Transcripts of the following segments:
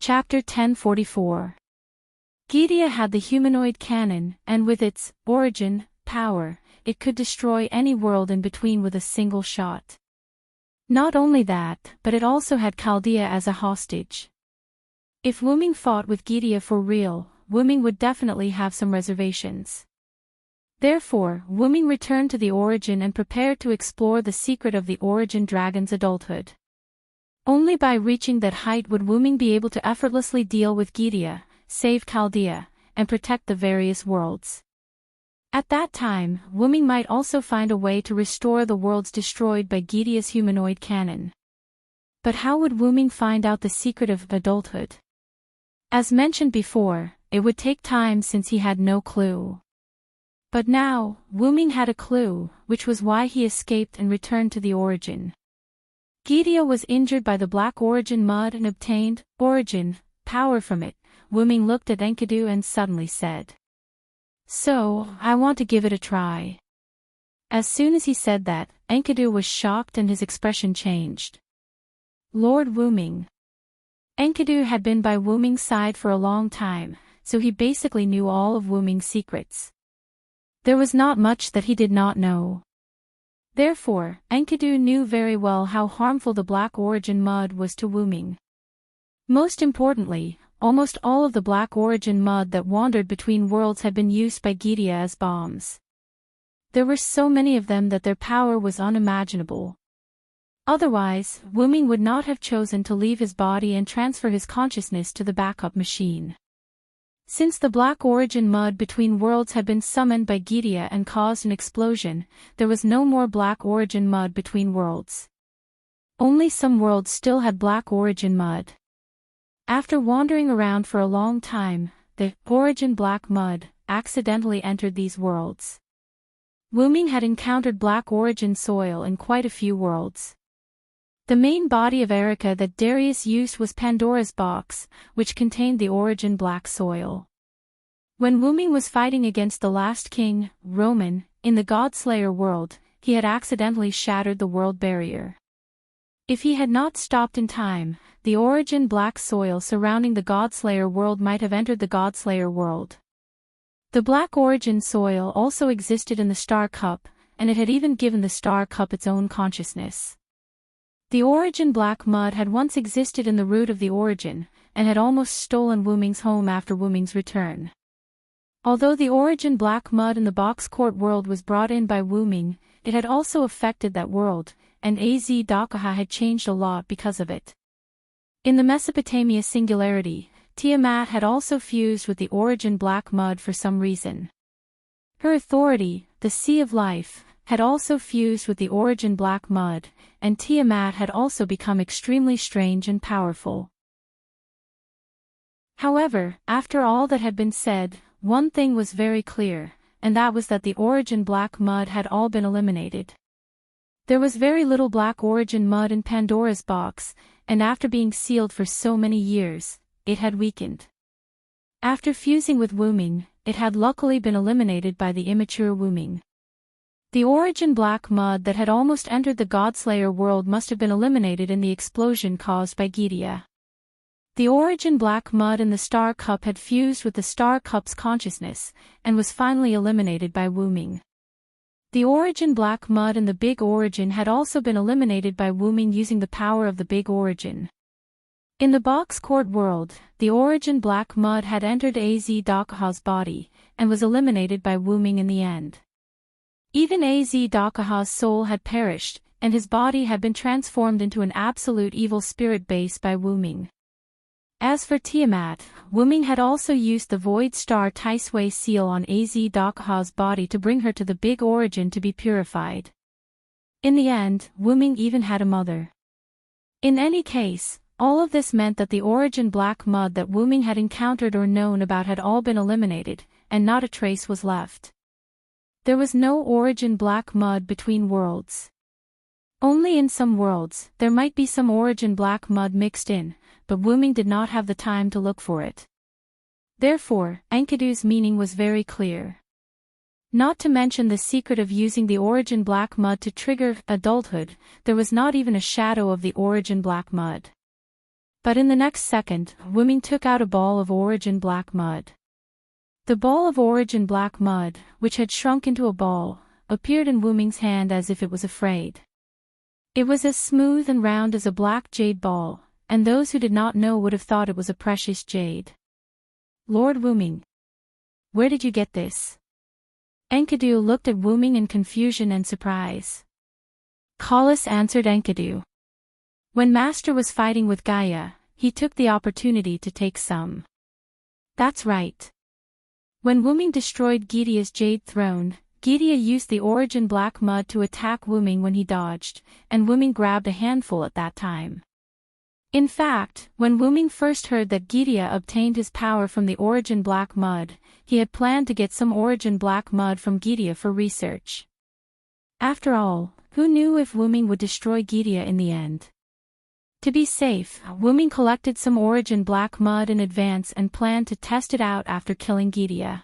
Chapter 1044. Gidia had the humanoid cannon, and with its origin, power, it could destroy any world in between with a single shot. Not only that, but it also had Chaldea as a hostage. If Wuming fought with Gidia for real, Wuming would definitely have some reservations. Therefore, Wuming returned to the origin and prepared to explore the secret of the origin dragon's adulthood. Only by reaching that height would Wuming be able to effortlessly deal with Gidia, save Chaldea, and protect the various worlds. At that time, Wuming might also find a way to restore the worlds destroyed by Gidia's humanoid cannon. But how would Wuming find out the secret of adulthood? As mentioned before, it would take time since he had no clue. But now, Wuming had a clue, which was why he escaped and returned to the origin. Gidia was injured by the black origin mud and obtained origin power from it. Wuming looked at Enkidu and suddenly said, "So, I want to give it a try." As soon as he said that, Enkidu was shocked and his expression changed. Lord Wuming. Enkidu had been by Wuming's side for a long time, so he basically knew all of Wuming's secrets. There was not much that he did not know. Therefore, Enkidu knew very well how harmful the black origin mud was to Wuming. Most importantly, almost all of the black origin mud that wandered between worlds had been used by Gidia as bombs. There were so many of them that their power was unimaginable. Otherwise, Wuming would not have chosen to leave his body and transfer his consciousness to the backup machine. Since the black origin mud between worlds had been summoned by Gidia and caused an explosion, there was no more black origin mud between worlds. Only some worlds still had black origin mud. After wandering around for a long time, the origin black mud accidentally entered these worlds. Wuming had encountered black origin soil in quite a few worlds. The main body of Erica that Darius used was Pandora's box, which contained the origin black soil. When Wuming was fighting against the last king, Roman, in the Godslayer world, he had accidentally shattered the world barrier. If he had not stopped in time, the origin black soil surrounding the Godslayer world might have entered the Godslayer world. The black origin soil also existed in the Star Cup, and it had even given the Star Cup its own consciousness. The origin black mud had once existed in the root of the origin, and had almost stolen Wuming's home after Wuming's return. Although the origin black mud in the box court world was brought in by Wuming, it had also affected that world, and Az-Dakaha had changed a lot because of it. In the Mesopotamia singularity, Tiamat had also fused with the origin black mud for some reason. Her authority, the Sea of Life, had also fused with the origin black mud, and Tiamat had also become extremely strange and powerful. However, after all that had been said, one thing was very clear, and that was that the origin black mud had all been eliminated. There was very little black origin mud in Pandora's box, and after being sealed for so many years, it had weakened. After fusing with Wuming, it had luckily been eliminated by the immature Wuming. The origin black mud that had almost entered the Godslayer world must have been eliminated in the explosion caused by Gidia. The origin black mud in the Star Cup had fused with the Star Cup's consciousness, and was finally eliminated by Wuming. The origin black mud in the Big Origin had also been eliminated by Wuming using the power of the Big Origin. In the box court world, the origin black mud had entered Az-Dakaha's body, and was eliminated by Wuming in the end. Even Az-Dakaha's soul had perished, and his body had been transformed into an absolute evil spirit base by Wuming. As for Tiamat, Wuming had also used the Void Star Taisui seal on Az-Dakaha's body to bring her to the Big Origin to be purified. In the end, Wuming even had a mother. In any case, all of this meant that the origin black mud that Wuming had encountered or known about had all been eliminated, and not a trace was left. There was no origin black mud between worlds. Only in some worlds, there might be some origin black mud mixed in, but Wuming did not have the time to look for it. Therefore, Enkidu's meaning was very clear. Not to mention the secret of using the origin black mud to trigger adulthood, there was not even a shadow of the origin black mud. But in the next second, Wuming took out a ball of origin black mud. The ball of origin black mud, which had shrunk into a ball, appeared in Wuming's hand as if it was afraid. It was as smooth and round as a black jade ball, and those who did not know would have thought it was a precious jade. Lord Wuming, where did you get this? Enkidu looked at Wuming in confusion and surprise. Kallis answered Enkidu. When Master was fighting with Gaia, he took the opportunity to take some. That's right. When Wuming destroyed Gidea's jade throne, Gidea used the origin black mud to attack Wuming when he dodged, and Wuming grabbed a handful at that time. In fact, when Wuming first heard that Gidea obtained his power from the origin black mud, he had planned to get some origin black mud from Gidea for research. After all, who knew if Wuming would destroy Gidea in the end? To be safe, Wuming collected some origin black mud in advance and planned to test it out after killing Gidea.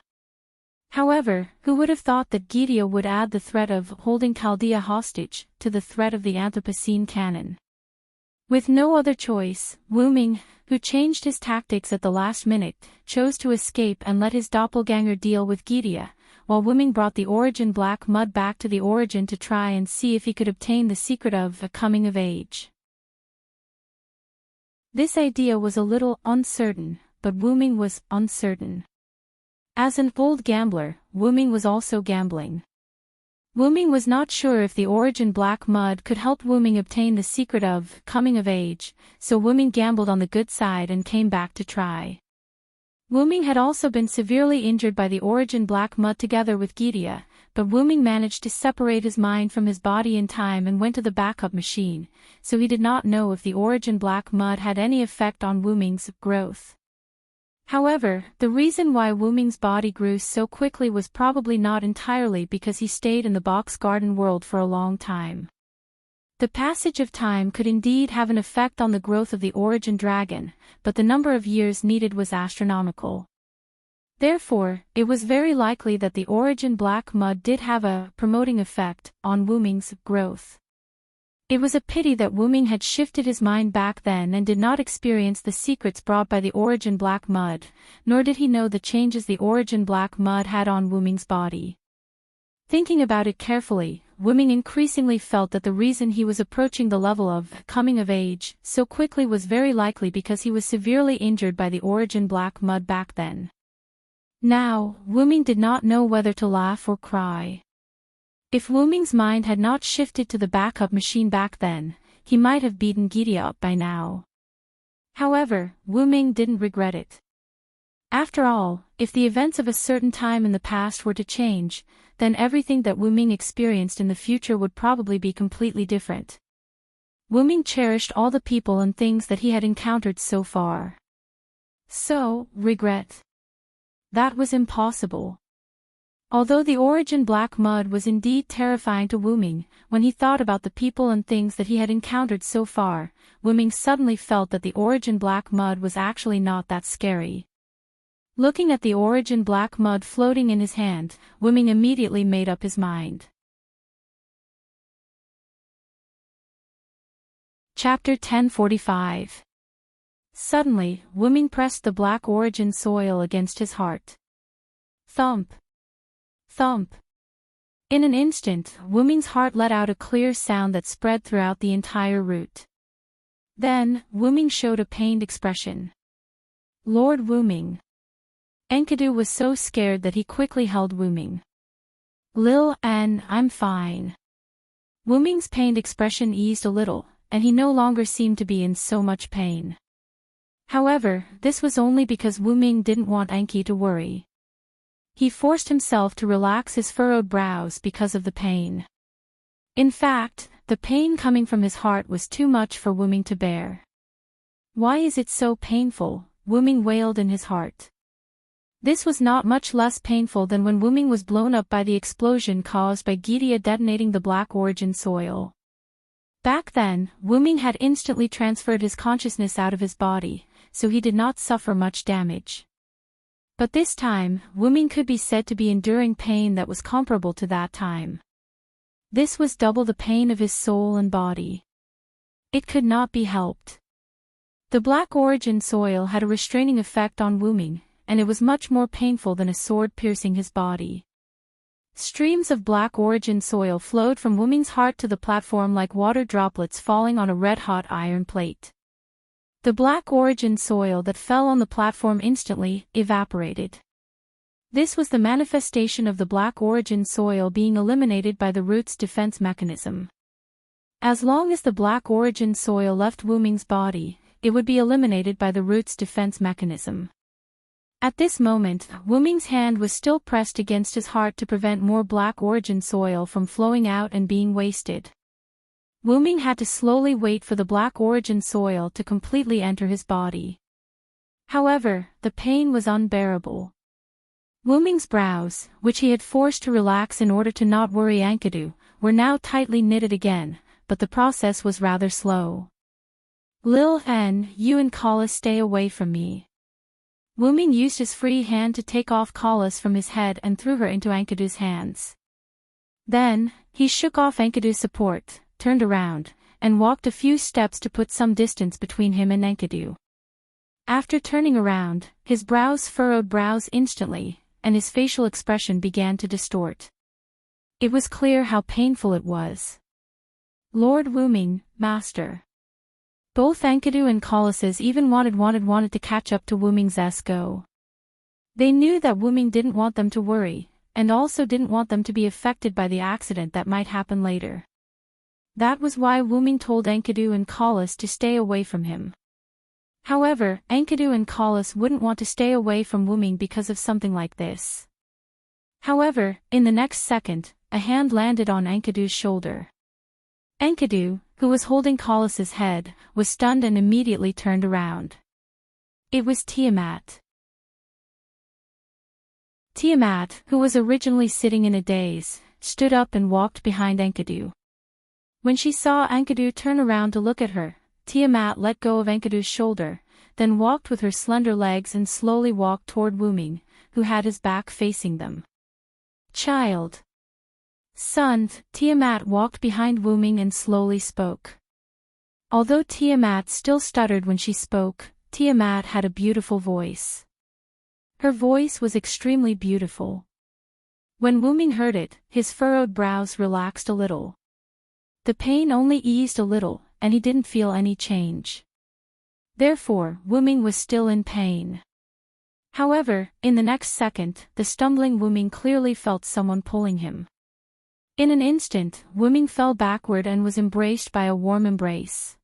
However, who would have thought that Gidea would add the threat of holding Chaldea hostage to the threat of the Anthropocene canon? With no other choice, Wuming, who changed his tactics at the last minute, chose to escape and let his doppelganger deal with Gidea, while Wuming brought the origin black mud back to the origin to try and see if he could obtain the secret of a coming of age. This idea was a little uncertain, but Wuming was uncertain. As an old gambler, Wuming was also gambling. Wuming was not sure if the origin black mud could help Wuming obtain the secret of coming of age, so Wuming gambled on the good side and came back to try. Wuming had also been severely injured by the origin black mud together with Gidea, but Wuming managed to separate his mind from his body in time and went to the backup machine, so he did not know if the origin black mud had any effect on Wuming's growth. However, the reason why Wuming's body grew so quickly was probably not entirely because he stayed in the box garden world for a long time. The passage of time could indeed have an effect on the growth of the origin dragon, but the number of years needed was astronomical. Therefore, it was very likely that the origin black mud did have a promoting effect on Wuming's growth. It was a pity that Wuming had shifted his mind back then and did not experience the secrets brought by the origin black mud, nor did he know the changes the origin black mud had on Wuming's body. Thinking about it carefully, Wuming increasingly felt that the reason he was approaching the level of coming of age so quickly was very likely because he was severely injured by the origin black mud back then. Now, Wuming did not know whether to laugh or cry. If Wuming's mind had not shifted to the backup machine back then, he might have beaten Gidea up by now. However, Wuming didn't regret it. After all, if the events of a certain time in the past were to change, then everything that Wuming experienced in the future would probably be completely different. Wuming cherished all the people and things that he had encountered so far. So, regret. That was impossible. Although the origin black mud was indeed terrifying to Wuming, when he thought about the people and things that he had encountered so far, Wuming suddenly felt that the origin black mud was actually not that scary. Looking at the origin black mud floating in his hand, Wuming immediately made up his mind. Chapter 1045. Suddenly, Wuming pressed the black origin soil against his heart. Thump. Thump. In an instant, Wuming's heart let out a clear sound that spread throughout the entire root. Then, Wuming showed a pained expression. Lord Wuming. Enkidu was so scared that he quickly held Wuming. Lil An, I'm fine. Wuming's pained expression eased a little, and he no longer seemed to be in so much pain. However, this was only because Wuming didn't want Enki to worry. He forced himself to relax his furrowed brows because of the pain. In fact, the pain coming from his heart was too much for Wuming to bear. Why is it so painful? Wuming wailed in his heart. This was not much less painful than when Wuming was blown up by the explosion caused by Gidea detonating the black origin soil. Back then, Wuming had instantly transferred his consciousness out of his body, so he did not suffer much damage. But this time, Wuming could be said to be enduring pain that was comparable to that time. This was double the pain of his soul and body. It could not be helped. The black origin soil had a restraining effect on Wuming, and it was much more painful than a sword piercing his body. Streams of black origin soil flowed from Wuming's heart to the platform like water droplets falling on a red-hot iron plate. The black origin soil that fell on the platform instantly evaporated. This was the manifestation of the black origin soil being eliminated by the root's defense mechanism. As long as the black origin soil left Wuming's body, it would be eliminated by the root's defense mechanism. At this moment, Wuming's hand was still pressed against his heart to prevent more black origin soil from flowing out and being wasted. Wuming had to slowly wait for the black origin soil to completely enter his body. However, the pain was unbearable. Wuming's brows, which he had forced to relax in order to not worry Enkidu, were now tightly knitted again, but the process was rather slow. "Lil N, you and Kala stay away from me." Wuming used his free hand to take off Kala's from his head and threw her into Enkidu's hands. Then, he shook off Enkidu's support, turned around, and walked a few steps to put some distance between him and Enkidu. After turning around, his brows furrowed brows instantly, and his facial expression began to distort. It was clear how painful it was. "Lord Wuming, Master." Both Enkidu and Colossus even wanted to catch up to Wuming's go. They knew that Wuming didn't want them to worry, and also didn't want them to be affected by the accident that might happen later. That was why Wuming told Enkidu and Colossus to stay away from him. However, Enkidu and Colossus wouldn't want to stay away from Wuming because of something like this. However, in the next second, a hand landed on Enkidu's shoulder. Enkidu, who was holding Colossus's head, was stunned and immediately turned around. It was Tiamat. Tiamat, who was originally sitting in a daze, stood up and walked behind Enkidu. When she saw Enkidu turn around to look at her, Tiamat let go of Enkidu's shoulder, then walked with her slender legs and slowly walked toward Wuming, who had his back facing them. "Child. Son," Tiamat walked behind Wuming and slowly spoke. Although Tiamat still stuttered when she spoke, Tiamat had a beautiful voice. Her voice was extremely beautiful. When Wuming heard it, his furrowed brows relaxed a little. The pain only eased a little, and he didn't feel any change. Therefore, Wuming was still in pain. However, in the next second, the stumbling Wuming clearly felt someone pulling him. In an instant, Wuming fell backward and was embraced by a warm embrace.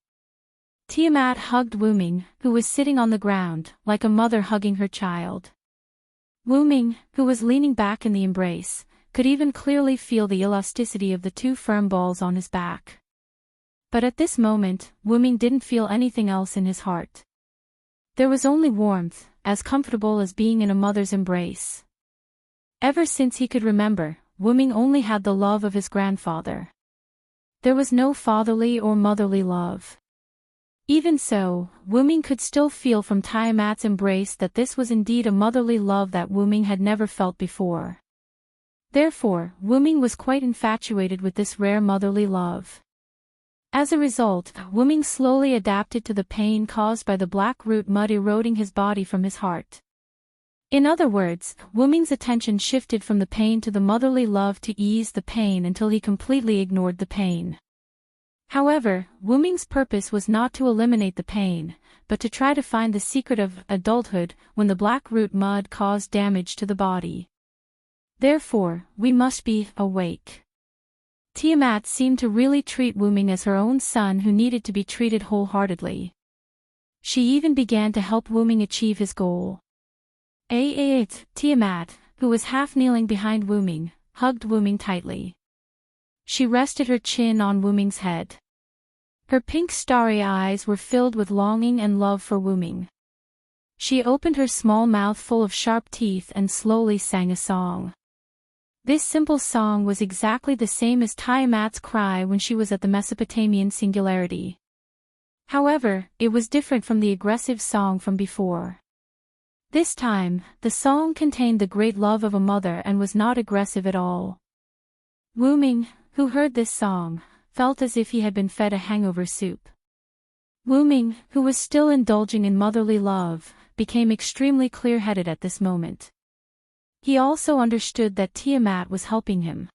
Tiamat hugged Wuming, who was sitting on the ground, like a mother hugging her child. Wuming, who was leaning back in the embrace, could even clearly feel the elasticity of the two firm balls on his back. But at this moment, Wuming didn't feel anything else in his heart. There was only warmth, as comfortable as being in a mother's embrace. Ever since he could remember, Wuming only had the love of his grandfather. There was no fatherly or motherly love. Even so, Wuming could still feel from Tiamat's embrace that this was indeed a motherly love that Wuming had never felt before. Therefore, Wuming was quite infatuated with this rare motherly love. As a result, Wuming slowly adapted to the pain caused by the black root mud eroding his body from his heart. In other words, Wuming's attention shifted from the pain to the motherly love to ease the pain until he completely ignored the pain. However, Wuming's purpose was not to eliminate the pain, but to try to find the secret of adulthood when the black root mud caused damage to the body. Therefore, we must be awake. Tiamat seemed to really treat Wuming as her own son who needed to be treated wholeheartedly. She even began to help Wuming achieve his goal. Tiamat, who was half kneeling behind Wuming, hugged Wuming tightly. She rested her chin on Wuming's head. Her pink starry eyes were filled with longing and love for Wuming. She opened her small mouth full of sharp teeth and slowly sang a song. This simple song was exactly the same as Tiamat's cry when she was at the Mesopotamian singularity. However, it was different from the aggressive song from before. This time, the song contained the great love of a mother and was not aggressive at all. Wuming, who heard this song, felt as if he had been fed a hangover soup. Wu-ming, who was still indulging in motherly love, became extremely clear-headed at this moment. He also understood that Tiamat was helping him.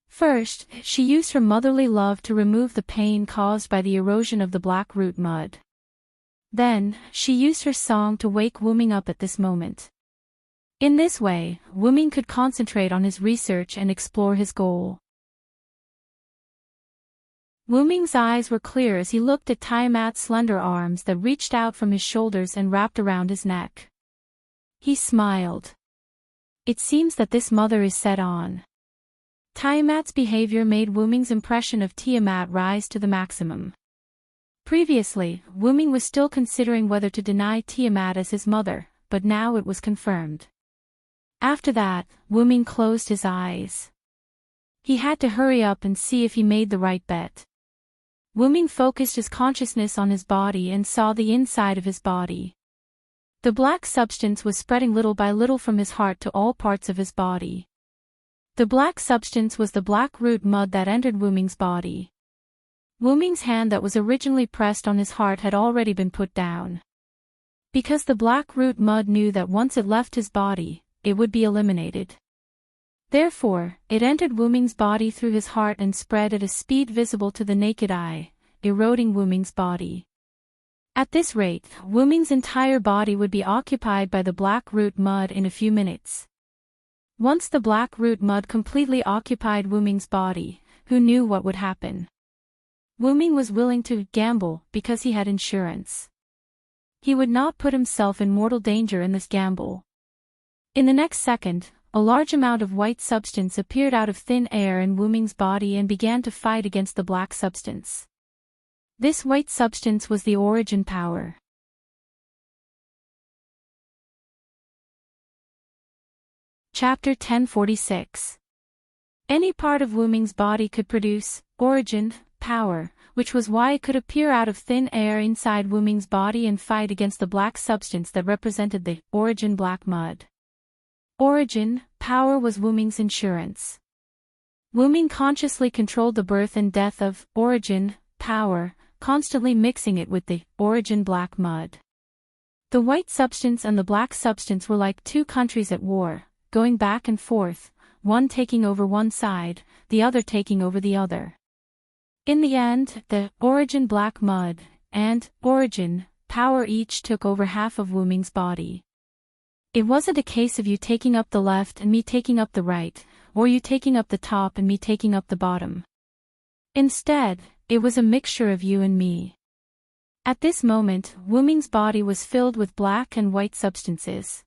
First, she used her motherly love to remove the pain caused by the erosion of the black root mud. Then, she used her song to wake Wu-ming up at this moment. In this way, Wu-ming could concentrate on his research and explore his goal. Wu-ming's eyes were clear as he looked at Tiamat's slender arms that reached out from his shoulders and wrapped around his neck. He smiled. It seems that this mother is set on. Tiamat's behavior made Wu-ming's impression of Tiamat rise to the maximum. Previously, Wu-ming was still considering whether to deny Tiamat as his mother, but now it was confirmed. After that, Wu-ming closed his eyes. He had to hurry up and see if he made the right bet. Wu-ming focused his consciousness on his body and saw the inside of his body. The black substance was spreading little by little from his heart to all parts of his body. The black substance was the black root mud that entered Wu-ming's body. Wu-ming's hand that was originally pressed on his heart had already been put down. Because the black root mud knew that once it left his body, it would be eliminated. Therefore, it entered Wu-ming's body through his heart and spread at a speed visible to the naked eye, eroding Wu-ming's body. At this rate, Wu-ming's entire body would be occupied by the black root mud in a few minutes. Once the black root mud completely occupied Wu-ming's body, who knew what would happen? Wu-ming was willing to gamble because he had insurance. He would not put himself in mortal danger in this gamble. In the next second, a large amount of white substance appeared out of thin air in Wu-ming's body and began to fight against the black substance. This white substance was the origin power. Chapter 1046. Any part of Wu-ming's body could produce origin power, which was why it could appear out of thin air inside Wu-ming's body and fight against the black substance that represented the origin black mud. Origin power was Wu-ming's insurance. Wu-ming consciously controlled the birth and death of origin power, constantly mixing it with the origin black mud. The white substance and the black substance were like two countries at war, going back and forth, one taking over one side, the other taking over the other. In the end, the origin black mud and origin power each took over half of Wu-ming's body. It wasn't a case of you taking up the left and me taking up the right, or you taking up the top and me taking up the bottom. Instead, it was a mixture of you and me. At this moment, Wu-ming's body was filled with black and white substances.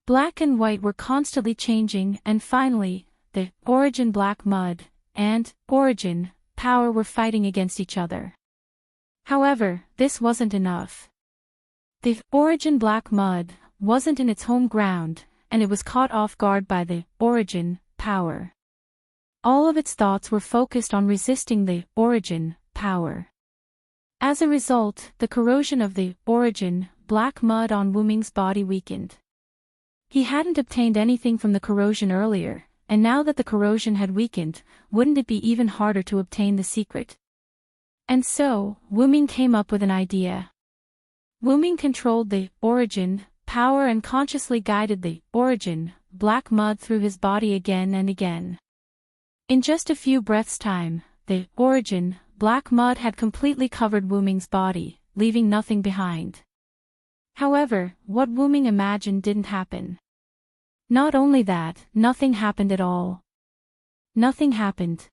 Black and white were constantly changing, and finally, the origin black mud and origin power were fighting against each other. However, this wasn't enough. The origin black mud wasn't in its home ground, and it was caught off guard by the origin power. All of its thoughts were focused on resisting the origin power. As a result, the corrosion of the origin black mud on Wu-ming's body weakened. He hadn't obtained anything from the corrosion earlier, and now that the corrosion had weakened, wouldn't it be even harder to obtain the secret? And so, Wu-ming came up with an idea. Wu-ming controlled the origin power and consciously guided the origin black mud through his body again and again. In just a few breaths' time, the origin black mud had completely covered Wu-ming's body, leaving nothing behind. However, what Wu-ming imagined didn't happen. Not only that, nothing happened at all. Nothing happened.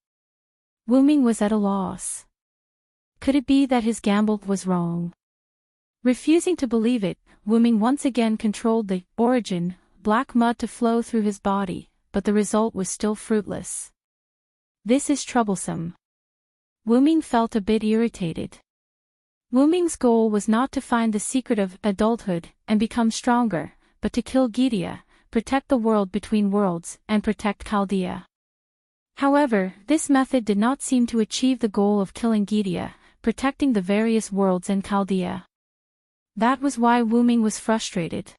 Wu-ming was at a loss. Could it be that his gamble was wrong? Refusing to believe it, Wu-ming once again controlled the origin black mud to flow through his body, but the result was still fruitless. This is troublesome. Wu-ming felt a bit irritated. Wu-ming's goal was not to find the secret of adulthood and become stronger, but to kill Gidia, protect the world between worlds, and protect Chaldea. However, this method did not seem to achieve the goal of killing Gidia, protecting the various worlds and Chaldea. That was why Wu-ming was frustrated.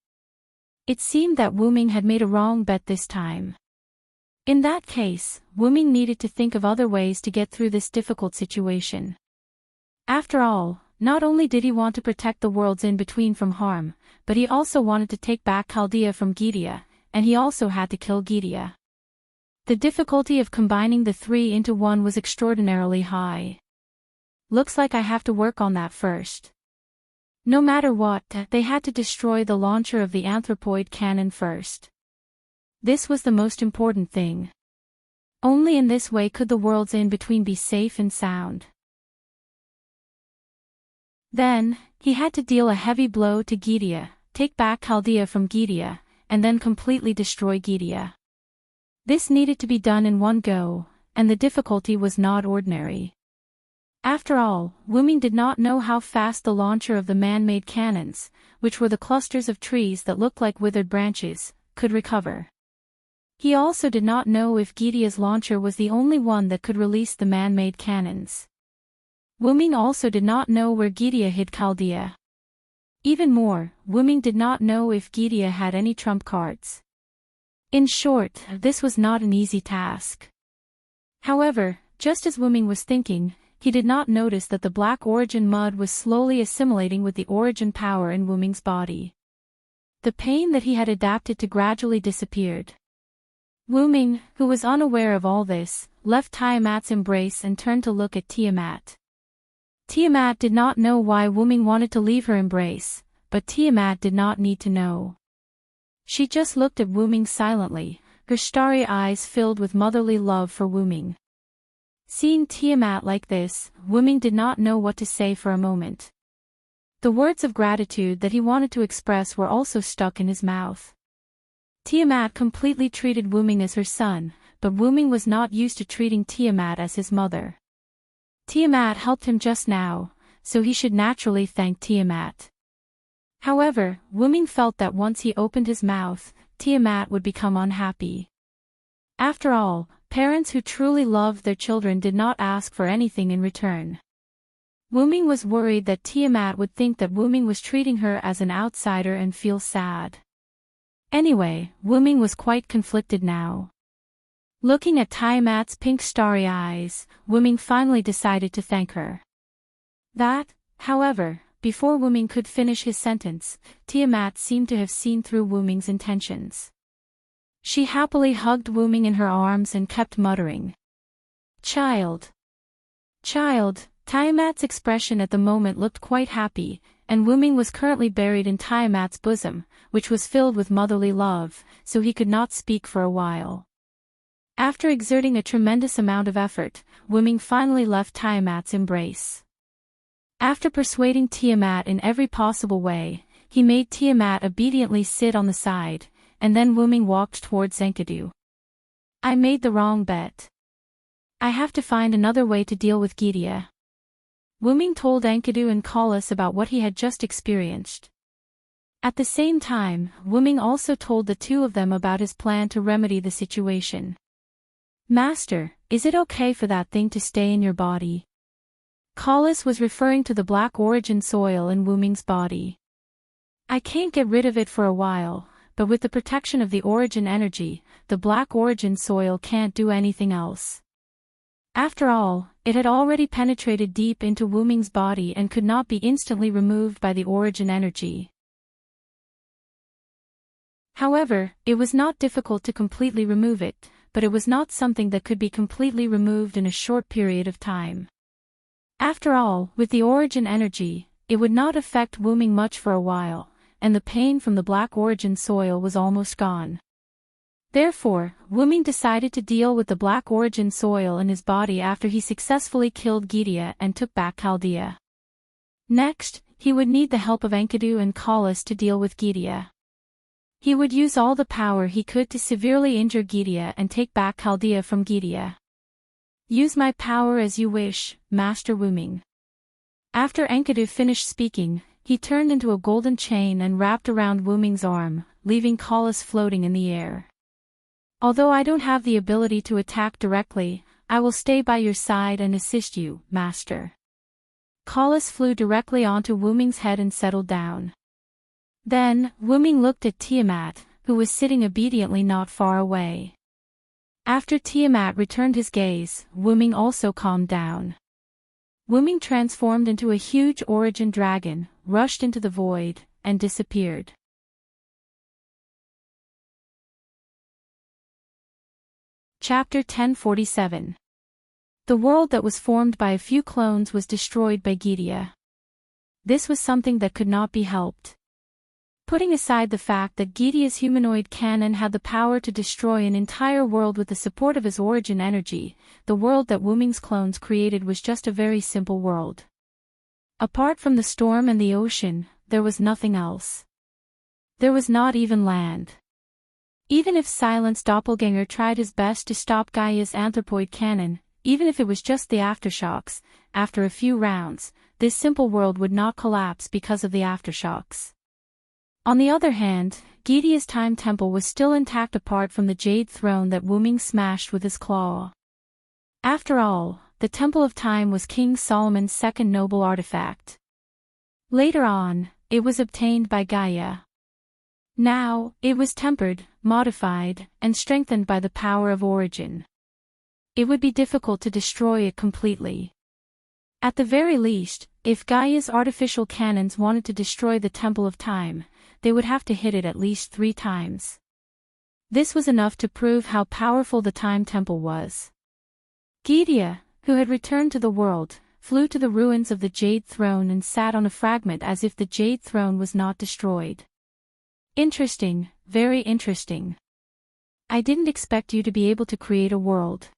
It seemed that Wu-ming had made a wrong bet this time. In that case, Wu-ming needed to think of other ways to get through this difficult situation. After all, not only did he want to protect the worlds in between from harm, but he also wanted to take back Chaldea from Gidia, and he also had to kill Gidia. The difficulty of combining the three into one was extraordinarily high. Looks like I have to work on that first. No matter what, they had to destroy the launcher of the anthropoid cannon first. This was the most important thing. Only in this way could the worlds in between be safe and sound. Then, he had to deal a heavy blow to Gidia, take back Chaldea from Gidia, and then completely destroy Gidia. This needed to be done in one go, and the difficulty was not ordinary. After all, Wuming did not know how fast the launcher of the man-made cannons, which were the clusters of trees that looked like withered branches, could recover. He also did not know if Gidia's launcher was the only one that could release the man-made cannons. Wuming also did not know where Gidia hid Chaldea. Even more, Wuming did not know if Gidia had any trump cards. In short, this was not an easy task. However, just as Wuming was thinking, he did not notice that the black origin mud was slowly assimilating with the origin power in Wuming's body. The pain that he had adapted to gradually disappeared. Wuming, who was unaware of all this, left Tiamat's embrace and turned to look at Tiamat. Tiamat did not know why Wuming wanted to leave her embrace, but Tiamat did not need to know. She just looked at Wuming silently, her starry eyes filled with motherly love for Wuming. Seeing Tiamat like this, Wuming did not know what to say for a moment. The words of gratitude that he wanted to express were also stuck in his mouth. Tiamat completely treated Wuming as her son, but Wuming was not used to treating Tiamat as his mother. Tiamat helped him just now, so he should naturally thank Tiamat. However, Wuming felt that once he opened his mouth, Tiamat would become unhappy. After all, parents who truly loved their children did not ask for anything in return. Wuming was worried that Tiamat would think that Wuming was treating her as an outsider and feel sad. Anyway, Wuming was quite conflicted now. Looking at Tiamat's pink starry eyes, Wuming finally decided to thank her. However, before Wuming could finish his sentence, Tiamat seemed to have seen through Wuming's intentions. She happily hugged Wuming in her arms and kept muttering, "Child. Child." Tiamat's expression at the moment looked quite happy, and Wuming was currently buried in Tiamat's bosom, which was filled with motherly love, so he could not speak for a while. After exerting a tremendous amount of effort, Wuming finally left Tiamat's embrace. After persuading Tiamat in every possible way, he made Tiamat obediently sit on the side, and then Wuming walked towards Enkidu. "I made the wrong bet. I have to find another way to deal with Gidia." Wuming told Enkidu and Kallis about what he had just experienced. At the same time, Wuming also told the two of them about his plan to remedy the situation. "Master, is it okay for that thing to stay in your body?" Kallis was referring to the black origin soil in Wuming's body. "I can't get rid of it for a while, but with the protection of the origin energy, the black origin soil can't do anything else." After all, it had already penetrated deep into Wuming's body and could not be instantly removed by the origin energy. However, it was not difficult to completely remove it, but it was not something that could be completely removed in a short period of time. After all, with the origin energy, it would not affect Wuming much for a while, and the pain from the black origin soil was almost gone. Therefore, Wuming decided to deal with the black origin soil in his body after he successfully killed Gidia and took back Chaldea. Next, he would need the help of Enkidu and Kallis to deal with Gidia. He would use all the power he could to severely injure Gidia and take back Chaldea from Gidia. "Use my power as you wish, Master Wuming." After Enkidu finished speaking, he turned into a golden chain and wrapped around Wuming's arm, leaving Kallis floating in the air. "Although I don't have the ability to attack directly, I will stay by your side and assist you, Master." Kallis flew directly onto Wuming's head and settled down. Then, Wuming looked at Tiamat, who was sitting obediently not far away. After Tiamat returned his gaze, Wuming also calmed down. Wuming transformed into a huge origin dragon, rushed into the void, and disappeared. Chapter 1047. The world that was formed by a few clones was destroyed by Gidia. This was something that could not be helped. Putting aside the fact that Gidia's humanoid canon had the power to destroy an entire world with the support of his origin energy, the world that Wuming's clones created was just a very simple world. Apart from the storm and the ocean, there was nothing else. There was not even land. Even if Silent's doppelganger tried his best to stop Gaia's anthropoid cannon, even if it was just the aftershocks, after a few rounds, this simple world would not collapse because of the aftershocks. On the other hand, Gidia's time temple was still intact apart from the jade throne that Wuming smashed with his claw. After all, the Temple of Time was King Solomon's second noble artifact. Later on, it was obtained by Gaia. Now, it was tempered, modified, and strengthened by the power of origin. It would be difficult to destroy it completely. At the very least, if Gaia's artificial cannons wanted to destroy the Temple of Time, they would have to hit it at least 3 times. This was enough to prove how powerful the Time Temple was. Gidia, who had returned to the world, flew to the ruins of the Jade Throne and sat on a fragment as if the Jade Throne was not destroyed. Interesting, very interesting. I didn't expect you to be able to create a world.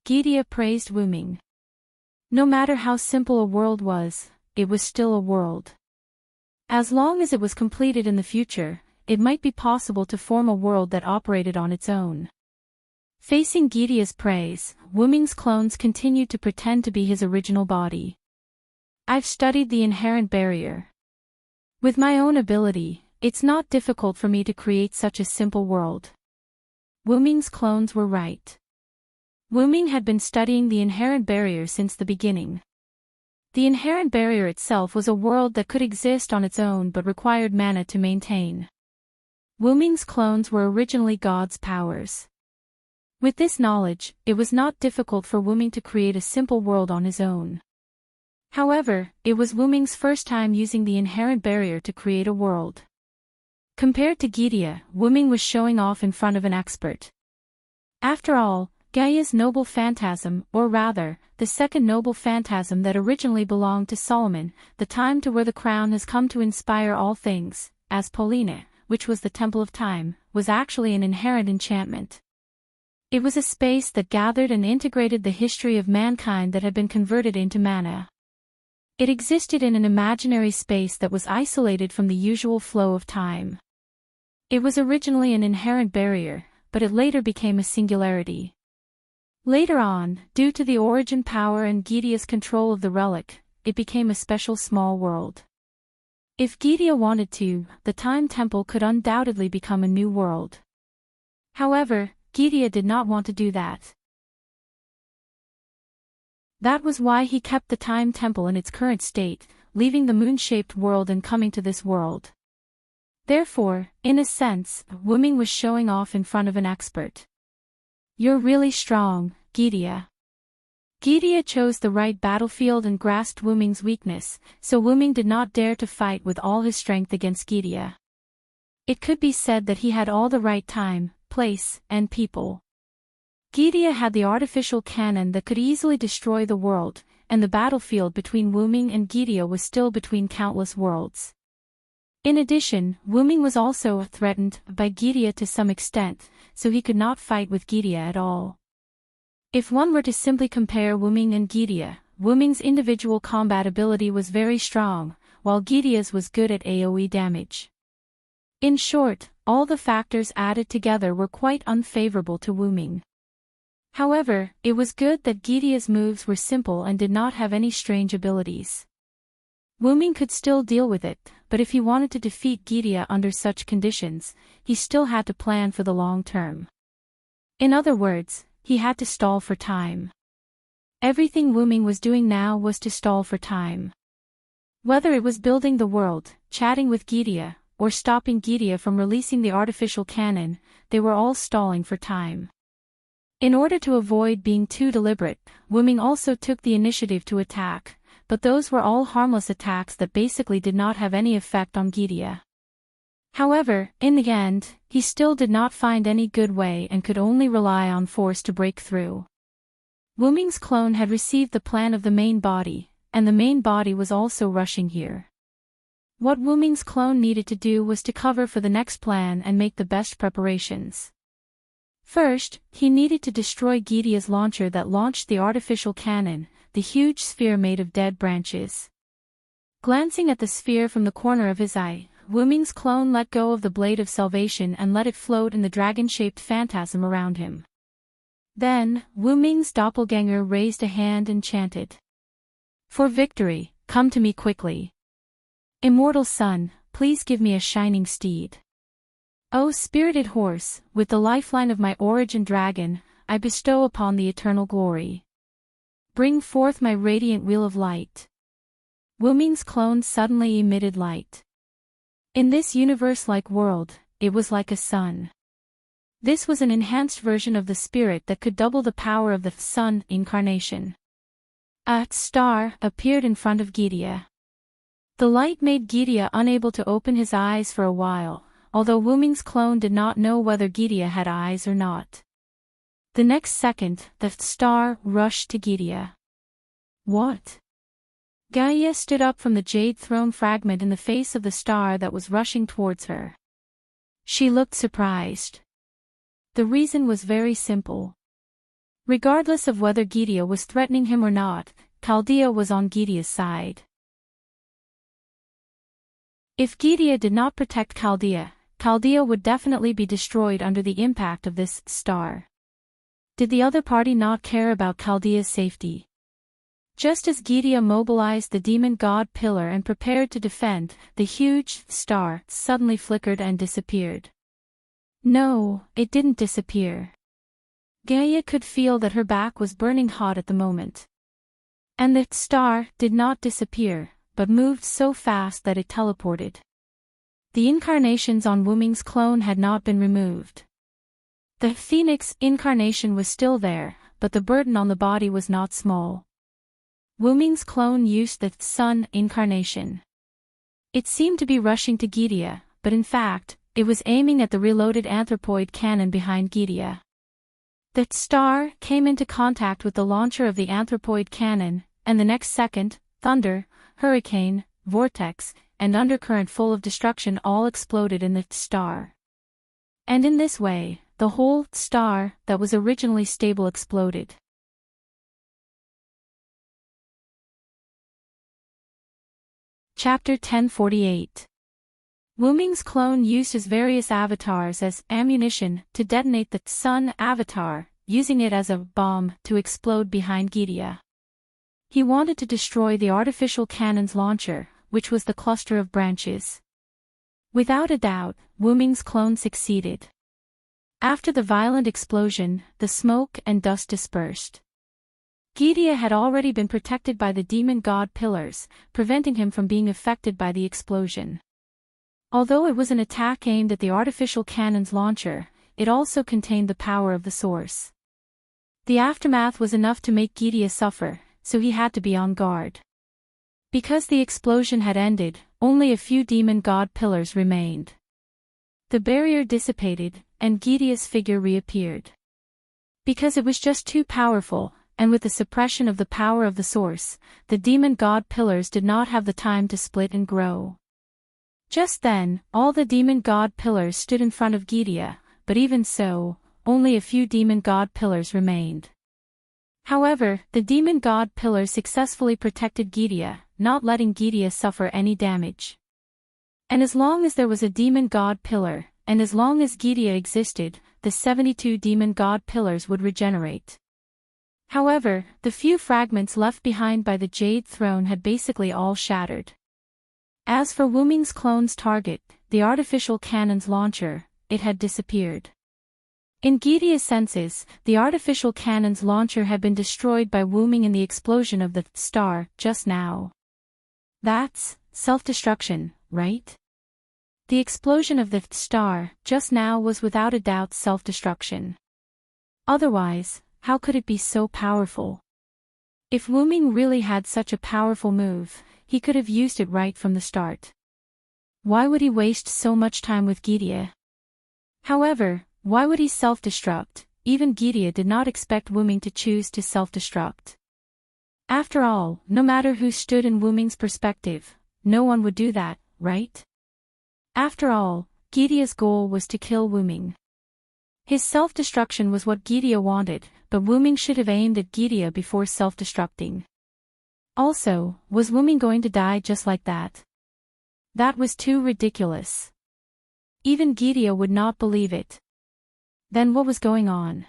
Gidia praised Wuming. No matter how simple a world was, it was still a world. As long as it was completed in the future, it might be possible to form a world that operated on its own. Facing Gidia's praise, Wuming's clones continued to pretend to be his original body. I've studied the inherent barrier. With my own ability, it's not difficult for me to create such a simple world. Wuming's clones were right. Wuming had been studying the inherent barrier since the beginning. The inherent barrier itself was a world that could exist on its own but required mana to maintain. Wuming's clones were originally God's powers. With this knowledge, it was not difficult for Wuming to create a simple world on his own. However, it was Wuming's first time using the inherent barrier to create a world. Compared to Gidia, Wuming was showing off in front of an expert. After all, Gaia's noble phantasm, or rather, the second noble phantasm that originally belonged to Solomon, the time to wear the crown has come to inspire all things, as Paulina, which was the Temple of Time, was actually an inherent enchantment. It was a space that gathered and integrated the history of mankind that had been converted into mana. It existed in an imaginary space that was isolated from the usual flow of time. It was originally an inherent barrier, but it later became a singularity. Later on, due to the origin power and Gidia's control of the relic, it became a special small world. If Gidia wanted to, the Time Temple could undoubtedly become a new world. However, Gidia did not want to do that. That was why he kept the Time Temple in its current state, leaving the moon-shaped world and coming to this world. Therefore, in a sense, Wuming was showing off in front of an expert. You're really strong, Gidia. Gidia chose the right battlefield and grasped Wuming's weakness, so Wuming did not dare to fight with all his strength against Gidia. It could be said that he had all the right time, place, and people. Gidia had the artificial cannon that could easily destroy the world, and the battlefield between Wuming and Gidia was still between countless worlds. In addition, Wuming was also threatened by Gidia to some extent, so he could not fight with Gidia at all. If one were to simply compare Wuming and Gidia, Wuming's individual combat ability was very strong, while Gidia's was good at AoE damage. In short, all the factors added together were quite unfavorable to Wuming. However, it was good that Gidia's moves were simple and did not have any strange abilities. Wuming could still deal with it, but if he wanted to defeat Gidia under such conditions, he still had to plan for the long term. In other words, he had to stall for time. Everything Wuming was doing now was to stall for time. Whether it was building the world, chatting with Gidia, or stopping Gidia from releasing the artificial cannon, they were all stalling for time. In order to avoid being too deliberate, Wuming also took the initiative to attack, but those were all harmless attacks that basically did not have any effect on Gideon. However, in the end, he still did not find any good way and could only rely on force to break through. Wuming's clone had received the plan of the main body, and the main body was also rushing here. What Wuming's clone needed to do was to cover for the next plan and make the best preparations. First, he needed to destroy Gideon's launcher that launched the artificial cannon, the huge sphere made of dead branches. Glancing at the sphere from the corner of his eye, Wuming's clone let go of the blade of salvation and let it float in the dragon-shaped phantasm around him. Then, Wuming's doppelganger raised a hand and chanted, "For victory, come to me quickly. Immortal sun, please give me a shining steed. O spirited horse, with the lifeline of my origin dragon, I bestow upon the eternal glory. Bring forth my radiant wheel of light." Wuming's clone suddenly emitted light. In this universe-like world, it was like a sun. This was an enhanced version of the spirit that could double the power of the sun incarnation. A star appeared in front of Gideon. The light made Gideon unable to open his eyes for a while, although Wuming's clone did not know whether Gideon had eyes or not. The next second, the star rushed to Gideon. What? Gaia stood up from the jade throne fragment in the face of the star that was rushing towards her. She looked surprised. The reason was very simple. Regardless of whether Gideon was threatening him or not, Chaldea was on Gideon's side. If Gideon did not protect Chaldea, Chaldea would definitely be destroyed under the impact of this star. Did the other party not care about Chaldea's safety? Just as Gideon mobilized the demon god pillar and prepared to defend, the huge star suddenly flickered and disappeared. No, it didn't disappear. Gaia could feel that her back was burning hot at the moment. And the star did not disappear, but moved so fast that it teleported. The incarnations on Wuming's clone had not been removed. The phoenix incarnation was still there, but the burden on the body was not small. Wuming's clone used the sun incarnation. It seemed to be rushing to Gideon, but in fact, it was aiming at the reloaded anthropoid cannon behind Gideon. The star came into contact with the launcher of the anthropoid cannon, and the next second, thunder, hurricane, vortex, and undercurrent full of destruction all exploded in the star. And in this way, the whole star that was originally stable exploded. Chapter 1048. Wuming's clone used his various avatars as ammunition to detonate the sun avatar, using it as a bomb to explode behind Gideon. He wanted to destroy the artificial cannon's launcher, which was the cluster of branches. Without a doubt, Wuming's clone succeeded. After the violent explosion, the smoke and dust dispersed. Gideon had already been protected by the demon god pillars, preventing him from being affected by the explosion. Although it was an attack aimed at the artificial cannon's launcher, it also contained the power of the source. The aftermath was enough to make Gideon suffer, so he had to be on guard. Because the explosion had ended, only a few demon god pillars remained. The barrier dissipated, and Gideon's figure reappeared. Because it was just too powerful, and with the suppression of the power of the source, the demon god pillars did not have the time to split and grow. Just then, all the demon god pillars stood in front of Gideon, but even so, only a few demon god pillars remained. However, the demon god pillars successfully protected Gideon, not letting Gideon suffer any damage. And as long as there was a demon god pillar, and as long as Gideon existed, the 72 demon god pillars would regenerate. However, the few fragments left behind by the Jade Throne had basically all shattered. As for Wuming's clone's target, the artificial cannon's launcher, it had disappeared. In Gideon's senses, the artificial cannon's launcher had been destroyed by Wuming in the explosion of the star just now. That's self-destruction, right? The explosion of the star just now was without a doubt self-destruction. Otherwise, how could it be so powerful? If Wuming really had such a powerful move, he could have used it right from the start. Why would he waste so much time with Gidia? However, why would he self-destruct? Even Gidia did not expect Wuming to choose to self-destruct. After all, no matter who stood in Wuming's perspective, no one would do that, right? After all, Gidia's goal was to kill Wuming. His self-destruction was what Gidia wanted, but Wuming should have aimed at Gidia before self-destructing. Also, was Wuming going to die just like that? That was too ridiculous. Even Gidia would not believe it. Then what was going on?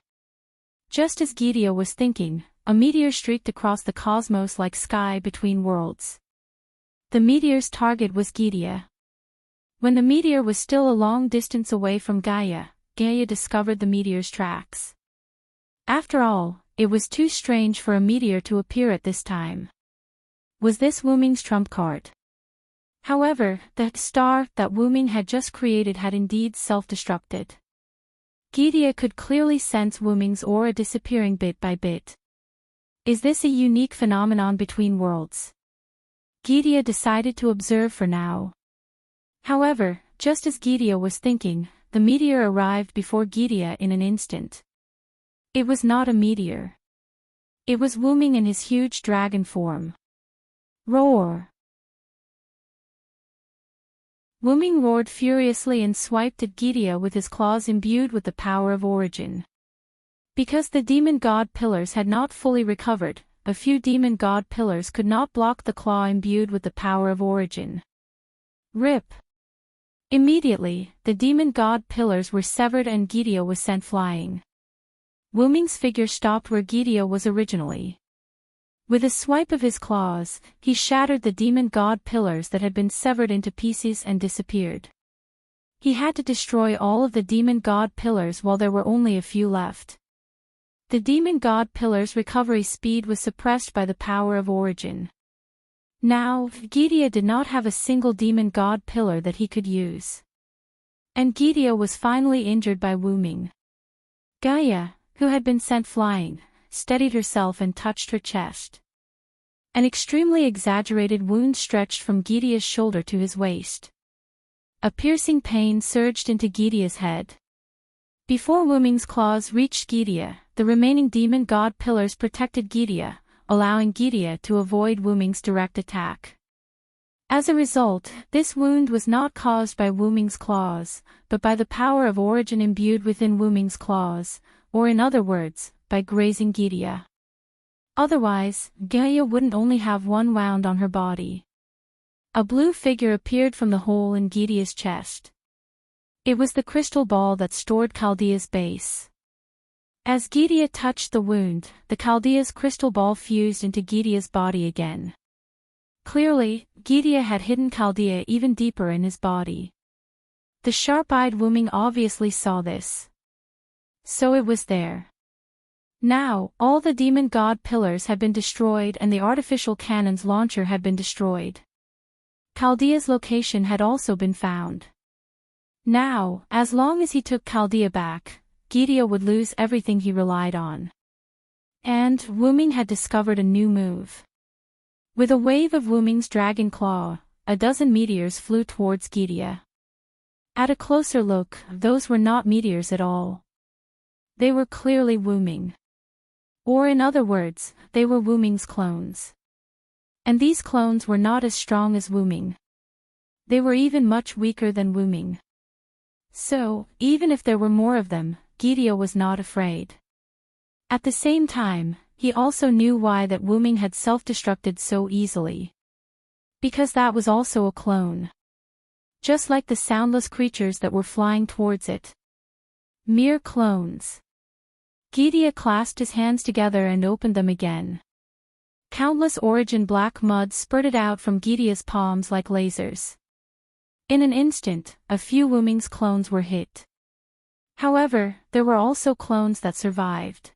Just as Gidia was thinking, a meteor streaked across the cosmos-like sky between worlds. The meteor's target was Gidia. When the meteor was still a long distance away from Gaia discovered the meteor's tracks. After all, it was too strange for a meteor to appear at this time. Was this Wuming's trump card? However, the star that Wuming had just created had indeed self-destructed. Gidia could clearly sense Wuming's aura disappearing bit by bit. Is this a unique phenomenon between worlds? Gidia decided to observe for now. However, just as Gidia was thinking, the meteor arrived before Gidia in an instant. It was not a meteor. It was Wuming in his huge dragon form. Roar! Wuming roared furiously and swiped at Gidia with his claws imbued with the power of origin. Because the demon god pillars had not fully recovered, a few demon god pillars could not block the claw imbued with the power of origin. Rip! Immediately, the demon god pillars were severed and Gidia was sent flying. Wuming's figure stopped where Gidia was originally. With a swipe of his claws, he shattered the demon god pillars that had been severed into pieces and disappeared. He had to destroy all of the demon god pillars while there were only a few left. The demon god pillars' recovery speed was suppressed by the power of origin. Now, Gidia did not have a single demon god pillar that he could use. And Gidia was finally injured by Wuming. Gaia, who had been sent flying, steadied herself and touched her chest. An extremely exaggerated wound stretched from Gidia's shoulder to his waist. A piercing pain surged into Gidia's head. Before Wuming's claws reached Gidia, the remaining demon god pillars protected Gidia, allowing Gidia to avoid Wuming's direct attack. As a result, this wound was not caused by Wuming's claws, but by the power of origin imbued within Wuming's claws, or in other words, by grazing Gidia. Otherwise, Gaia wouldn't only have one wound on her body. A blue figure appeared from the hole in Gidia's chest. It was the crystal ball that stored Chaldea's base. As Gidia touched the wound, the Chaldea's crystal ball fused into Gidia's body again. Clearly, Gidia had hidden Chaldea even deeper in his body. The sharp-eyed Wuming obviously saw this. So it was there. Now, all the demon god pillars had been destroyed and the artificial cannon's launcher had been destroyed. Chaldea's location had also been found. Now, as long as he took Chaldea back, Gidia would lose everything he relied on. And Wuming had discovered a new move. With a wave of Wuming's dragon claw, a dozen meteors flew towards Gidia. At a closer look, those were not meteors at all. They were clearly Wuming. Or in other words, they were Wuming's clones. And these clones were not as strong as Wuming. They were even much weaker than Wuming. So, even if there were more of them, Gidia was not afraid. At the same time, he also knew why that Wuming had self-destructed so easily. Because that was also a clone. Just like the soundless creatures that were flying towards it. Mere clones. Gidia clasped his hands together and opened them again. Countless origin black mud spurted out from Gidia's palms like lasers. In an instant, a few Wuming's clones were hit. However, there were also clones that survived.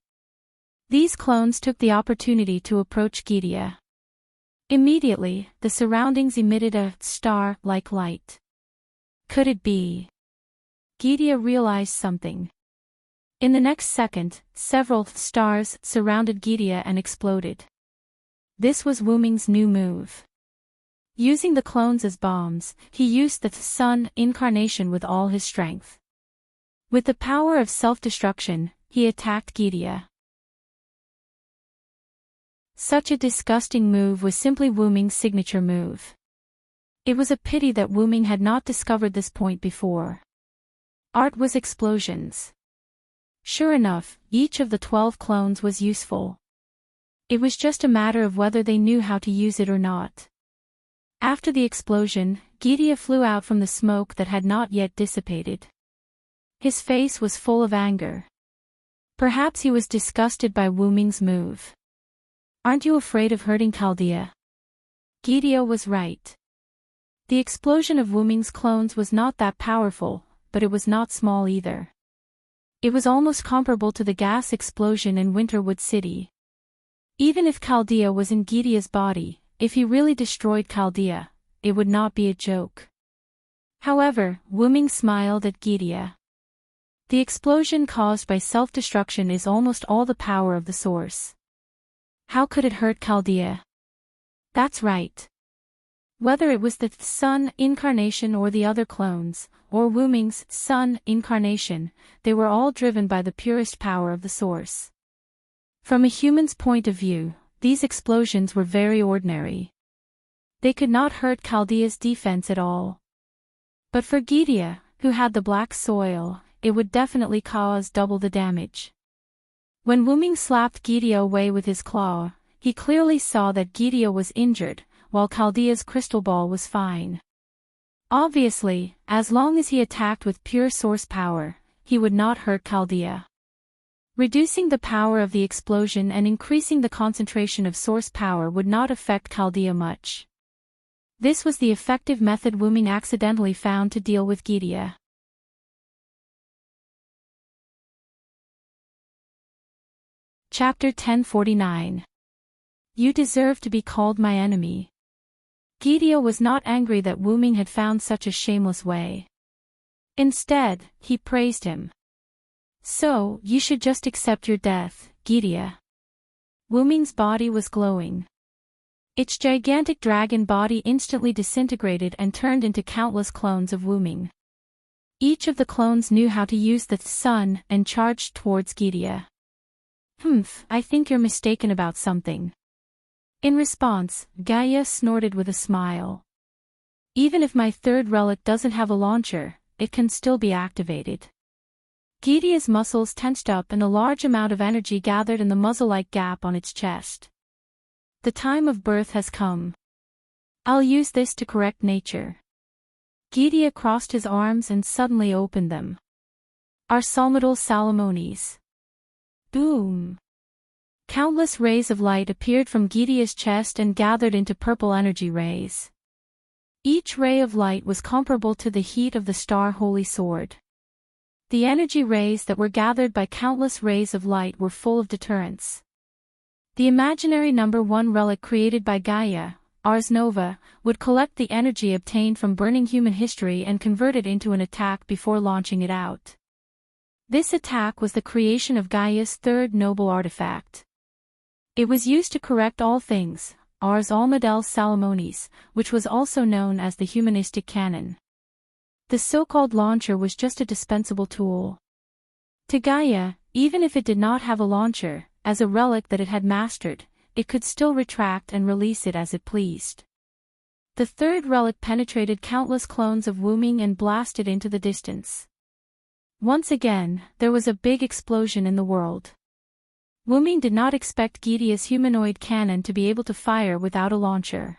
These clones took the opportunity to approach Gidia. Immediately, the surroundings emitted a star-like light. Could it be? Gidia realized something. In the next second, several stars surrounded Gideon and exploded. This was Wu Ming's new move. Using the clones as bombs, he used the sun incarnation with all his strength. With the power of self-destruction, he attacked Gideon. Such a disgusting move was simply Wu Ming's signature move. It was a pity that Wu Ming had not discovered this point before. Art was explosions. Sure enough, each of the 12 clones was useful. It was just a matter of whether they knew how to use it or not. After the explosion, Gideon flew out from the smoke that had not yet dissipated. His face was full of anger. Perhaps he was disgusted by Wu Ming's move. "Aren't you afraid of hurting Chaldea?" Gideon was right. The explosion of Wu Ming's clones was not that powerful, but it was not small either. It was almost comparable to the gas explosion in Winterwood City. Even if Chaldea was in Gideon's body, if he really destroyed Chaldea, it would not be a joke. However, Wu Ming smiled at Gideon. The explosion caused by self-destruction is almost all the power of the source. How could it hurt Chaldea? That's right. Whether it was the sun incarnation or the other clones, or Wu Ming's sun incarnation, they were all driven by the purest power of the source. From a human's point of view, these explosions were very ordinary. They could not hurt Chaldea's defense at all. But for Gideon, who had the black soil, it would definitely cause double the damage. When Wu Ming slapped Gideon away with his claw, he clearly saw that Gideon was injured, while Chaldea's crystal ball was fine. Obviously, as long as he attacked with pure source power, he would not hurt Chaldea. Reducing the power of the explosion and increasing the concentration of source power would not affect Chaldea much. This was the effective method Wu Ming accidentally found to deal with Gideon. Chapter 1049. You deserve to be called my enemy. Gideon was not angry that Wu Ming had found such a shameless way. Instead, he praised him. "So, you should just accept your death, Gideon." Wu Ming's body was glowing. Its gigantic dragon body instantly disintegrated and turned into countless clones of Wu Ming. Each of the clones knew how to use the sun and charged towards Gideon. I think you're mistaken about something." In response, Gaia snorted with a smile. "Even if my third relic doesn't have a launcher, it can still be activated." Gideon's muscles tensed up and a large amount of energy gathered in the muzzle-like gap on its chest. "The time of birth has come. I'll use this to correct nature." Gideon crossed his arms and suddenly opened them. "Our Salmadol Salamones." Boom! Countless rays of light appeared from Gideon's chest and gathered into purple energy rays. Each ray of light was comparable to the heat of the star Holy Sword. The energy rays that were gathered by countless rays of light were full of deterrence. The imaginary number 1 relic created by Gaia, Ars Nova, would collect the energy obtained from burning human history and convert it into an attack before launching it out. This attack was the creation of Gaia's third noble artifact. It was used to correct all things, Ars Almadel Salamones, which was also known as the humanistic canon. The so-called launcher was just a dispensable tool. To Gaia, even if it did not have a launcher, as a relic that it had mastered, it could still retract and release it as it pleased. The third relic penetrated countless clones of Wu Ming and blasted into the distance. Once again, there was a big explosion in the world. Wu Ming did not expect Gideon's humanoid cannon to be able to fire without a launcher.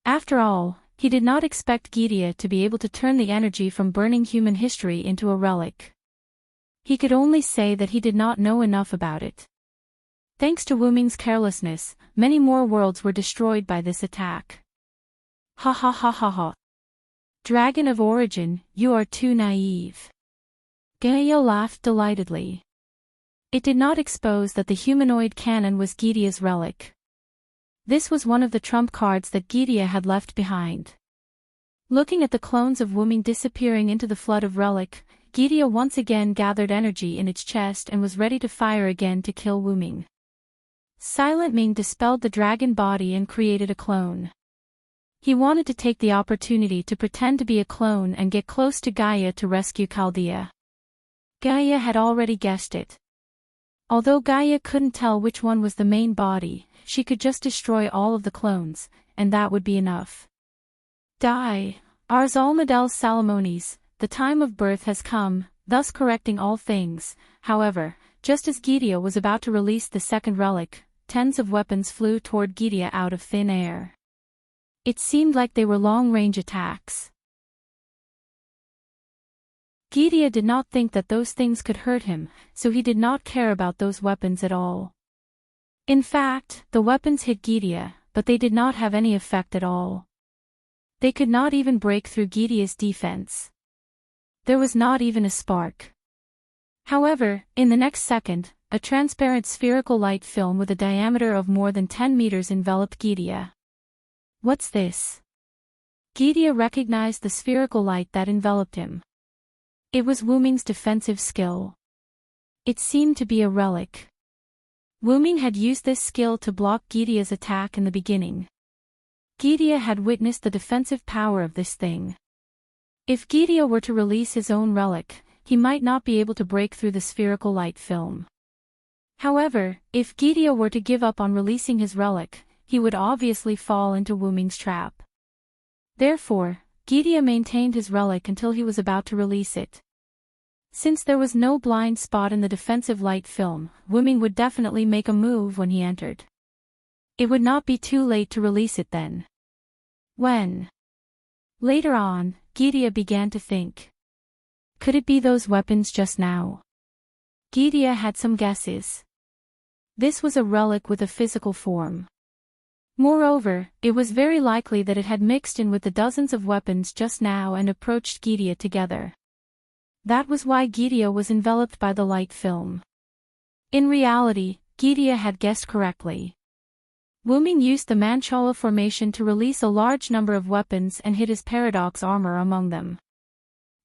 After all, he did not expect Gideon to be able to turn the energy from burning human history into a relic. He could only say that he did not know enough about it. Thanks to Wu Ming's carelessness, many more worlds were destroyed by this attack. Ha ha ha ha ha. Dragon of Origin, you are too naive. Gaia laughed delightedly. It did not expose that the humanoid cannon was Gideon's relic. This was one of the trump cards that Gideon had left behind. Looking at the clones of Wu Ming disappearing into the flood of relic, Gidia once again gathered energy in its chest and was ready to fire again to kill Wu Ming. Silent Ming dispelled the dragon body and created a clone. He wanted to take the opportunity to pretend to be a clone and get close to Gaia to rescue Chaldea. Gaia had already guessed it. Although Gaia couldn't tell which one was the main body, she could just destroy all of the clones, and that would be enough. Die, Ars Almadel Salamones, the time of birth has come, thus correcting all things. However, just as Gidia was about to release the second relic, tens of weapons flew toward Gidia out of thin air. It seemed like they were long-range attacks. Gidia did not think that those things could hurt him, so he did not care about those weapons at all. In fact, the weapons hit Gidia, but they did not have any effect at all. They could not even break through Gidia's defense. There was not even a spark. However, in the next second, a transparent spherical light film with a diameter of more than 10 meters enveloped Gidia. What's this? Gidia recognized the spherical light that enveloped him. It was Wu Ming's defensive skill. It seemed to be a relic. Wu Ming had used this skill to block Gidia's attack in the beginning. Gidia had witnessed the defensive power of this thing. If Gidia were to release his own relic, he might not be able to break through the spherical light film. However, if Gidia were to give up on releasing his relic, he would obviously fall into Wu Ming's trap. Therefore, Gidia maintained his relic until he was about to release it. Since there was no blind spot in the defensive light film, Wu Ming would definitely make a move when he entered. It would not be too late to release it then. When? Later on, Gidia began to think. Could it be those weapons just now? Gidia had some guesses. This was a relic with a physical form. Moreover, it was very likely that it had mixed in with the dozens of weapons just now and approached Gidia together. That was why Gidia was enveloped by the light film. In reality, Gidia had guessed correctly. Wu Ming used the Manchala formation to release a large number of weapons and hid his paradox armor among them.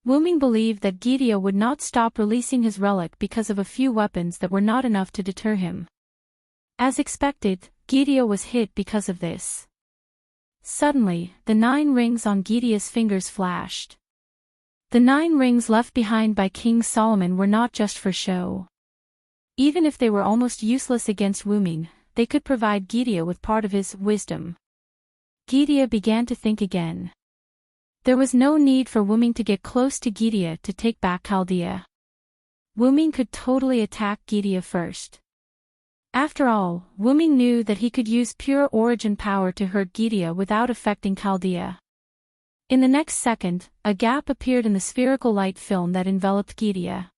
Wu Ming believed that Gidia would not stop releasing his relic because of a few weapons that were not enough to deter him. As expected, Gidia was hit because of this. Suddenly, the 9 rings on Gidia's fingers flashed. The 9 rings left behind by King Solomon were not just for show. Even if they were almost useless against Wu Ming, they could provide Gidia with part of his wisdom. Gidia began to think again. There was no need for Wu Ming to get close to Gidia to take back Chaldea. Wu Ming could totally attack Gidia first. After all, Wu Ming knew that he could use pure origin power to hurt Gidia without affecting Chaldea. In the next second, a gap appeared in the spherical light film that enveloped Gidia.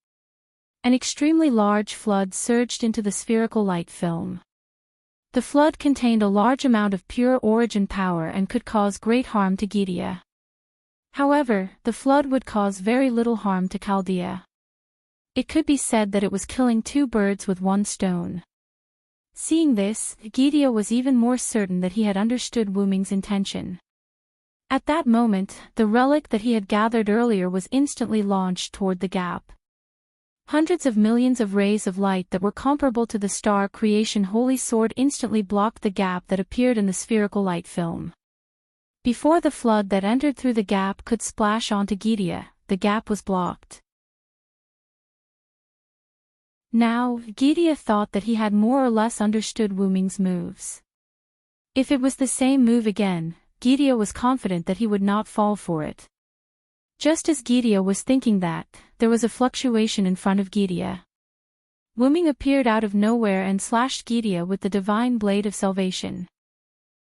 An extremely large flood surged into the spherical light film. The flood contained a large amount of pure origin power and could cause great harm to Gidia. However, the flood would cause very little harm to Chaldea. It could be said that it was killing 2 birds with 1 stone. Seeing this, Gidia was even more certain that he had understood Wu Ming's intention. At that moment, the relic that he had gathered earlier was instantly launched toward the gap. Hundreds of millions of rays of light that were comparable to the star creation holy sword instantly blocked the gap that appeared in the spherical light film. Before the flood that entered through the gap could splash onto Gidia, the gap was blocked. Now, Gidia thought that he had more or less understood Wu Ming's moves. If it was the same move again, Gidia was confident that he would not fall for it. Just as Gidia was thinking that, there was a fluctuation in front of Gidia. Wu Ming appeared out of nowhere and slashed Gidia with the divine blade of salvation.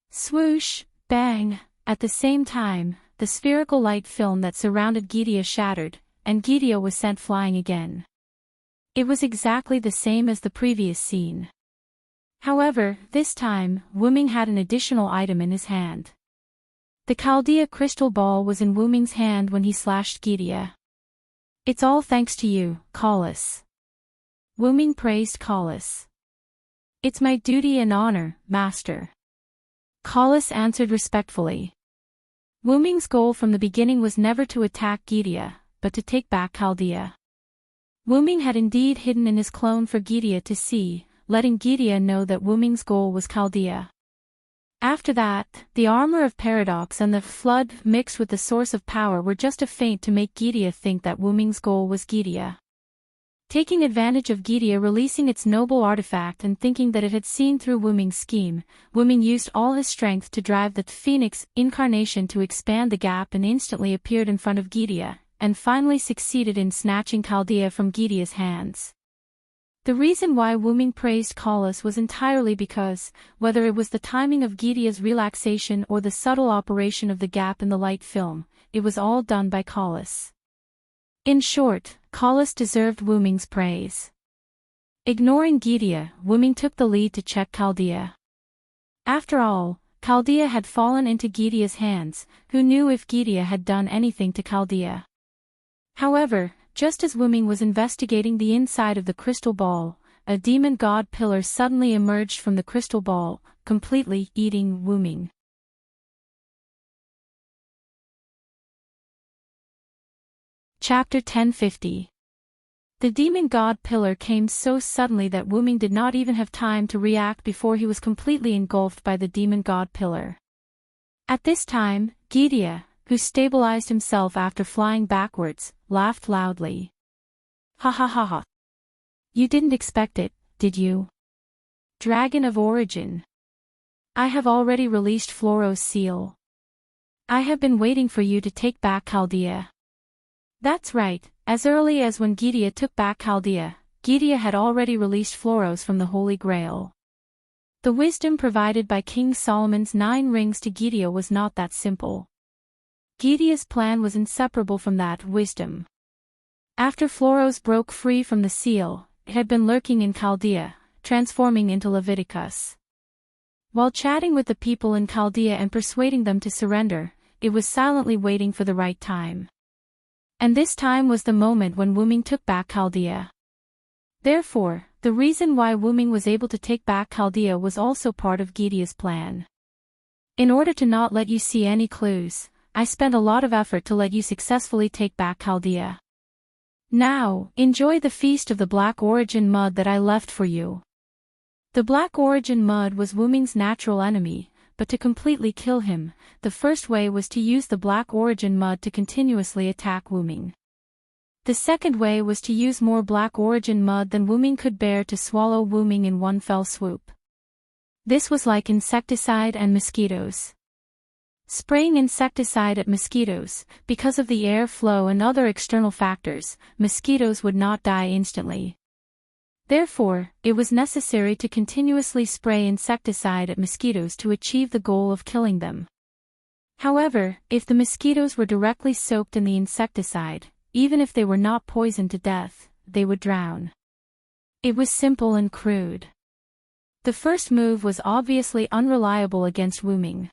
Swoosh, bang, at the same time, the spherical light film that surrounded Gidia shattered, and Gidia was sent flying again. It was exactly the same as the previous scene. However, this time, Wu Ming had an additional item in his hand. The Chaldea crystal ball was in Wu Ming's hand when he slashed Gidia. It's all thanks to you, Kalas. Wu Ming praised Kalas. It's my duty and honor, master. Kalas answered respectfully. Wu Ming's goal from the beginning was never to attack Gidia, but to take back Chaldea. Wuming had indeed hidden in his clone for Gidia to see, letting Gidia know that Wuming's goal was Chaldea. After that, the armor of paradox and the flood mixed with the source of power were just a feint to make Gidia think that Wuming's goal was Gidia. Taking advantage of Gidia releasing its noble artifact and thinking that it had seen through Wuming's scheme, Wuming used all his strength to drive the Phoenix incarnation to expand the gap and instantly appeared in front of Gidia, and finally succeeded in snatching Chaldea from Gidia's hands. The reason why Wuming praised Callis was entirely because, whether it was the timing of Gidia's relaxation or the subtle operation of the gap in the light film, it was all done by Callis. In short, Callis deserved Wuming's praise. Ignoring Gidia, Wuming took the lead to check Chaldea. After all, Chaldea had fallen into Gidia's hands, who knew if Gidia had done anything to Chaldea. However, just as Wuming was investigating the inside of the crystal ball, a demon god pillar suddenly emerged from the crystal ball, completely eating Wuming. Chapter 1050. The demon god pillar came so suddenly that Wuming did not even have time to react before he was completely engulfed by the demon god pillar. At this time, Gidia, who stabilized himself after flying backwards, laughed loudly. Ha ha ha ha. You didn't expect it, did you? Dragon of Origin. I have already released Floro's seal. I have been waiting for you to take back Chaldea. That's right, as early as when Gidia took back Chaldea, Gidia had already released Floros from the Holy Grail. The wisdom provided by King Solomon's 9 rings to Gidia was not that simple. Gidia's plan was inseparable from that wisdom. After Floros broke free from the seal, it had been lurking in Chaldea, transforming into Leviticus. While chatting with the people in Chaldea and persuading them to surrender, it was silently waiting for the right time. And this time was the moment when Wuming took back Chaldea. Therefore, the reason why Wuming was able to take back Chaldea was also part of Gidia's plan. In order to not let you see any clues, I spent a lot of effort to let you successfully take back Chaldea. Now, enjoy the feast of the Black Origin Mud that I left for you. The Black Origin Mud was Wuming's natural enemy, but to completely kill him, the first way was to use the Black Origin Mud to continuously attack Wuming. The second way was to use more Black Origin Mud than Wuming could bear to swallow Wuming in one fell swoop. This was like insecticide and mosquitoes. Spraying insecticide at mosquitoes, because of the air flow and other external factors, mosquitoes would not die instantly. Therefore, it was necessary to continuously spray insecticide at mosquitoes to achieve the goal of killing them. However, if the mosquitoes were directly soaked in the insecticide, even if they were not poisoned to death, they would drown. It was simple and crude. The first move was obviously unreliable against Wuming.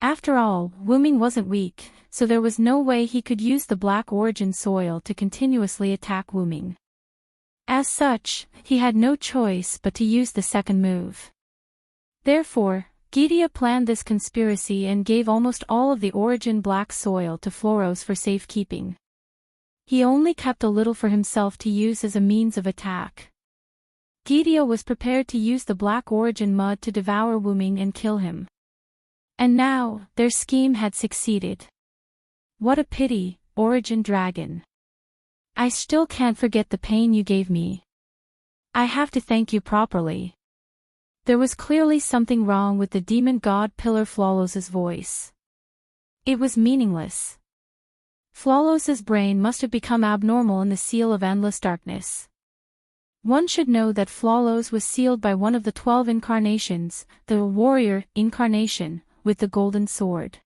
After all, Wuming wasn't weak, so there was no way he could use the Black Origin soil to continuously attack Wuming. As such, he had no choice but to use the second move. Therefore, Gidia planned this conspiracy and gave almost all of the Origin Black soil to Floros for safekeeping. He only kept a little for himself to use as a means of attack. Gidia was prepared to use the Black Origin Mud to devour Wuming and kill him. And now, their scheme had succeeded. What a pity, Origin Dragon. I still can't forget the pain you gave me. I have to thank you properly. There was clearly something wrong with the demon god pillar Flawless's voice. It was meaningless. Flawless's brain must have become abnormal in the seal of endless darkness. One should know that Flawless was sealed by one of the 12 incarnations, the warrior incarnation, with the golden sword.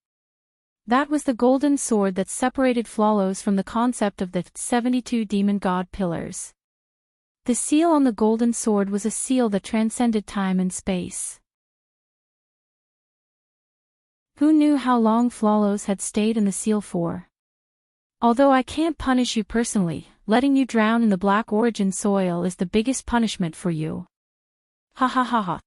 That was the golden sword that separated Flawless from the concept of the 72 demon god pillars. The seal on the golden sword was a seal that transcended time and space. Who knew how long Flawless had stayed in the seal for? Although I can't punish you personally, letting you drown in the Black Origin soil is the biggest punishment for you. Ha ha ha ha.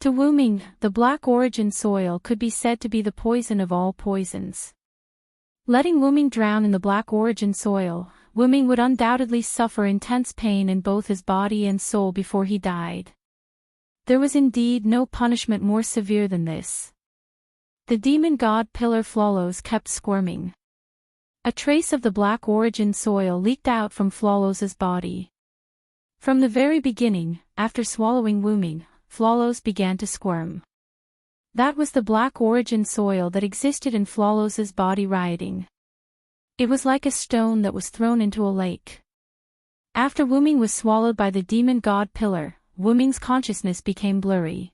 To Wuming, the Black Origin soil could be said to be the poison of all poisons. Letting Wuming drown in the black origin soil, Wuming would undoubtedly suffer intense pain in both his body and soul before he died. There was indeed no punishment more severe than this. The demon god pillar Flawless kept squirming. A trace of the black origin soil leaked out from Flawless's body. From the very beginning, after swallowing Wuming, Flawless began to squirm. That was the black origin soil that existed in Flawless's body rioting. It was like a stone that was thrown into a lake. After Wuming was swallowed by the demon god pillar, Wuming's consciousness became blurry.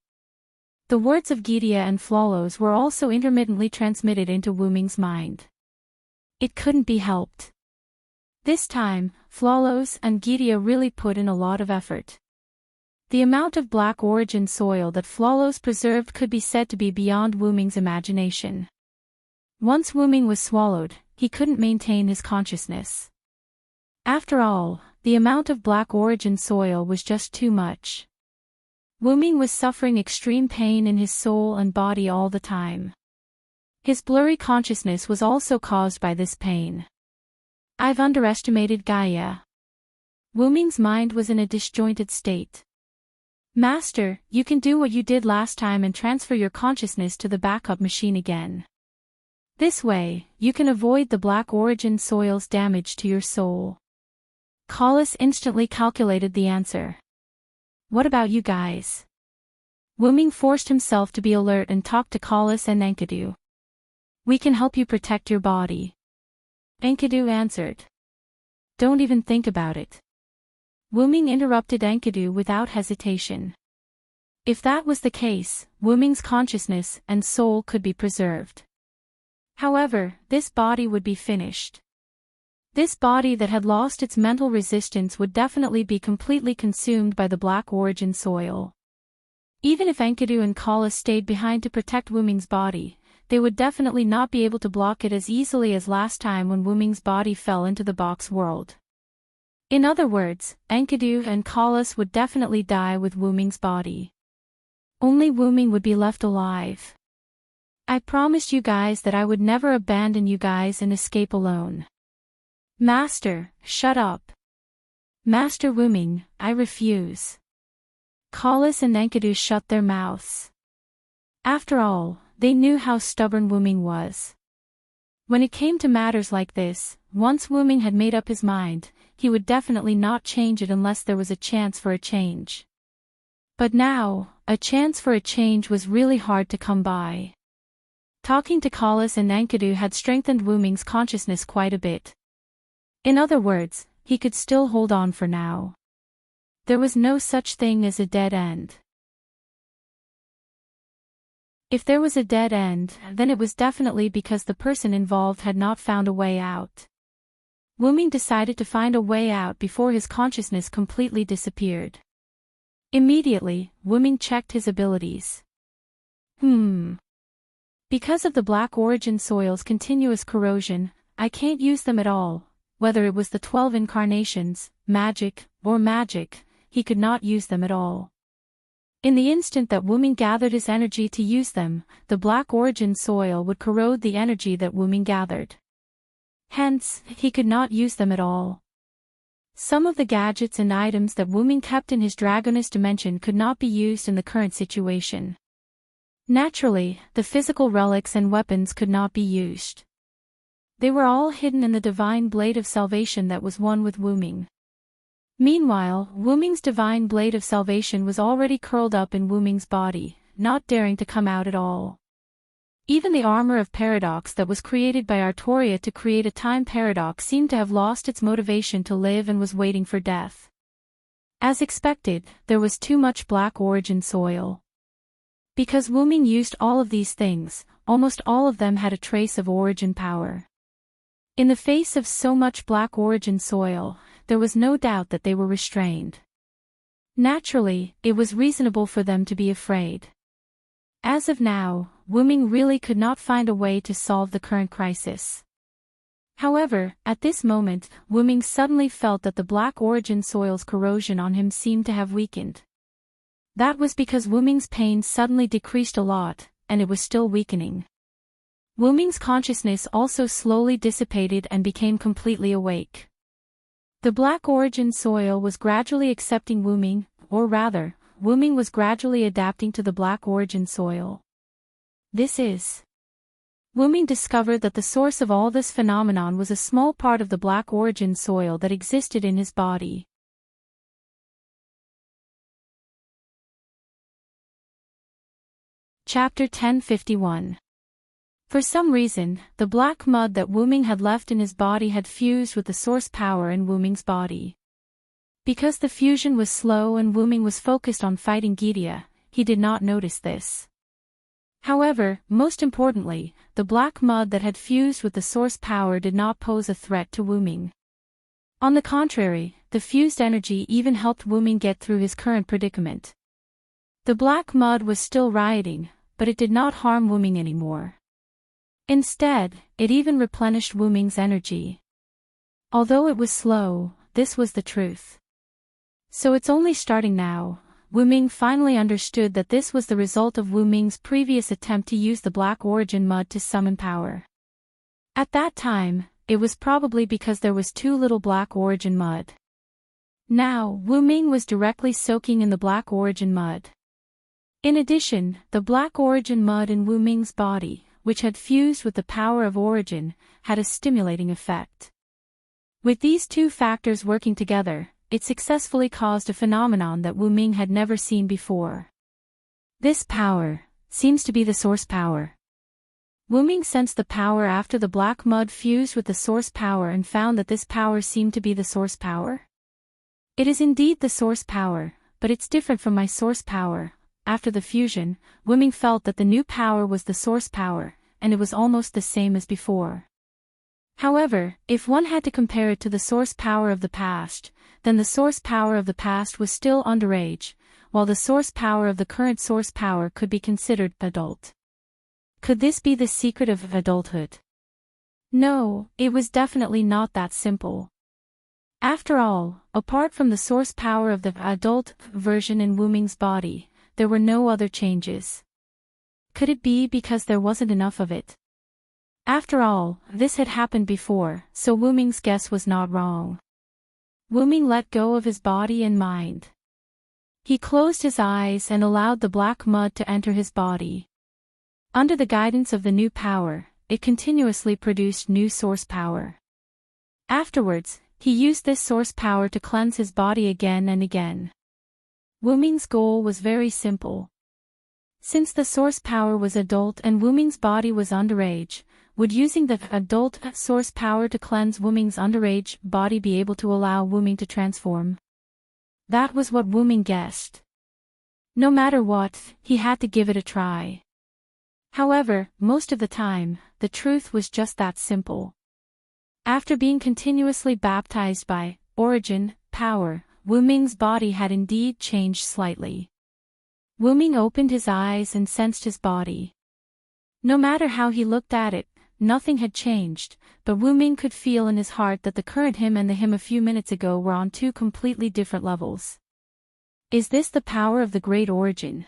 The words of Gidia and Flawless were also intermittently transmitted into Wuming's mind. It couldn't be helped. This time, Flawless and Gidia really put in a lot of effort. The amount of black origin soil that Flawless preserved could be said to be beyond Wuming's imagination. Once Wuming was swallowed, he couldn't maintain his consciousness. After all, the amount of black origin soil was just too much. Wuming was suffering extreme pain in his soul and body all the time. His blurry consciousness was also caused by this pain. I've underestimated Gaia. Wuming's mind was in a disjointed state. Master, you can do what you did last time and transfer your consciousness to the backup machine again. This way, you can avoid the black origin soil's damage to your soul. Collis instantly calculated the answer. What about you guys? Wuming forced himself to be alert and talked to Collis and Enkidu. We can help you protect your body. Enkidu answered. Don't even think about it. Wuming interrupted Enkidu without hesitation. If that was the case, Wuming's consciousness and soul could be preserved. However, this body would be finished. This body that had lost its mental resistance would definitely be completely consumed by the black origin soil. Even if Enkidu and Collis stayed behind to protect Wuming's body, they would definitely not be able to block it as easily as last time when Wuming's body fell into the box world. In other words, Enkidu and Collis would definitely die with Wuming's body. Only Wuming would be left alive. I promised you guys that I would never abandon you guys and escape alone. Master, shut up. Master Wuming, I refuse. Collis and Enkidu shut their mouths. After all, they knew how stubborn Wuming was. When it came to matters like this, once Wuming had made up his mind, he would definitely not change it unless there was a chance for a change. But now, a chance for a change was really hard to come by. Talking to Collis and Enkidu had strengthened Wuming's consciousness quite a bit. In other words, he could still hold on for now. There was no such thing as a dead end. If there was a dead end, then it was definitely because the person involved had not found a way out. Wuming decided to find a way out before his consciousness completely disappeared. Immediately, Wuming checked his abilities. Because of the black origin soil's continuous corrosion, I can't use them at all. Whether it was the 12 incarnations, magic, or magic, he could not use them at all. In the instant that Wuming gathered his energy to use them, the black origin soil would corrode the energy that Wuming gathered. Hence, he could not use them at all. Some of the gadgets and items that Wuming kept in his Dragoness dimension could not be used in the current situation. Naturally, the physical relics and weapons could not be used. They were all hidden in the divine blade of salvation that was one with Wuming. Meanwhile, Wuming's divine blade of salvation was already curled up in Wuming's body, not daring to come out at all. Even the armor of paradox that was created by Artoria to create a time paradox seemed to have lost its motivation to live and was waiting for death. As expected, there was too much black origin soil. Because Wuming used all of these things, almost all of them had a trace of origin power. In the face of so much black origin soil, there was no doubt that they were restrained. Naturally, it was reasonable for them to be afraid. As of now, Wuming really could not find a way to solve the current crisis. However, at this moment, Wuming suddenly felt that the black origin soil's corrosion on him seemed to have weakened. That was because Wuming's pain suddenly decreased a lot, and it was still weakening. Wu Ming's consciousness also slowly dissipated and became completely awake. The black origin soil was gradually accepting Wu Ming, or rather, Wu Ming was gradually adapting to the black origin soil. Wu Ming discovered that the source of all this phenomenon was a small part of the black origin soil that existed in his body. Chapter 1051. For some reason, the black mud that Wu Ming had left in his body had fused with the source power in Wu Ming's body. Because the fusion was slow and Wu Ming was focused on fighting Gidia, he did not notice this. However, most importantly, the black mud that had fused with the source power did not pose a threat to Wu Ming. On the contrary, the fused energy even helped Wu Ming get through his current predicament. The black mud was still rioting, but it did not harm Wu Ming anymore. Instead, it even replenished Wu Ming's energy. Although it was slow, this was the truth. So it's only starting now. Wu Ming finally understood that this was the result of Wu Ming's previous attempt to use the black origin mud to summon power. At that time, it was probably because there was too little black origin mud. Now, Wu Ming was directly soaking in the black origin mud. In addition, the black origin mud in Wu Ming's body, which had fused with the power of origin, had a stimulating effect. With these two factors working together, it successfully caused a phenomenon that Wu Ming had never seen before. This power seems to be the source power. Wu Ming sensed the power after the black mud fused with the source power and found that this power seemed to be the source power. It is indeed the source power, but it's different from my source power. After the fusion, Wu Ming felt that the new power was the source power, and it was almost the same as before. However, if one had to compare it to the source power of the past, then the source power of the past was still underage, while the source power of the current source power could be considered adult. Could this be the secret of adulthood? No, it was definitely not that simple. After all, apart from the source power of the adult version in Wu Ming's body, there were no other changes. Could it be because there wasn't enough of it? After all, this had happened before, so Wu Ming's guess was not wrong. Wu Ming let go of his body and mind. He closed his eyes and allowed the black mud to enter his body. Under the guidance of the new power, it continuously produced new source power. Afterwards, he used this source power to cleanse his body again and again. Wu Ming's goal was very simple. Since the source power was adult and Wu Ming's body was underage, would using the adult source power to cleanse Wu Ming's underage body be able to allow Wu Ming to transform? That was what Wu Ming guessed. No matter what, he had to give it a try. However, most of the time, the truth was just that simple. After being continuously baptized by origin power, Wu Ming's body had indeed changed slightly. Wu Ming opened his eyes and sensed his body. No matter how he looked at it, nothing had changed, but Wu Ming could feel in his heart that the current him and the him a few minutes ago were on two completely different levels. Is this the power of the great origin?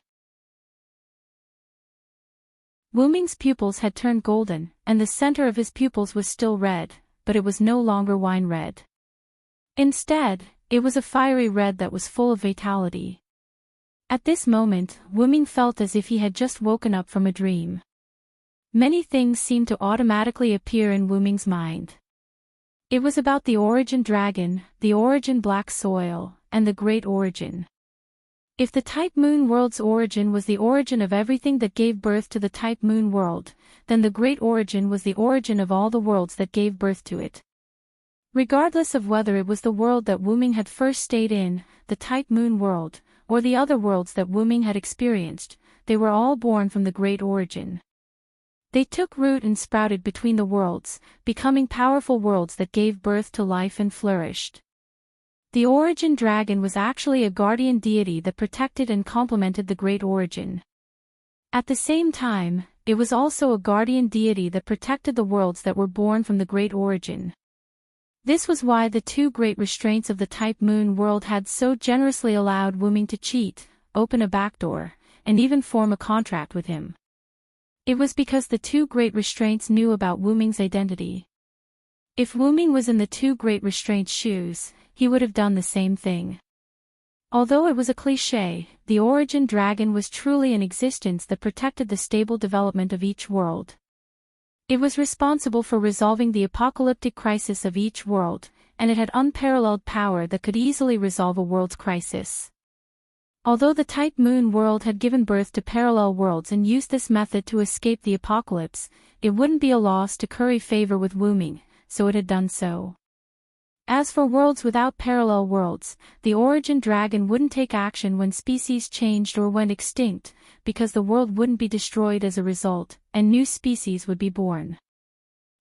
Wu Ming's pupils had turned golden, and the center of his pupils was still red, but it was no longer wine red. Instead, it was a fiery red that was full of vitality. At this moment, Wu Ming felt as if he had just woken up from a dream. Many things seemed to automatically appear in Wu Ming's mind. It was about the origin dragon, the origin black soil, and the great origin. If the type moon world's origin was the origin of everything that gave birth to the type moon world, then the great origin was the origin of all the worlds that gave birth to it. Regardless of whether it was the world that Wu Ming had first stayed in, the type moon world, or the other worlds that Wu Ming had experienced, they were all born from the great origin. They took root and sprouted between the worlds, becoming powerful worlds that gave birth to life and flourished. The origin dragon was actually a guardian deity that protected and complemented the great origin. At the same time, it was also a guardian deity that protected the worlds that were born from the great origin. This was why the two great restraints of the type moon world had so generously allowed Wu Ming to cheat, open a backdoor, and even form a contract with him. It was because the two great restraints knew about Wu Ming's identity. If Wu Ming was in the two great restraints' shoes, he would have done the same thing. Although it was a cliché, the origin dragon was truly an existence that protected the stable development of each world. It was responsible for resolving the apocalyptic crisis of each world, and it had unparalleled power that could easily resolve a world's crisis. Although the Type Moon world had given birth to parallel worlds and used this method to escape the apocalypse, it wouldn't be a loss to curry favor with Wu Ming, so it had done so. As for worlds without parallel worlds, the origin dragon wouldn't take action when species changed or went extinct, because the world wouldn't be destroyed as a result, and new species would be born.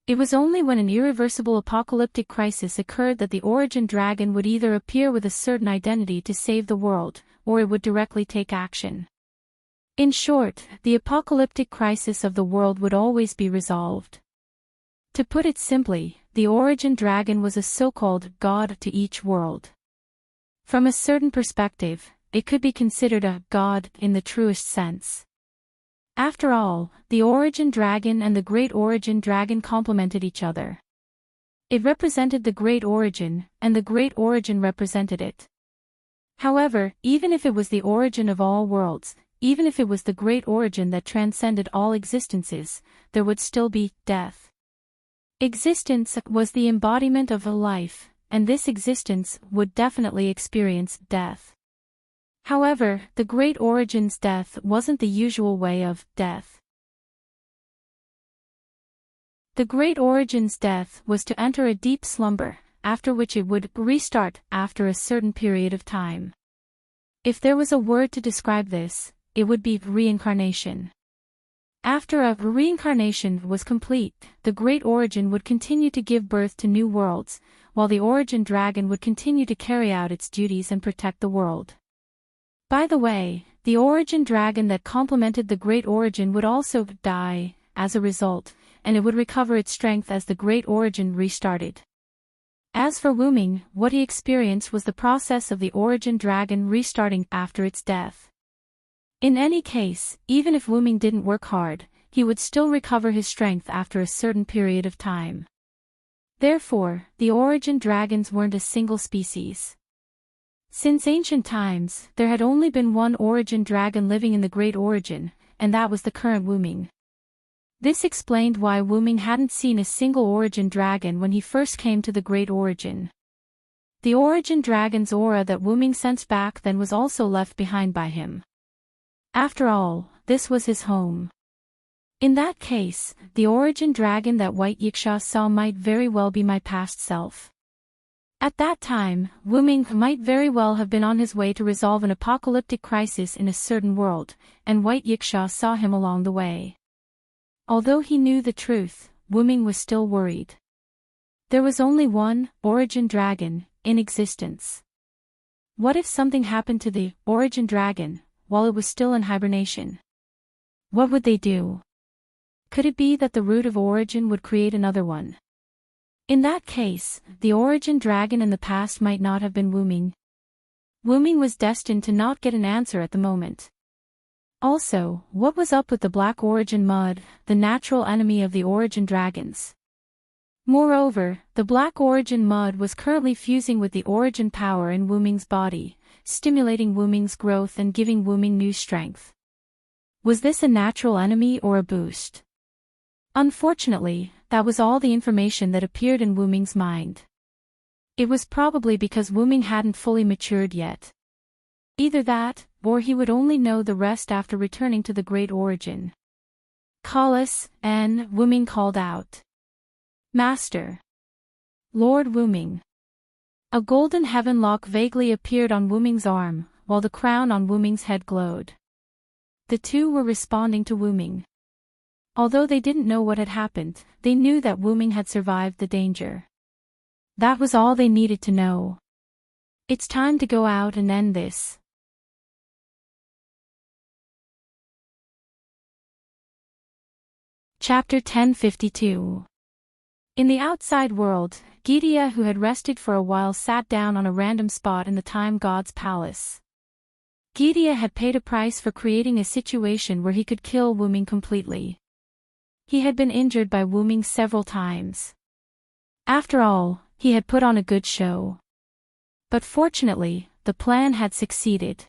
It was only when an irreversible apocalyptic crisis occurred that the origin dragon would either appear with a certain identity to save the world, or it would directly take action. In short, the apocalyptic crisis of the world would always be resolved. To put it simply, the origin dragon was a so-called god to each world. From a certain perspective, it could be considered a god in the truest sense. After all, the origin dragon and the great origin dragon complemented each other. It represented the great origin, and the great origin represented it. However, even if it was the origin of all worlds, even if it was the great origin that transcended all existences, there would still be death. Existence was the embodiment of a life, and this existence would definitely experience death. However, the great origin's death wasn't the usual way of death. The great origin's death was to enter a deep slumber, after which it would restart after a certain period of time. If there was a word to describe this, it would be reincarnation. After a reincarnation was complete, the great origin would continue to give birth to new worlds, while the origin dragon would continue to carry out its duties and protect the world. By the way, the origin dragon that complemented the great origin would also die, as a result, and it would recover its strength as the great origin restarted. As for Wu Ming, what he experienced was the process of the origin dragon restarting after its death. In any case, even if Wu Ming didn't work hard, he would still recover his strength after a certain period of time. Therefore, the origin dragons weren't a single species. Since ancient times, there had only been one origin dragon living in the great origin, and that was the current Wu Ming. This explained why Wu Ming hadn't seen a single origin dragon when he first came to the great origin. The origin dragon's aura that Wu Ming sensed back then was also left behind by him. After all, this was his home. In that case, the origin dragon that White Yiksha saw might very well be my past self. At that time, Wu Ming might very well have been on his way to resolve an apocalyptic crisis in a certain world, and White Yiksha saw him along the way. Although he knew the truth, Wu Ming was still worried. There was only one origin dragon in existence. What if something happened to the origin dragon while it was still in hibernation? What would they do? Could it be that the root of origin would create another one? In that case, the origin dragon in the past might not have been Wu Ming. Wu Ming was destined to not get an answer at the moment. Also, what was up with the black origin mud, the natural enemy of the origin dragons? Moreover, the black origin mud was currently fusing with the origin power in Wu Ming's body, stimulating Wu Ming's growth and giving Wu Ming new strength. Was this a natural enemy or a boost? Unfortunately, that was all the information that appeared in Wu Ming's mind. It was probably because Wu Ming hadn't fully matured yet. Either that, or he would only know the rest after returning to the great origin. Call us, and Wu Ming called out. Master. Lord Wu Ming. A golden heaven lock vaguely appeared on Wu Ming's arm, while the crown on Wu Ming's head glowed. The two were responding to Wu Ming. Although they didn't know what had happened, they knew that Wu Ming had survived the danger. That was all they needed to know. It's time to go out and end this. Chapter 1052. In the outside world, Gidia, who had rested for a while, sat down on a random spot in the Time God's palace. Gidia had paid a price for creating a situation where he could kill Wu Ming completely. He had been injured by wounding several times. After all, he had put on a good show. But fortunately, the plan had succeeded.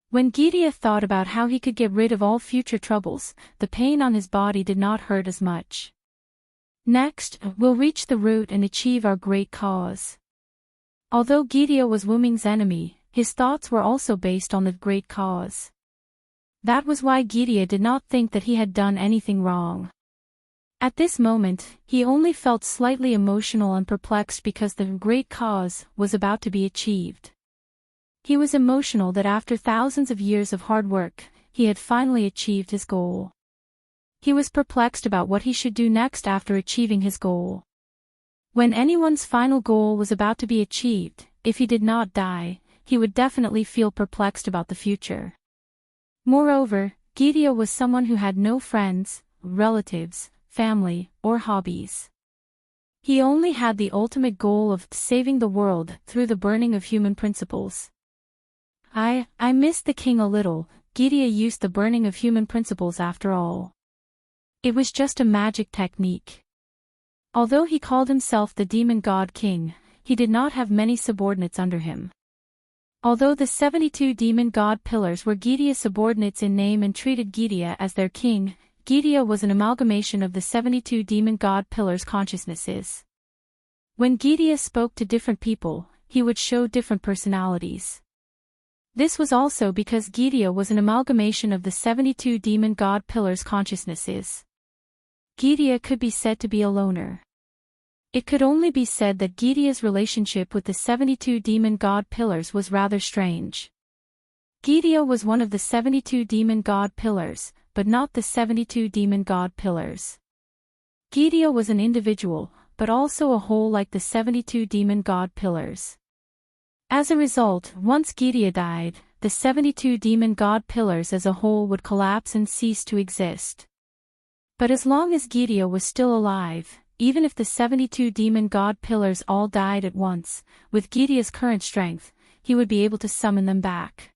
When Gideon thought about how he could get rid of all future troubles, the pain on his body did not hurt as much. Next, we'll reach the root and achieve our great cause. Although Gideon was Wuming's enemy, his thoughts were also based on the great cause. That was why Gideon did not think that he had done anything wrong. At this moment, he only felt slightly emotional and perplexed because the great cause was about to be achieved. He was emotional that after thousands of years of hard work, he had finally achieved his goal. He was perplexed about what he should do next after achieving his goal. When anyone's final goal was about to be achieved, if he did not die, he would definitely feel perplexed about the future. Moreover, Gideon was someone who had no friends, relatives, family, or hobbies. He only had the ultimate goal of saving the world through the burning of human principles. I missed the king a little. Gideon used the burning of human principles after all. It was just a magic technique. Although he called himself the demon god king, he did not have many subordinates under him. Although the 72 demon god pillars were Gideon's subordinates in name and treated Gideon as their king, Gideon was an amalgamation of the 72 demon god pillars' consciousnesses. When Gideon spoke to different people, he would show different personalities. This was also because Gideon was an amalgamation of the 72 demon god pillars' consciousnesses. Gideon could be said to be a loner. It could only be said that Gideon's relationship with the 72 demon god pillars was rather strange. Gideon was one of the 72 demon god pillars, but not the 72 demon god pillars. Gideon was an individual, but also a whole like the 72 demon god pillars. As a result, once Gideon died, the 72 demon god pillars as a whole would collapse and cease to exist. But as long as Gideon was still alive, even if the 72 demon god pillars all died at once, with Gideon's current strength, he would be able to summon them back.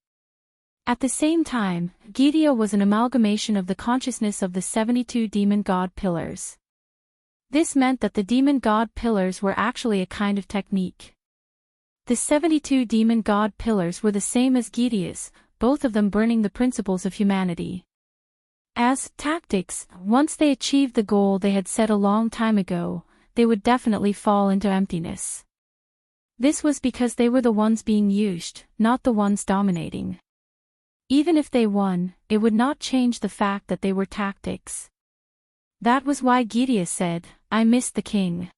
At the same time, Gideon was an amalgamation of the consciousness of the 72 demon god pillars. This meant that the demon god pillars were actually a kind of technique. The 72 demon god pillars were the same as Gideon's, both of them burning the principles of humanity. As tactics, once they achieved the goal they had set a long time ago, they would definitely fall into emptiness. This was because they were the ones being used, not the ones dominating. Even if they won, it would not change the fact that they were tactics. That was why Gideon said, "I missed the king."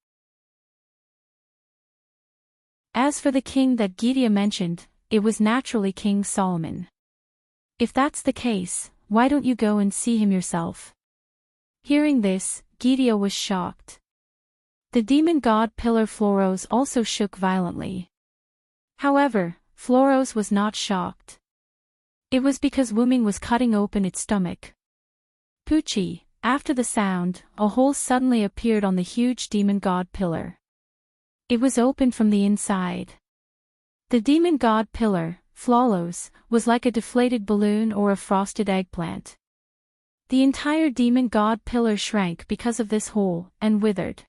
As for the king that Gideon mentioned, it was naturally King Solomon. If that's the case, why don't you go and see him yourself? Hearing this, Gideon was shocked. The demon god pillar Floros also shook violently. However, Floros was not shocked. It was because Wuming was cutting open its stomach. Poochie, after the sound, a hole suddenly appeared on the huge demon god pillar. It was opened from the inside. The demon god pillar, Floros, was like a deflated balloon or a frosted eggplant. The entire demon god pillar shrank because of this hole, and withered.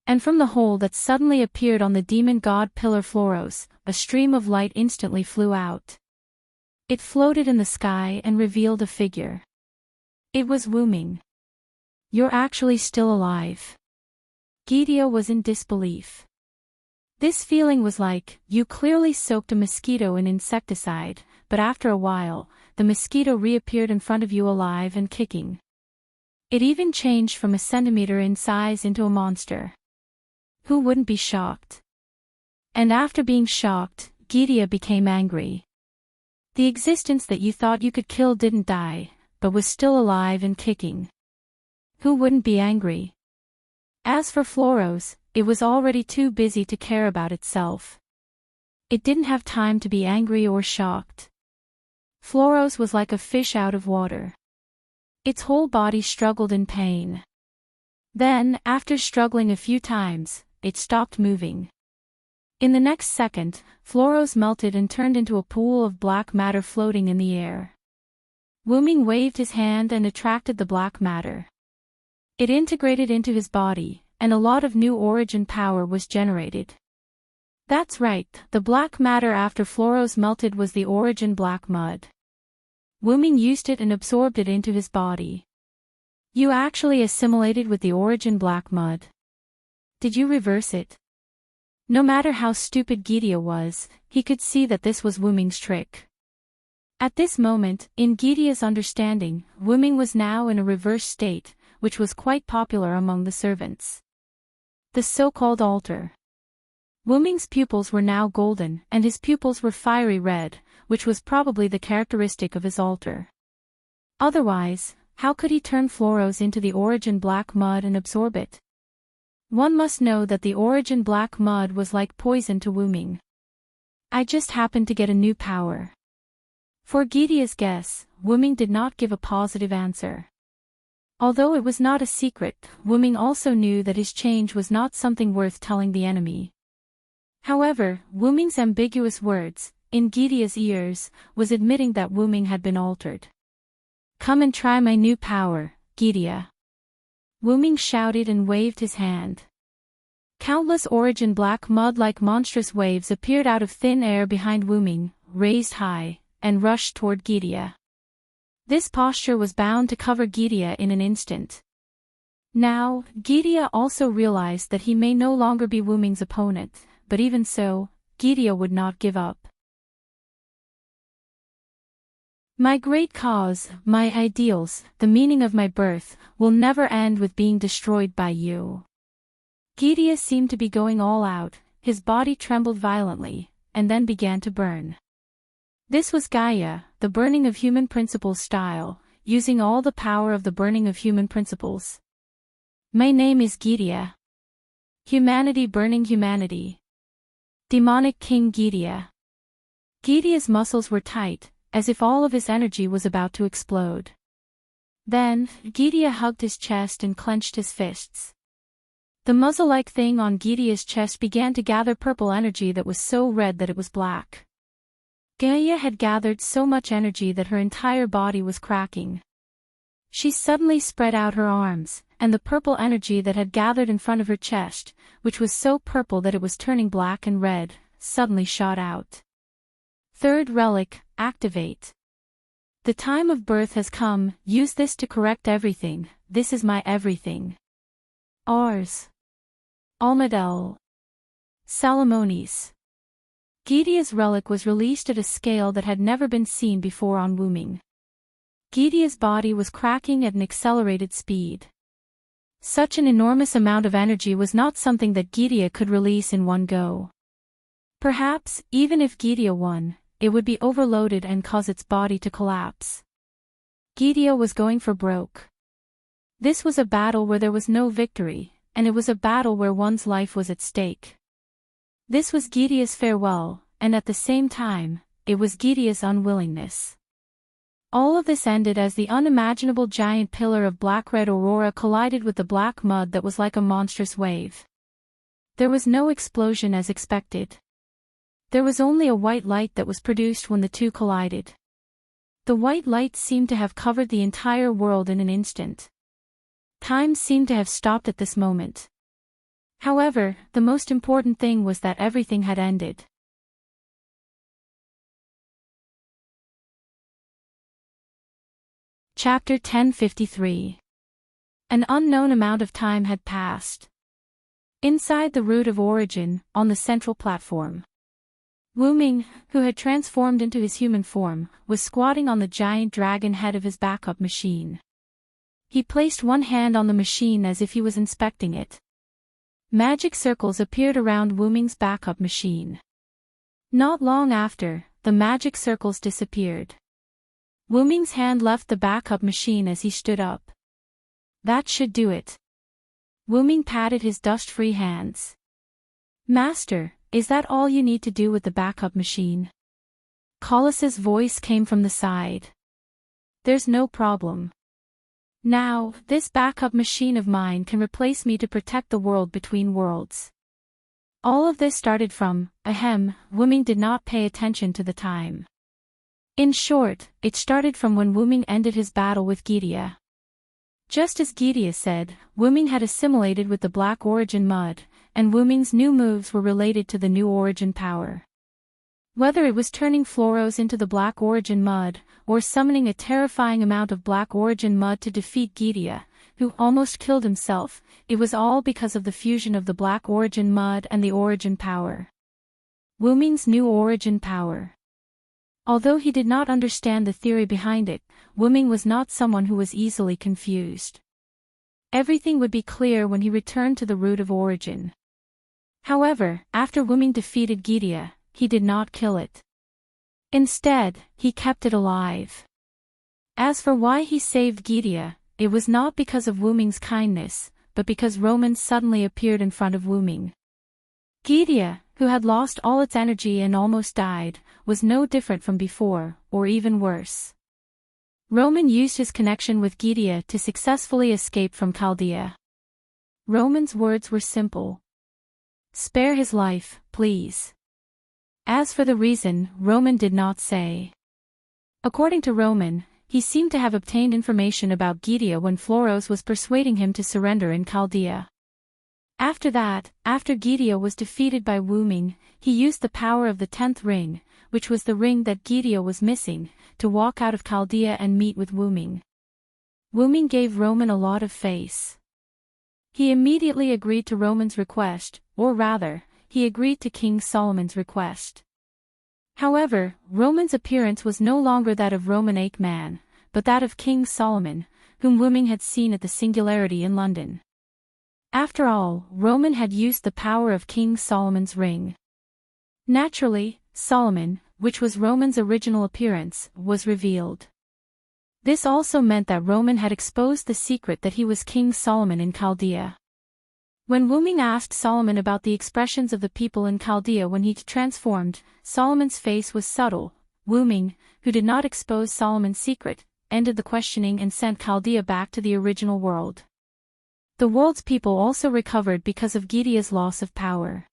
And from the hole that suddenly appeared on the demon god pillar Floros, a stream of light instantly flew out. It floated in the sky and revealed a figure. It was Wuming. "You're actually still alive." Gideon was in disbelief. This feeling was like, you clearly soaked a mosquito in insecticide, but after a while, the mosquito reappeared in front of you alive and kicking. It even changed from a centimeter in size into a monster. Who wouldn't be shocked? And after being shocked, Gideon became angry. The existence that you thought you could kill didn't die, but was still alive and kicking. Who wouldn't be angry? As for Floros, it was already too busy to care about itself. It didn't have time to be angry or shocked. Floros was like a fish out of water. Its whole body struggled in pain. Then, after struggling a few times, it stopped moving. In the next second, Floros melted and turned into a pool of black matter floating in the air. Wuming waved his hand and attracted the black matter. It integrated into his body, and a lot of new origin power was generated. That's right, the black matter after Floros melted was the origin black mud. Wuming used it and absorbed it into his body. You actually assimilated with the origin black mud. Did you reverse it? No matter how stupid Gidia was, he could see that this was Wuming's trick. At this moment, in Gidia's understanding, Wuming was now in a reverse state, which was quite popular among the servants. The so-called altar. Wuming's pupils were now golden, and his pupils were fiery red, which was probably the characteristic of his altar. Otherwise, how could he turn Floros into the origin black mud and absorb it? One must know that the origin black mud was like poison to Wuming. I just happened to get a new power. For Gidia's guess, Wuming did not give a positive answer. Although it was not a secret, Wuming also knew that his change was not something worth telling the enemy. However, Wuming's ambiguous words, in Gidia's ears, was admitting that Wuming had been altered. Come and try my new power, Gidia. Wuming shouted and waved his hand. Countless origin black mud-like monstrous waves appeared out of thin air behind Wuming, raised high, and rushed toward Gidia. This posture was bound to cover Gidia in an instant. Now, Gidia also realized that he may no longer be Wuming's opponent, but even so, Gidia would not give up. My great cause, my ideals, the meaning of my birth, will never end with being destroyed by you. Gidia seemed to be going all out, his body trembled violently, and then began to burn. This was Gaia, the burning of human principles style, using all the power of the burning of human principles. My name is Gidia. Humanity burning humanity. Demonic King Gidia. Gidia's muscles were tight, as if all of his energy was about to explode. Then, Gidia hugged his chest and clenched his fists. The muzzle-like thing on Gidia's chest began to gather purple energy that was so red that it was black. Gaia had gathered so much energy that her entire body was cracking. She suddenly spread out her arms, and the purple energy that had gathered in front of her chest, which was so purple that it was turning black and red, suddenly shot out. Third relic, activate. The time of birth has come, use this to correct everything, this is my everything. Ars. Almadel. Salomonis. Gidia's relic was released at a scale that had never been seen before on Wuming. Gidia's body was cracking at an accelerated speed. Such an enormous amount of energy was not something that Gidia could release in one go. Perhaps, even if Gidia won, it would be overloaded and cause its body to collapse. Gidia was going for broke. This was a battle where there was no victory, and it was a battle where one's life was at stake. This was Gidia's farewell, and at the same time, it was Gidia's unwillingness. All of this ended as the unimaginable giant pillar of black-red aurora collided with the black mud that was like a monstrous wave. There was no explosion as expected. There was only a white light that was produced when the two collided. The white light seemed to have covered the entire world in an instant. Time seemed to have stopped at this moment. However, the most important thing was that everything had ended. Chapter 1053. An unknown amount of time had passed. Inside the root of origin, on the central platform, Wuming, who had transformed into his human form, was squatting on the giant dragon head of his backup machine. He placed one hand on the machine as if he was inspecting it. Magic circles appeared around Wuming's backup machine. Not long after, the magic circles disappeared. Wuming's hand left the backup machine as he stood up. That should do it. Wuming patted his dust-free hands. Master, is that all you need to do with the backup machine? Colossus' voice came from the side. There's no problem. Now, this backup machine of mine can replace me to protect the world between worlds. All of this started from, Wuming did not pay attention to the time. In short, it started from when Wuming ended his battle with Gidia. Just as Gideon said, Wuming had assimilated with the Black Origin mud, and Wuming's new moves were related to the new Origin power. Whether it was turning Floros into the Black Origin mud, or summoning a terrifying amount of Black Origin mud to defeat Gideon, who almost killed himself, it was all because of the fusion of the Black Origin mud and the Origin power. Wuming's new Origin power. Although he did not understand the theory behind it, Wuming was not someone who was easily confused. Everything would be clear when he returned to the root of origin. However, after Wuming defeated Gideon, he did not kill it. Instead, he kept it alive. As for why he saved Gideon, it was not because of Wuming's kindness, but because Roman suddenly appeared in front of Wuming. Gideon, who had lost all its energy and almost died, was no different from before, or even worse. Roman used his connection with Gideon to successfully escape from Chaldea. Roman's words were simple. "Spare his life, please." As for the reason, Roman did not say. According to Roman, he seemed to have obtained information about Gideon when Floros was persuading him to surrender in Chaldea. After that, after Gideon was defeated by Wuming, he used the power of the 10th ring, which was the ring that Gideon was missing, to walk out of Chaldea and meet with Wuming. Wuming gave Roman a lot of face. He immediately agreed to Roman's request, or rather, he agreed to King Solomon's request. However, Roman's appearance was no longer that of Roman Aikman, but that of King Solomon, whom Wuming had seen at the Singularity in London. After all, Roman had used the power of King Solomon's ring. Naturally, Solomon, which was Roman's original appearance, was revealed. This also meant that Roman had exposed the secret that he was King Solomon in Chaldea. When Wuming asked Solomon about the expressions of the people in Chaldea when he transformed, Solomon's face was subtle. Wuming, who did not expose Solomon's secret, ended the questioning and sent Chaldea back to the original world. The world's people also recovered because of Gideon's loss of power.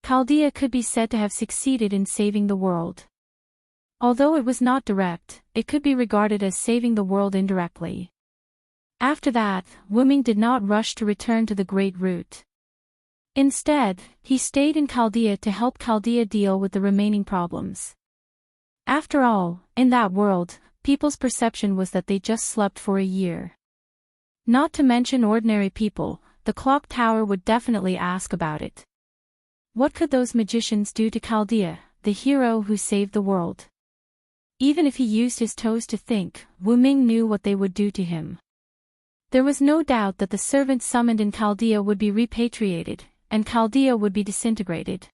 Chaldea could be said to have succeeded in saving the world. Although it was not direct, it could be regarded as saving the world indirectly. After that, Wuming did not rush to return to the Great Root. Instead, he stayed in Chaldea to help Chaldea deal with the remaining problems. After all, in that world, people's perception was that they just slept for a year. Not to mention ordinary people, the clock tower would definitely ask about it. What could those magicians do to Chaldea, the hero who saved the world? Even if he used his toes to think, Wuming knew what they would do to him. There was no doubt that the servants summoned in Chaldea would be repatriated, and Chaldea would be disintegrated.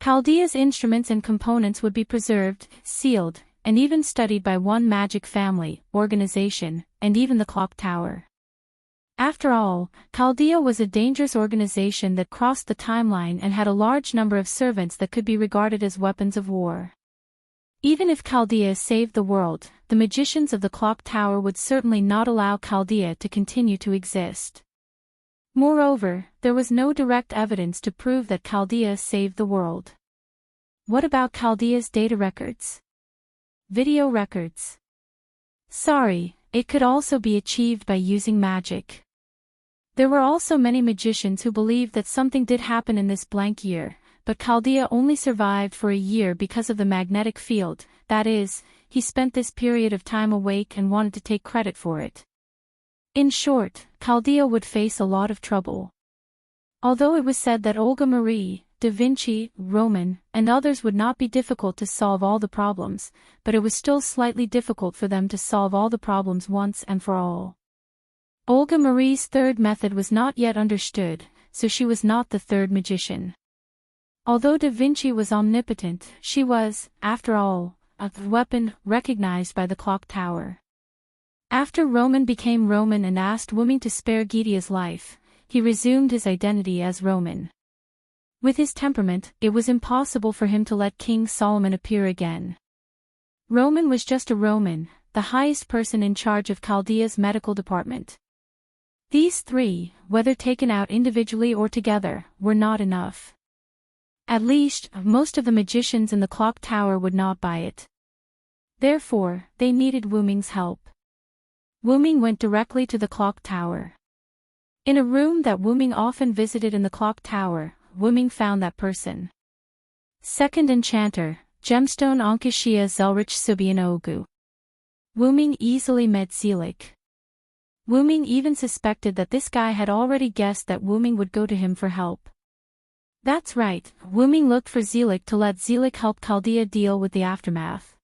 Chaldea's instruments and components would be preserved, sealed, and even studied by one magic family, organization, and even the clock tower. After all, Chaldea was a dangerous organization that crossed the timeline and had a large number of servants that could be regarded as weapons of war. Even if Chaldea saved the world, the magicians of the clock tower would certainly not allow Chaldea to continue to exist. Moreover, there was no direct evidence to prove that Chaldea saved the world. What about Chaldea's data records? Video records? Sorry, it could also be achieved by using magic. There were also many magicians who believed that something did happen in this blank year, but Chaldea only survived for a year because of the magnetic field, that is, he spent this period of time awake and wanted to take credit for it. In short, Chaldea would face a lot of trouble. Although it was said that Olga Marie, Da Vinci, Roman, and others would not be difficult to solve all the problems, but it was still slightly difficult for them to solve all the problems once and for all. Olga Marie's third method was not yet understood, so she was not the third magician. Although Da Vinci was omnipotent, she was, after all, a weapon recognized by the clock tower. After Roman became Roman and asked Wuming to spare Gideon's life, he resumed his identity as Roman. With his temperament, it was impossible for him to let King Solomon appear again. Roman was just a Roman, the highest person in charge of Chaldea's medical department. These three, whether taken out individually or together, were not enough. At least, most of the magicians in the clock tower would not buy it. Therefore, they needed Wu Ming's help. Wu Ming went directly to the clock tower. In a room that Wu Ming often visited in the clock tower, Wu Ming found that person. Second Enchanter, Gemstone Ankashia Zelrich Subian Ogu. Wu Ming easily met Zelik. Wu Ming even suspected that this guy had already guessed that Wu Ming would go to him for help. That's right, Wu Ming looked for Zelik to let Zelik help Chaldea deal with the aftermath.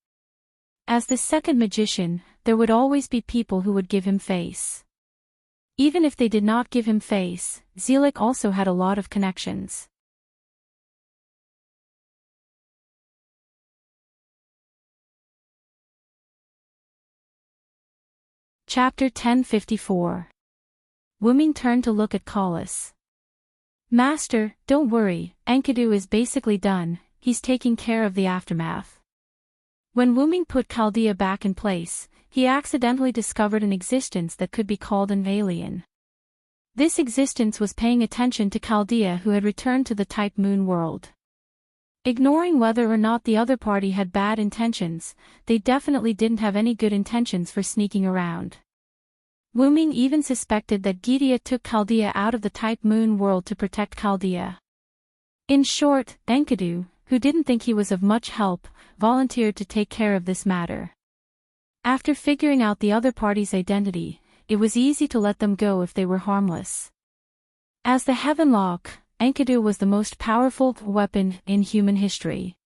As the second magician, there would always be people who would give him face. Even if they did not give him face, Zelik also had a lot of connections. Chapter 1054. Wu Ming turned to look at Collis. Master, don't worry, Enkidu is basically done, he's taking care of the aftermath. When Wu Ming put Chaldea back in place, he accidentally discovered an existence that could be called an alien. This existence was paying attention to Chaldea, who had returned to the Type Moon world. Ignoring whether or not the other party had bad intentions, they definitely didn't have any good intentions for sneaking around. Wu Ming even suspected that Gidia took Chaldea out of the Type Moon world to protect Chaldea. In short, Enkidu, who didn't think he was of much help, volunteered to take care of this matter. After figuring out the other party's identity, it was easy to let them go if they were harmless. As the Heavenlock, Enkidu was the most powerful weapon in human history.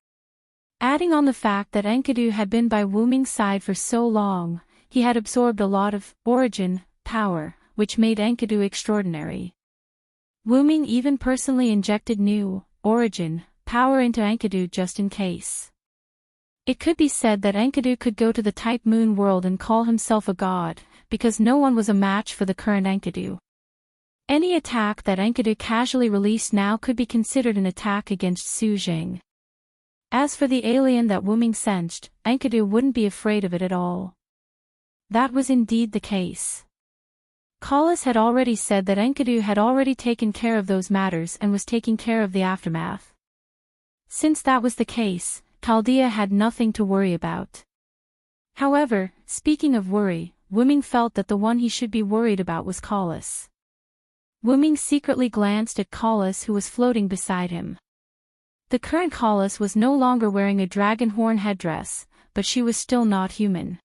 Adding on the fact that Enkidu had been by Wu Ming's side for so long, he had absorbed a lot of origin power, which made Enkidu extraordinary. Wu Ming even personally injected new origin power into Enkidu just in case. It could be said that Enkidu could go to the Type Moon world and call himself a god, because no one was a match for the current Enkidu. Any attack that Enkidu casually released now could be considered an attack against Su Jing. As for the alien that Wu Ming sensed, Enkidu wouldn't be afraid of it at all. That was indeed the case. Collis had already said that Enkidu had already taken care of those matters and was taking care of the aftermath. Since that was the case, Chaldea had nothing to worry about. However, speaking of worry, Wu Ming felt that the one he should be worried about was Collis. Wu Ming secretly glanced at Collis, who was floating beside him. The current Collis was no longer wearing a dragon horn headdress, but she was still not human.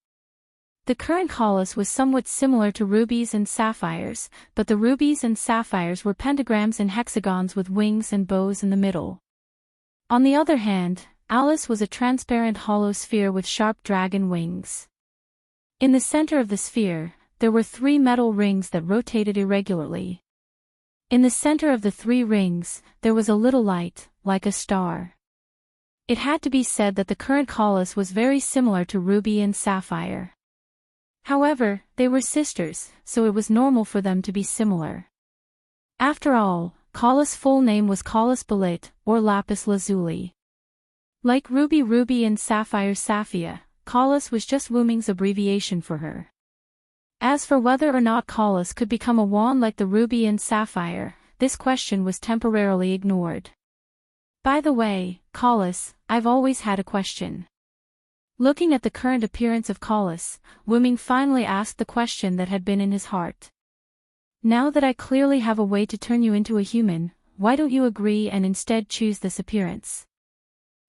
The current Collis was somewhat similar to rubies and sapphires, but the rubies and sapphires were pentagrams and hexagons with wings and bows in the middle. On the other hand, Alice was a transparent hollow sphere with sharp dragon wings. In the center of the sphere, there were 3 metal rings that rotated irregularly. In the center of the 3 rings, there was a little light, like a star. It had to be said that the current Collis was very similar to Ruby and Sapphire. However, they were sisters, so it was normal for them to be similar. After all, Collis' full name was Collis Balit, or Lapis Lazuli. Like Ruby and Sapphire Saphia, Collis was just Wu Ming's abbreviation for her. As for whether or not Collis could become a wand like the Ruby and Sapphire, this question was temporarily ignored. By the way, Collis, I've always had a question. Looking at the current appearance of Collis, Wu Ming finally asked the question that had been in his heart. Now that I clearly have a way to turn you into a human, why don't you agree and instead choose this appearance?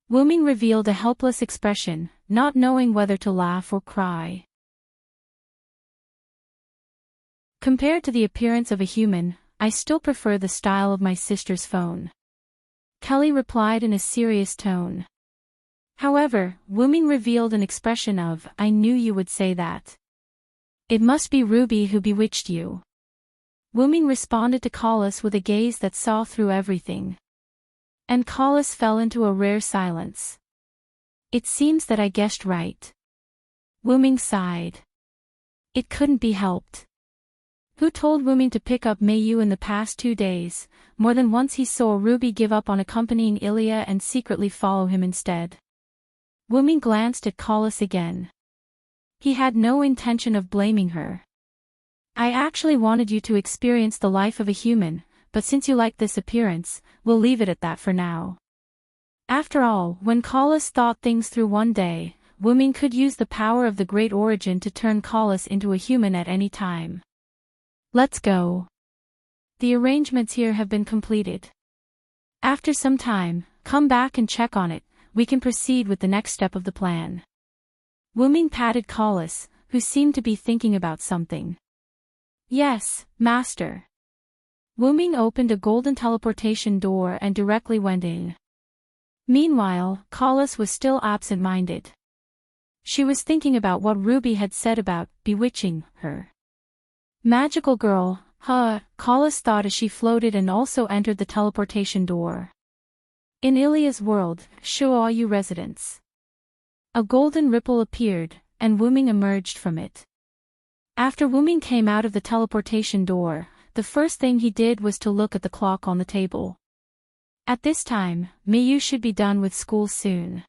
Wu Ming revealed a helpless expression, not knowing whether to laugh or cry. Compared to the appearance of a human, I still prefer the style of my sister's phone. Kelly replied in a serious tone. However, Wu Ming revealed an expression of, I knew you would say that. It must be Ruby who bewitched you. Wu Ming responded to Collis with a gaze that saw through everything. And Collis fell into a rare silence. It seems that I guessed right. Wu Ming sighed. It couldn't be helped. Who told Wu Ming to pick up Meiyu in the past 2 days? More than once he saw Ruby give up on accompanying Ilya and secretly follow him instead. Wu Ming glanced at Collis again. He had no intention of blaming her. I actually wanted you to experience the life of a human, but since you like this appearance, we'll leave it at that for now. After all, when Collis thought things through one day, Wu-Ming could use the power of the Great Origin to turn Collis into a human at any time. Let's go. The arrangements here have been completed. After some time, come back and check on it. We can proceed with the next step of the plan. Wu-Ming patted Collis, who seemed to be thinking about something. Yes, Master. Wu-Ming opened a golden teleportation door and directly went in. Meanwhile, Collis was still absent-minded. She was thinking about what Ruby had said about bewitching her. Magical girl, Collis thought as she floated and also entered the teleportation door. In Ilia's world, Shuoyu residence. A golden ripple appeared, and Wu-Ming emerged from it. After Wu-Ming came out of the teleportation door, the first thing he did was to look at the clock on the table. At this time, Miyu should be done with school soon.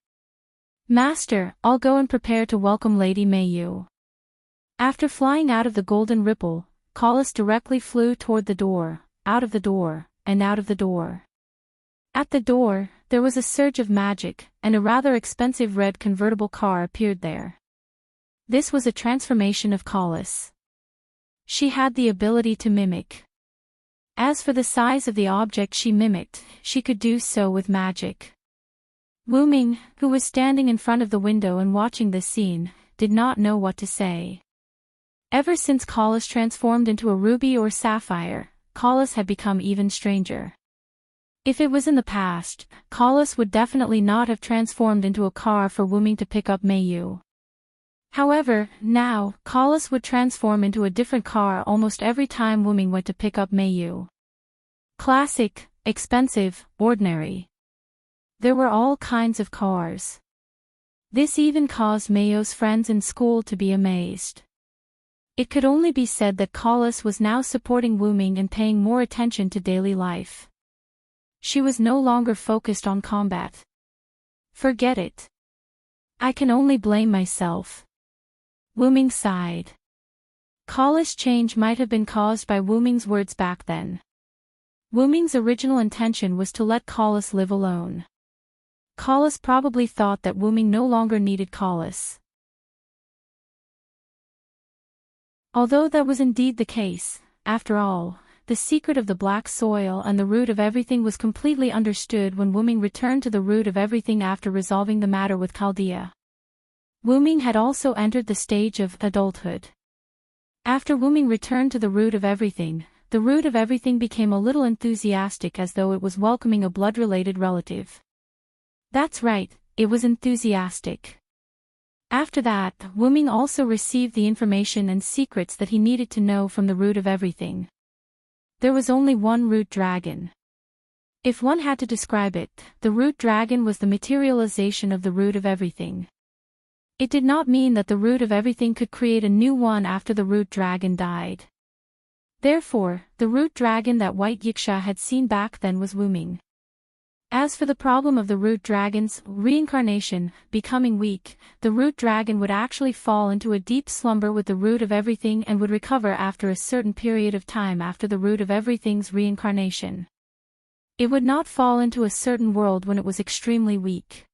Master, I'll go and prepare to welcome Lady Miyu. After flying out of the golden ripple, Collis directly flew toward the door, out of the door, and out of the door. At the door, there was a surge of magic, and a rather expensive red convertible car appeared there. This was a transformation of Collis. She had the ability to mimic. As for the size of the object she mimicked, she could do so with magic. Wu-Ming, who was standing in front of the window and watching this scene, did not know what to say. Ever since Collis transformed into a ruby or sapphire, Collis had become even stranger. If it was in the past, Collis would definitely not have transformed into a car for Wu-Ming to pick up Miyu. However, now, Collis would transform into a different car almost every time Wu-Ming went to pick up Miyu. Classic, expensive, ordinary. There were all kinds of cars. This even caused Miyu's friends in school to be amazed. It could only be said that Collis was now supporting Wu-Ming and paying more attention to daily life. She was no longer focused on combat. Forget it. I can only blame myself. Wu-Ming sighed. Collis' change might have been caused by Wu-Ming's words back then. Wu-Ming's original intention was to let Collis live alone. Collis probably thought that Wu-Ming no longer needed Collis. Although that was indeed the case, after all, the secret of the black soil and the root of everything was completely understood when Wu-Ming returned to the root of everything after resolving the matter with Chaldea. Wu-Ming had also entered the stage of adulthood. After Wu-Ming returned to the root of everything became a little enthusiastic as though it was welcoming a blood-related relative. That's right, it was enthusiastic. After that, Wu-Ming also received the information and secrets that he needed to know from the root of everything. There was only one root dragon. If one had to describe it, the root dragon was the materialization of the root of everything. It did not mean that the root of everything could create a new one after the root dragon died. Therefore, the root dragon that White Yiksha had seen back then was Wu-Ming. As for the problem of the root dragon's reincarnation, becoming weak, the root dragon would actually fall into a deep slumber with the root of everything and would recover after a certain period of time after the root of everything's reincarnation. It would not fall into a certain world when it was extremely weak.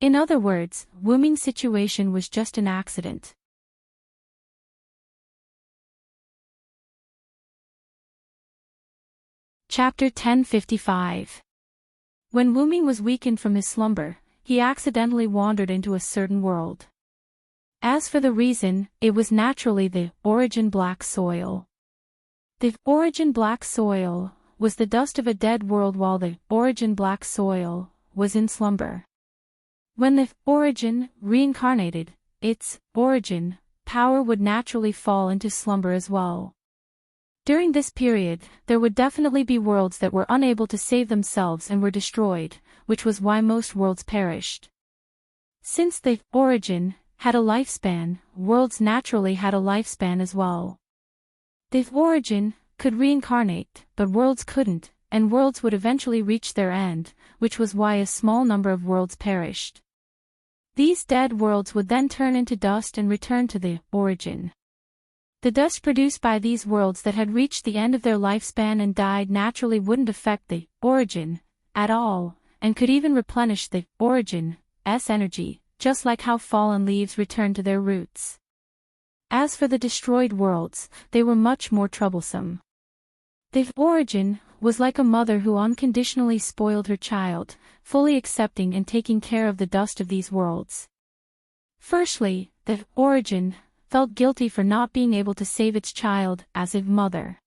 In other words, Wu-Ming's situation was just an accident. Chapter 1055. When Wu-Ming was weakened from his slumber, he accidentally wandered into a certain world. As for the reason, it was naturally the origin black soil. The origin black soil was the dust of a dead world while the origin black soil was in slumber. When the origin reincarnated, its origin power would naturally fall into slumber as well. During this period, there would definitely be worlds that were unable to save themselves and were destroyed, which was why most worlds perished. Since the origin had a lifespan, worlds naturally had a lifespan as well. The origin could reincarnate, but worlds couldn't, and worlds would eventually reach their end, which was why a small number of worlds perished. These dead worlds would then turn into dust and return to the origin. The dust produced by these worlds that had reached the end of their lifespan and died naturally wouldn't affect the origin at all, and could even replenish the origin's energy, just like how fallen leaves return to their roots. As for the destroyed worlds, they were much more troublesome. The origin was like a mother who unconditionally spoiled her child, fully accepting and taking care of the dust of these worlds. Firstly, the origin felt guilty for not being able to save its child as a mother.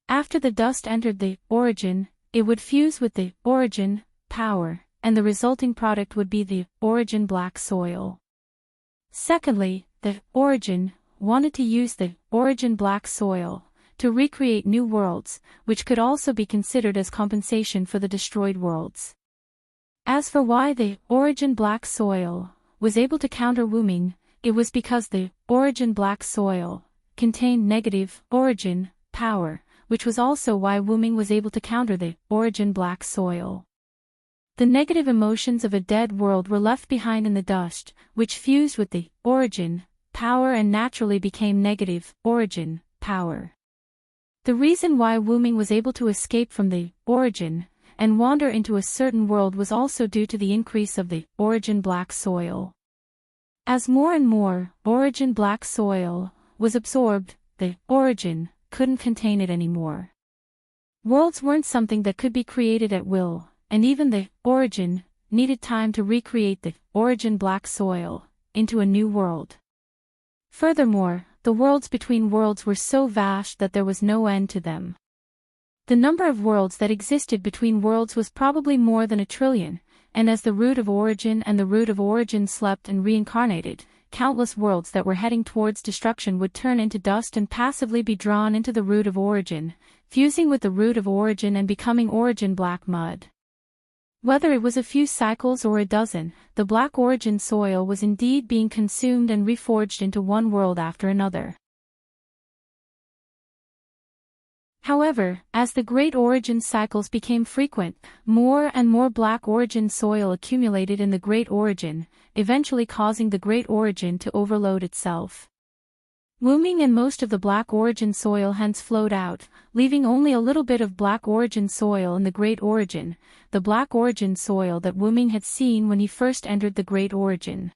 After the dust entered the origin, it would fuse with the origin power, and the resulting product would be the origin black soil. Secondly, the origin wanted to use the origin black soil to recreate new worlds, which could also be considered as compensation for the destroyed worlds. As for why the origin black soil was able to counter Wuming, it was because the origin black soil contained negative origin power, which was also why Wuming was able to counter the origin black soil. The negative emotions of a dead world were left behind in the dust, which fused with the origin power and naturally became negative origin power. The reason why Wuming was able to escape from the origin and wander into a certain world was also due to the increase of the origin black soil. As more and more origin black soil was absorbed, the origin couldn't contain it anymore. Worlds weren't something that could be created at will, and even the origin needed time to recreate the origin black soil into a new world. Furthermore, the worlds between worlds were so vast that there was no end to them. The number of worlds that existed between worlds was probably more than 1 trillion, and as the root of origin and the root of origin slept and reincarnated, countless worlds that were heading towards destruction would turn into dust and passively be drawn into the root of origin, fusing with the root of origin and becoming origin black mud. Whether it was a few cycles or a dozen, the black origin soil was indeed being consumed and reforged into one world after another. However, as the great origin cycles became frequent, more and more black origin soil accumulated in the great origin, eventually causing the great origin to overload itself. Wuming and most of the black origin soil hence flowed out, leaving only a little bit of black origin soil in the great origin, the black origin soil that Wuming had seen when he first entered the great origin.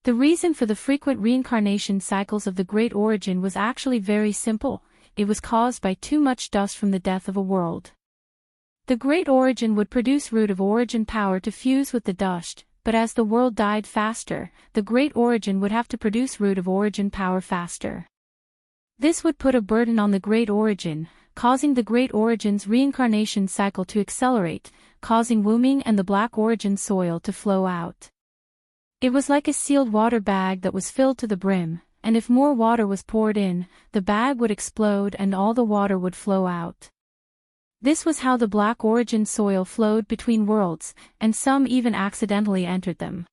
The reason for the frequent reincarnation cycles of the great origin was actually very simple. It was caused by too much dust from the death of a world. The great origin would produce root of origin power to fuse with the dust, but as the world died faster, the great origin would have to produce root of origin power faster. This would put a burden on the great origin, causing the great origin's reincarnation cycle to accelerate, causing Wuming and the black origin soil to flow out. It was like a sealed water bag that was filled to the brim, and if more water was poured in, the bag would explode and all the water would flow out. This was how the black origin soil flowed between worlds, and some even accidentally entered them.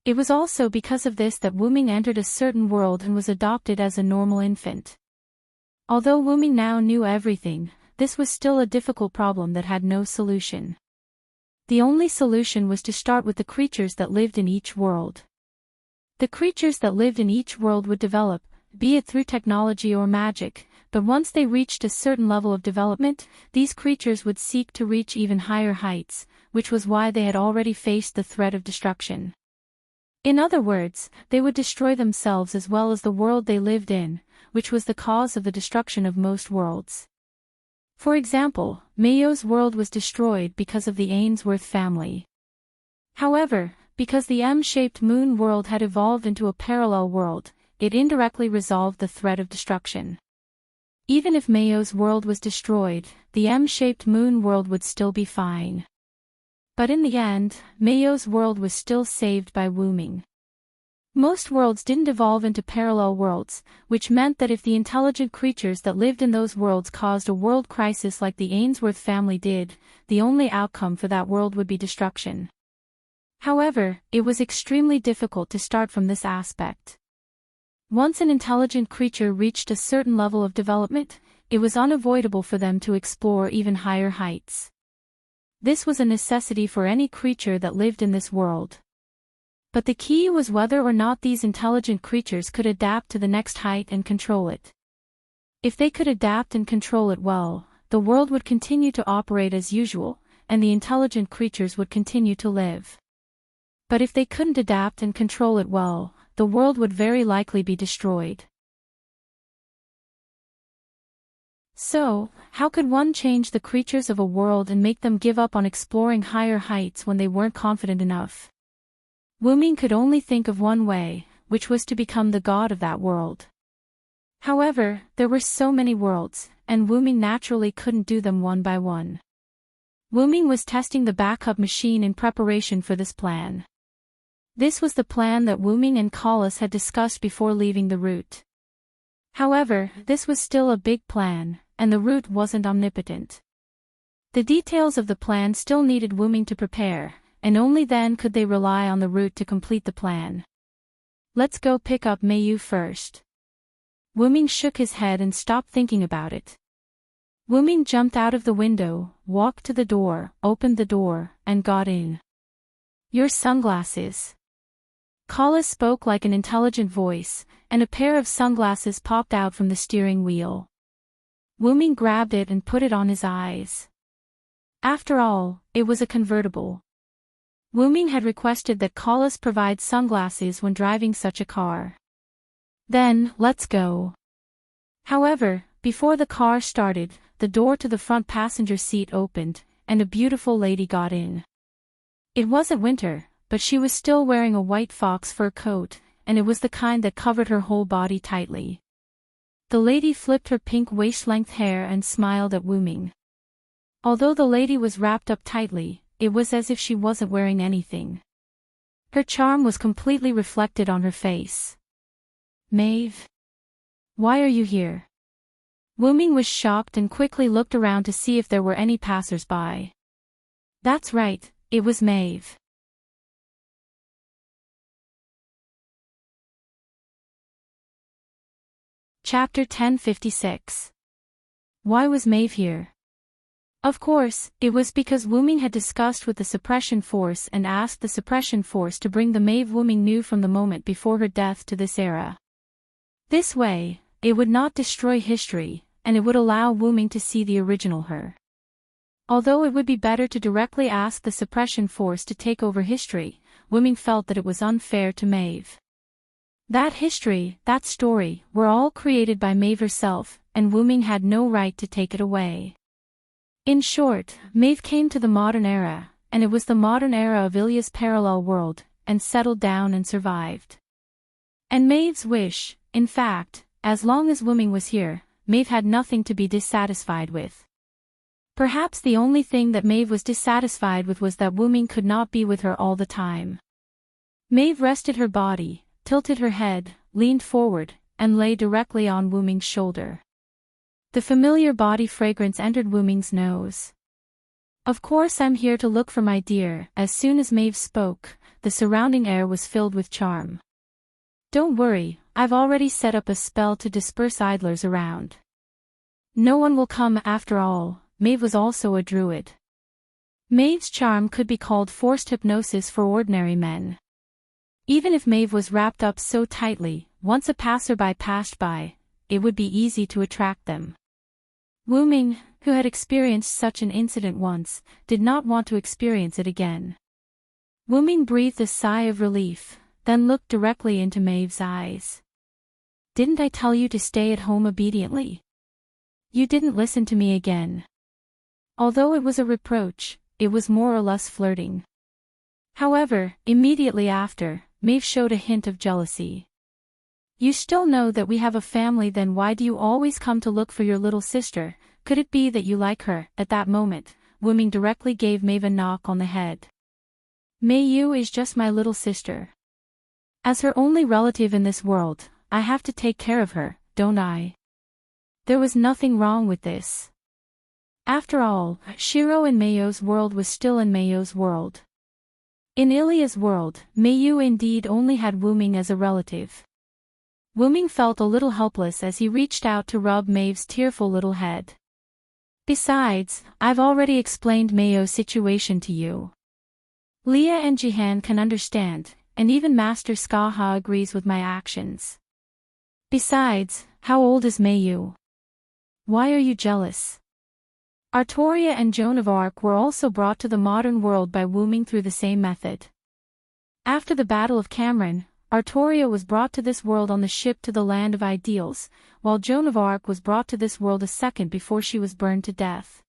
It was also because of this that Wuming entered a certain world and was adopted as a normal infant. Although Wuming now knew everything, this was still a difficult problem that had no solution. The only solution was to start with the creatures that lived in each world. The creatures that lived in each world would develop, be it through technology or magic, but once they reached a certain level of development, these creatures would seek to reach even higher heights, which was why they had already faced the threat of destruction. In other words, they would destroy themselves as well as the world they lived in, which was the cause of the destruction of most worlds. For example, Mayo's world was destroyed because of the Ainsworth family. However, because the M-shaped moon world had evolved into a parallel world, it indirectly resolved the threat of destruction. Even if Mayo's world was destroyed, the M-shaped moon world would still be fine. But in the end, Mayo's world was still saved by Wuming. Most worlds didn't evolve into parallel worlds, which meant that if the intelligent creatures that lived in those worlds caused a world crisis like the Ainsworth family did, the only outcome for that world would be destruction. However, it was extremely difficult to start from this aspect. Once an intelligent creature reached a certain level of development, it was unavoidable for them to explore even higher heights. This was a necessity for any creature that lived in this world. But the key was whether or not these intelligent creatures could adapt to the next height and control it. If they could adapt and control it well, the world would continue to operate as usual, and the intelligent creatures would continue to live. But if they couldn't adapt and control it well, the world would very likely be destroyed. So, how could one change the creatures of a world and make them give up on exploring higher heights when they weren't confident enough? Wu-Ming could only think of one way, which was to become the god of that world. However, there were so many worlds, and Wu-Ming naturally couldn't do them one by one. Wu-Ming was testing the backup machine in preparation for this plan. This was the plan that Wu-Ming and Collis had discussed before leaving the route. However, this was still a big plan, and the route wasn't omnipotent. The details of the plan still needed Wu-Ming to prepare, and only then could they rely on the route to complete the plan. Let's go pick up Mayu first. Wu-Ming shook his head and stopped thinking about it. Wu-Ming jumped out of the window, walked to the door, opened the door, and got in. Your sunglasses. Collis spoke like an intelligent voice, and a pair of sunglasses popped out from the steering wheel. Wu-Ming grabbed it and put it on his eyes. After all, it was a convertible. Wu-Ming had requested that Collis provide sunglasses when driving such a car. Then, let's go. However, before the car started, the door to the front passenger seat opened, and a beautiful lady got in. It wasn't winter, but she was still wearing a white fox fur coat, and it was the kind that covered her whole body tightly. The lady flipped her pink waist-length hair and smiled at Wu-Ming. Although the lady was wrapped up tightly, it was as if she wasn't wearing anything. Her charm was completely reflected on her face. Maeve? Why are you here? Wu-Ming was shocked and quickly looked around to see if there were any passers-by. That's right, it was Maeve. Chapter 1056. Why was Maeve here? Of course, it was because Wu-Ming had discussed with the suppression force and asked the suppression force to bring the Maeve Wu-Ming knew from the moment before her death to this era. This way, it would not destroy history, and it would allow Wu-Ming to see the original her. Although it would be better to directly ask the suppression force to take over history, Wu-Ming felt that it was unfair to Maeve. That history, that story, were all created by Maeve herself, and Wu-Ming had no right to take it away. In short, Maeve came to the modern era, and it was the modern era of Ilya's parallel world, and settled down and survived. And Maeve's wish, in fact, as long as Wu-Ming was here, Maeve had nothing to be dissatisfied with. Perhaps the only thing that Maeve was dissatisfied with was that Wu-Ming could not be with her all the time. Maeve rested her body, tilted her head, leaned forward, and lay directly on Wu-Ming's shoulder. The familiar body fragrance entered Wu-Ming's nose. Of course I'm here to look for my dear. As soon as Maeve spoke, the surrounding air was filled with charm. Don't worry, I've already set up a spell to disperse idlers around. No one will come after all. Maeve was also a druid. Maeve's charm could be called forced hypnosis for ordinary men. Even if Maeve was wrapped up so tightly, once a passerby passed by, it would be easy to attract them. Wu-Ming, who had experienced such an incident once, did not want to experience it again. Wu-Ming breathed a sigh of relief, then looked directly into Maeve's eyes. Didn't I tell you to stay at home obediently? You didn't listen to me again. Although it was a reproach, it was more or less flirting. However, immediately after, Maeve showed a hint of jealousy. You still know that we have a family, then why do you always come to look for your little sister? Could it be that you like her? At that moment, Wu-Ming directly gave Maeve a knock on the head. Mayu is just my little sister. As her only relative in this world, I have to take care of her, don't I? There was nothing wrong with this. After all, Shiro in Mayo's world was still in Mayo's world. In Ilya's world, Mayu indeed only had Wu-Ming as a relative. Wu-Ming felt a little helpless as he reached out to rub Maeve's tearful little head. Besides, I've already explained Mayo's situation to you. Leah and Jihan can understand, and even Master Skaha agrees with my actions. Besides, how old is Mayu? Why are you jealous? Artoria and Joan of Arc were also brought to the modern world by Wu-Ming through the same method. After the Battle of Cameron, Artoria was brought to this world on the ship to the Land of Ideals, while Joan of Arc was brought to this world a second before she was burned to death.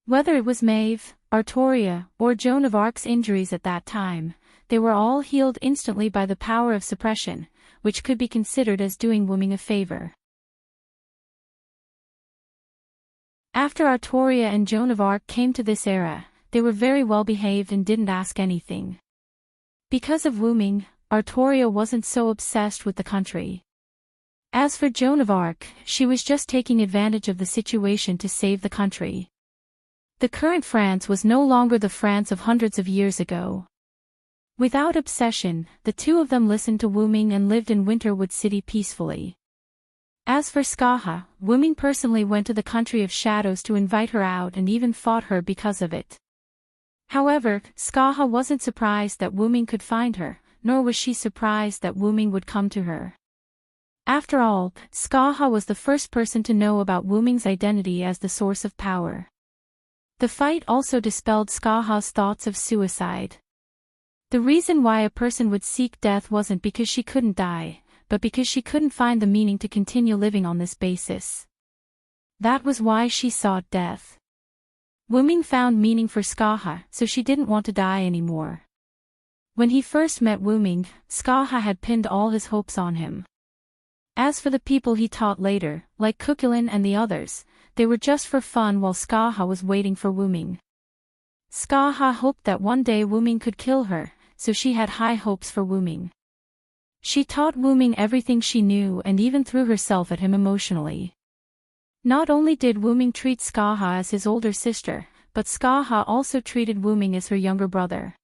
Whether it was Maeve, Artoria, or Joan of Arc's injuries at that time, they were all healed instantly by the power of suppression, which could be considered as doing Wuming a favor. After Artoria and Joan of Arc came to this era, they were very well behaved and didn't ask anything. Because of Wuming, Artoria wasn't so obsessed with the country. As for Joan of Arc, she was just taking advantage of the situation to save the country. The current France was no longer the France of hundreds of years ago. Without obsession, the two of them listened to Wuming and lived in Winterwood City peacefully. As for Skaha, Wuming personally went to the Country of Shadows to invite her out and even fought her because of it. However, Skaha wasn't surprised that Wuming could find her, nor was she surprised that Wuming would come to her. After all, Skaha was the first person to know about Wuming's identity as the source of power. The fight also dispelled Skaha's thoughts of suicide. The reason why a person would seek death wasn't because she couldn't die, but because she couldn't find the meaning to continue living on this basis. That was why she sought death. Wuming found meaning for Skaha, so she didn't want to die anymore. When he first met Wuming, Skaha had pinned all his hopes on him. As for the people he taught later, like Cuchulainn and the others, they were just for fun while Skaha was waiting for Wuming. Skaha hoped that one day Wuming could kill her, so she had high hopes for Wuming. She taught Wuming everything she knew and even threw herself at him emotionally. Not only did Wuming treat Skaha as his older sister, but Skaha also treated Wuming as her younger brother.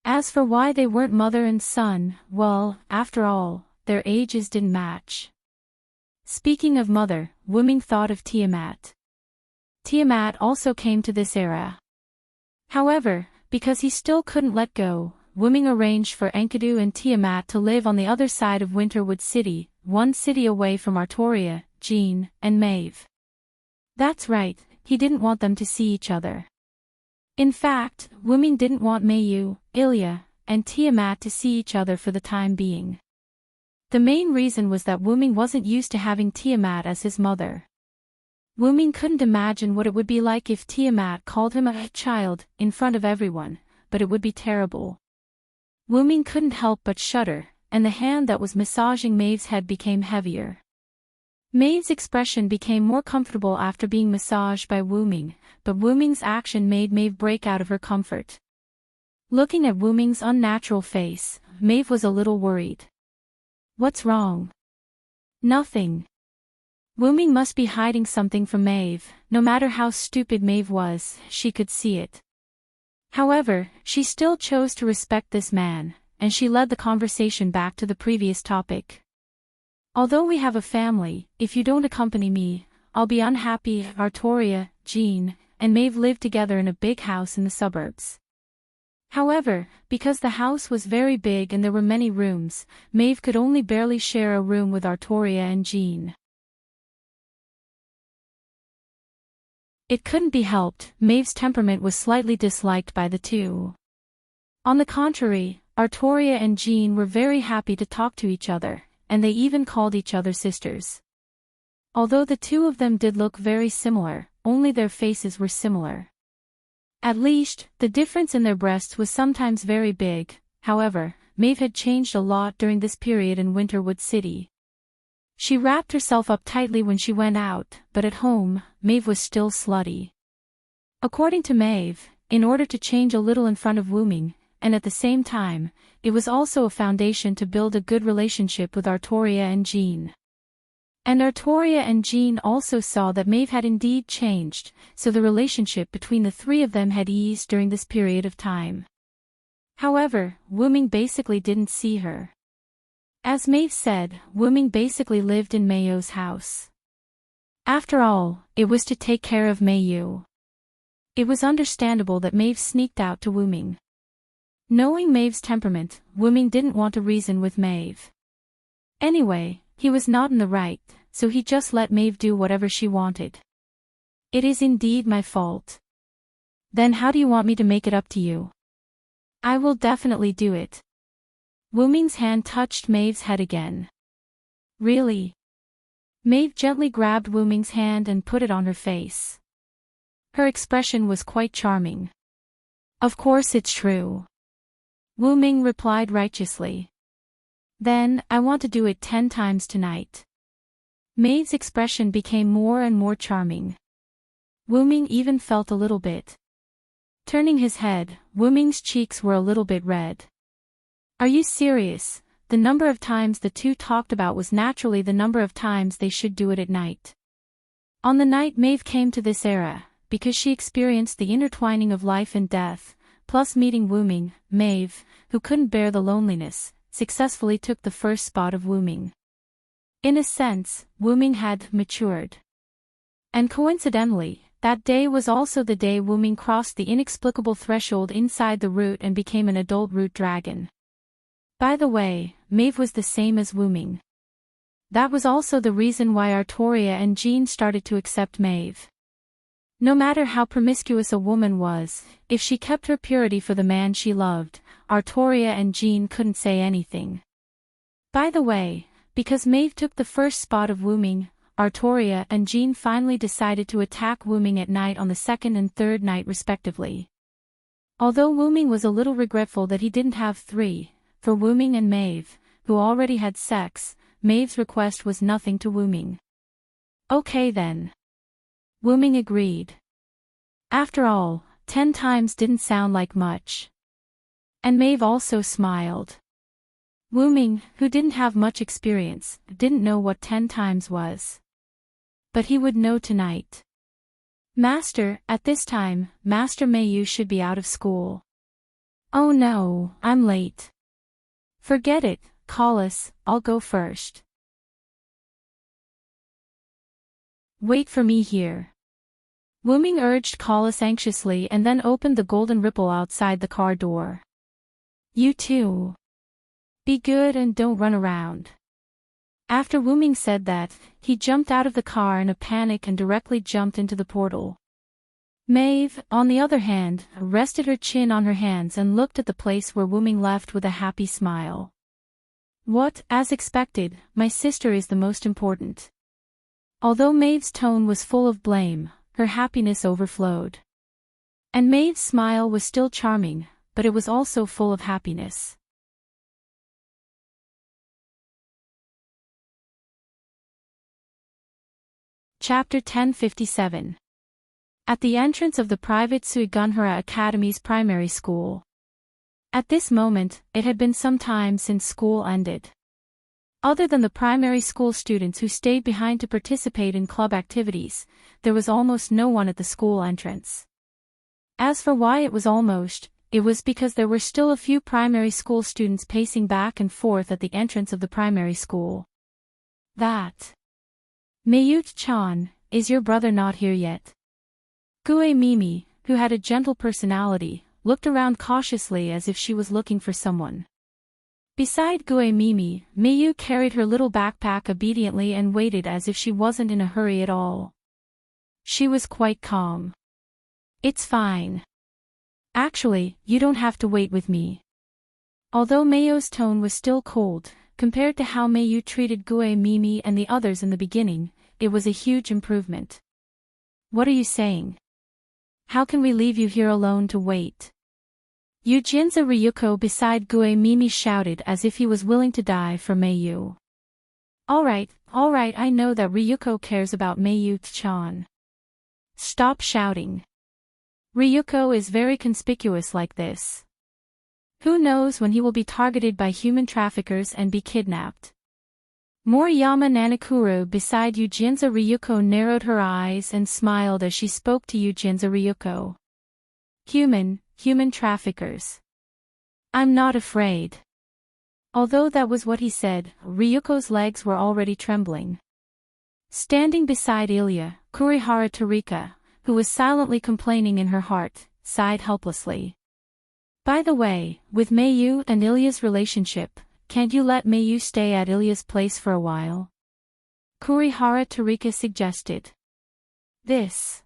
As for why they weren't mother and son, well, after all, their ages didn't match. Speaking of mother, Wuming thought of Tiamat. Tiamat also came to this era. However, because he still couldn't let go, Wuming arranged for Enkidu and Tiamat to live on the other side of Winterwood City, one city away from Artoria, Jean, and Maeve. That's right, he didn't want them to see each other. In fact, Wuming didn't want Mayu, Ilya, and Tiamat to see each other for the time being. The main reason was that Wuming wasn't used to having Tiamat as his mother. Wuming couldn't imagine what it would be like if Tiamat called him a child in front of everyone, but it would be terrible. Wuming couldn't help but shudder, and the hand that was massaging Maeve's head became heavier. Maeve's expression became more comfortable after being massaged by Wuming, but Wuming's action made Maeve break out of her comfort. Looking at Wuming's unnatural face, Maeve was a little worried. What's wrong? Nothing. Wuming must be hiding something from Maeve. No matter how stupid Maeve was, she could see it. However, she still chose to respect this man, and she led the conversation back to the previous topic. Although we have a family, if you don't accompany me, I'll be unhappy. Artoria, Jean, and Maeve lived together in a big house in the suburbs. However, because the house was very big and there were many rooms, Maeve could only barely share a room with Artoria and Jean. It couldn't be helped, Maeve's temperament was slightly disliked by the two. On the contrary, Artoria and Jean were very happy to talk to each other, and they even called each other sisters. Although the two of them did look very similar, only their faces were similar. At least, the difference in their breasts was sometimes very big. However, Maeve had changed a lot during this period in Winterwood City. She wrapped herself up tightly when she went out, but at home, Maeve was still slutty. According to Maeve, in order to change a little in front of Wuming, and at the same time, it was also a foundation to build a good relationship with Artoria and Jean. And Artoria and Jean also saw that Maeve had indeed changed, so the relationship between the three of them had eased during this period of time. However, Wuming basically didn't see her. As Maeve said, Wuming basically lived in Mayu's house. After all, it was to take care of Mayu. It was understandable that Maeve sneaked out to Wuming. Knowing Maeve's temperament, Wuming didn't want to reason with Maeve. Anyway, he was not in the right, so he just let Maeve do whatever she wanted. It is indeed my fault. Then how do you want me to make it up to you? I will definitely do it. Wuming's hand touched Maeve's head again. Really? Maeve gently grabbed Wuming's hand and put it on her face. Her expression was quite charming. Of course it's true. Wuming replied righteously. Then, I want to do it 10 times tonight. Maeve's expression became more and more charming. Wuming even felt a little bit. Turning his head, Wuming's cheeks were a little bit red. Are you serious? The number of times the two talked about was naturally the number of times they should do it at night. On the night Maeve came to this era, because she experienced the intertwining of life and death, plus meeting Wuming, Maeve, who couldn't bear the loneliness, successfully took the first spot of Wuming. In a sense, Wuming had matured. And coincidentally, that day was also the day Wuming crossed the inexplicable threshold inside the root and became an adult root dragon. By the way, Maeve was the same as Wuming. That was also the reason why Artoria and Jean started to accept Maeve. No matter how promiscuous a woman was, if she kept her purity for the man she loved, Artoria and Jean couldn't say anything. By the way, because Maeve took the first spot of Wuming, Artoria and Jean finally decided to attack Wuming at night on the second and third night respectively. Although Wuming was a little regretful that he didn't have 3, for Wuming and Maeve, who already had sex, Maeve's request was nothing to Wuming. Okay then. Wuming agreed. After all, 10 times didn't sound like much. And Maeve also smiled. Wuming, who didn't have much experience, didn't know what 10 times was. But he would know tonight. Master, at this time, Master Mayu should be out of school. Oh no, I'm late. Forget it, Collis, I'll go first. Wait for me here. Wuming urged Collis anxiously and then opened the golden ripple outside the car door. You too. Be good and don't run around. After Wuming said that, he jumped out of the car in a panic and directly jumped into the portal. Maeve, on the other hand, rested her chin on her hands and looked at the place where Wuming left with a happy smile. What, as expected, my sister is the most important. Although Maeve's tone was full of blame, her happiness overflowed. And Maeve's smile was still charming, but it was also full of happiness. Chapter 1057. At the entrance of the private Suigunhara Academy's primary school. At this moment, it had been some time since school ended. Other than the primary school students who stayed behind to participate in club activities, there was almost no one at the school entrance. As for why it was because there were still a few primary school students pacing back and forth at the entrance of the primary school. That. Mayut-chan, is your brother not here yet? Gue Mimi, who had a gentle personality, looked around cautiously as if she was looking for someone. Beside Gue Mimi, Mayu carried her little backpack obediently and waited as if she wasn't in a hurry at all. She was quite calm. It's fine. Actually, you don't have to wait with me. Although Mayu's tone was still cold, compared to how Mayu treated Gue Mimi and the others in the beginning, it was a huge improvement. What are you saying? How can we leave you here alone to wait? Yujinza Ryuko beside Gue Mimi shouted as if he was willing to die for Mayu. Alright, I know that Ryuko cares about Mayu-chan. Stop shouting. Ryuko is very conspicuous like this. Who knows when he will be targeted by human traffickers and be kidnapped. Moriyama Nanakuru beside Yujinza Ryuko narrowed her eyes and smiled as she spoke to Yujinza Ryuko. Human traffickers. I'm not afraid. Although that was what he said, Ryuko's legs were already trembling. Standing beside Ilya, Kurihara Tarika, who was silently complaining in her heart, sighed helplessly. By the way, with Mayu and Ilya's relationship, can't you let Mayu stay at Ilya's place for a while? Kurihara Tarika suggested. This.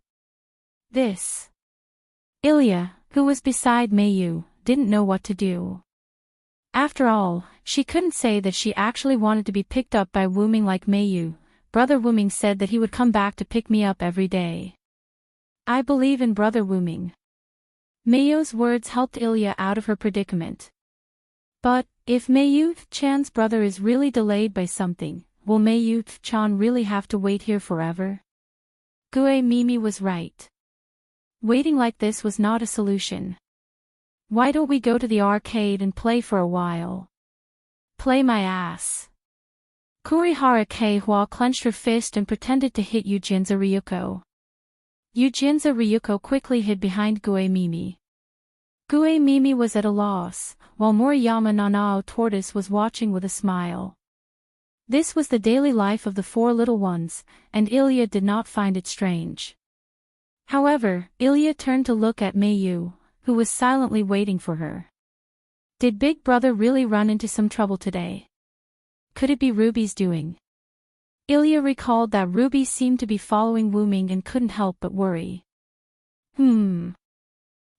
Ilya, who was beside Mayu, didn't know what to do. After all, she couldn't say that she actually wanted to be picked up by Wuming like Meiyu. Brother Wuming said that he would come back to pick me up every day. I believe in Brother Wuming. Meiyu's words helped Ilya out of her predicament. But, if Meiyu-chan's brother is really delayed by something, will Meiyu-chan really have to wait here forever? Gue Mimi was right. Waiting like this was not a solution. Why don't we go to the arcade and play for a while? Play my ass. Kurihara Keihua clenched her fist and pretended to hit Yujinza Ryuko. Yujinza Ryuko quickly hid behind Gue Mimi. Gue Mimi was at a loss, while Moriyama Nanao Tortoise was watching with a smile. This was the daily life of the four little ones, and Ilya did not find it strange. However, Ilya turned to look at Meiyu, who was silently waiting for her. Did Big Brother really run into some trouble today? Could it be Ruby's doing? Ilya recalled that Ruby seemed to be following Wuming and couldn't help but worry.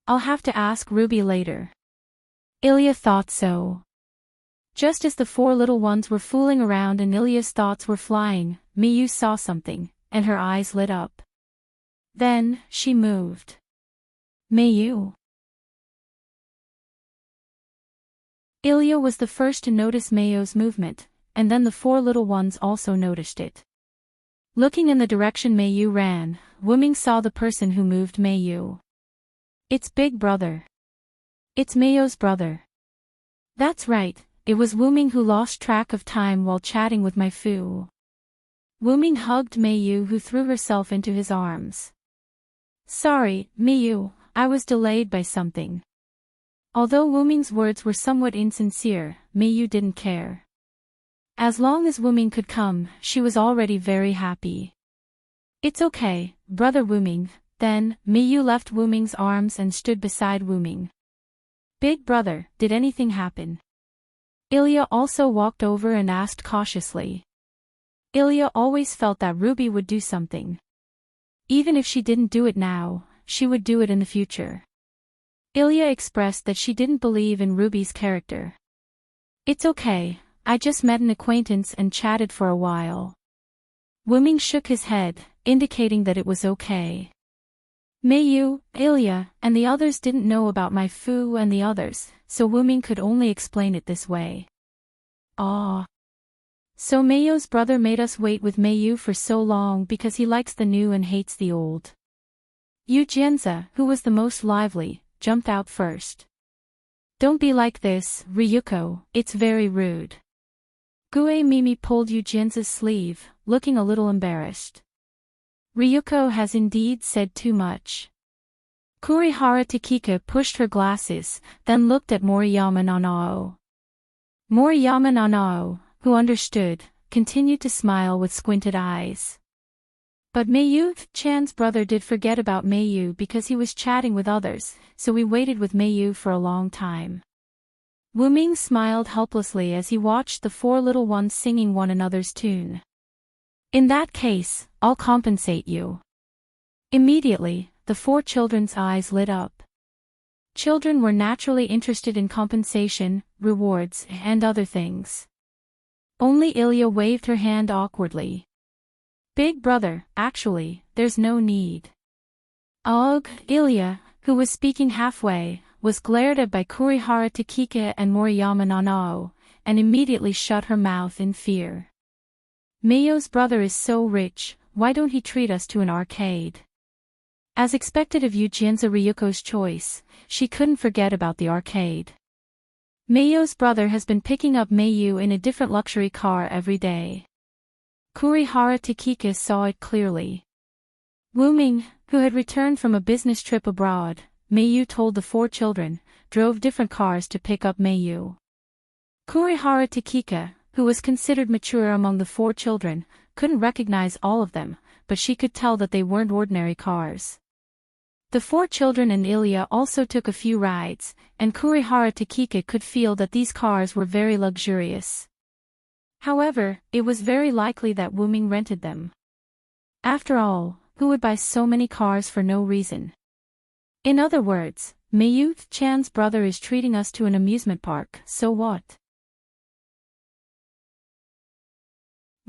I'll have to ask Ruby later. Ilya thought so. Just as the four little ones were fooling around and Ilya's thoughts were flying, Meiyu saw something, and her eyes lit up. Then, she moved. Meiyu. Ilya was the first to notice Meiyu's movement, and then the four little ones also noticed it. Looking in the direction Meiyu ran, Wuming saw the person who moved Meiyu. It's Big Brother. It's Meiyu's brother. That's right, it was Wuming who lost track of time while chatting with my Fu. Wuming hugged Meiyu, who threw herself into his arms. Sorry, Meiyu, I was delayed by something. Although Wuming's words were somewhat insincere, Meiyu didn't care. As long as Wuming could come, she was already very happy. It's okay, Brother Wuming. Then, Meiyu left Wuming's arms and stood beside Wuming. Big Brother, did anything happen? Ilya also walked over and asked cautiously. Ilya always felt that Ruby would do something. Even if she didn't do it now, she would do it in the future. Ilya expressed that she didn't believe in Ruby's character. It's okay, I just met an acquaintance and chatted for a while. Wuming shook his head, indicating that it was okay. Meiyu, Ilya, and the others didn't know about my Fu and the others, so Wuming could only explain it this way. Ah. So Meiyu's brother made us wait with Meiyu for so long because he likes the new and hates the old. Yujinza, who was the most lively, jumped out first. Don't be like this, Ryuko, it's very rude. Gue Mimi pulled Yujinza's sleeve, looking a little embarrassed. Ryuko has indeed said too much. Kurihara Takika pushed her glasses, then looked at Moriyama Nanao. Moriyama Nanao, who understood, continued to smile with squinted eyes. But Meiyu-chan's brother did forget about Meiyu because he was chatting with others, so we waited with Meiyu for a long time. Wuming smiled helplessly as he watched the four little ones singing one another's tune. In that case, I'll compensate you. Immediately, the four children's eyes lit up. Children were naturally interested in compensation, rewards, and other things. Only Ilya waved her hand awkwardly. Big Brother, actually, there's no need. Ugh, Ilya, who was speaking halfway, was glared at by Kurihara Takika and Moriyama Nanao, and immediately shut her mouth in fear. Meiyu's brother is so rich, why don't he treat us to an arcade? As expected of Yujinza Ryuko's choice, she couldn't forget about the arcade. Meiyu's brother has been picking up Meiyu in a different luxury car every day. Kurihara Takika saw it clearly. Wuming, who had returned from a business trip abroad, Meiyu told the four children, drove different cars to pick up Meiyu. Kurihara Takika, who was considered mature among the four children, couldn't recognize all of them, but she could tell that they weren't ordinary cars. The four children and Ilya also took a few rides, and Kurihara Takika could feel that these cars were very luxurious. However, it was very likely that Wuming rented them. After all, who would buy so many cars for no reason? In other words, Mayu-chan's brother is treating us to an amusement park, so what?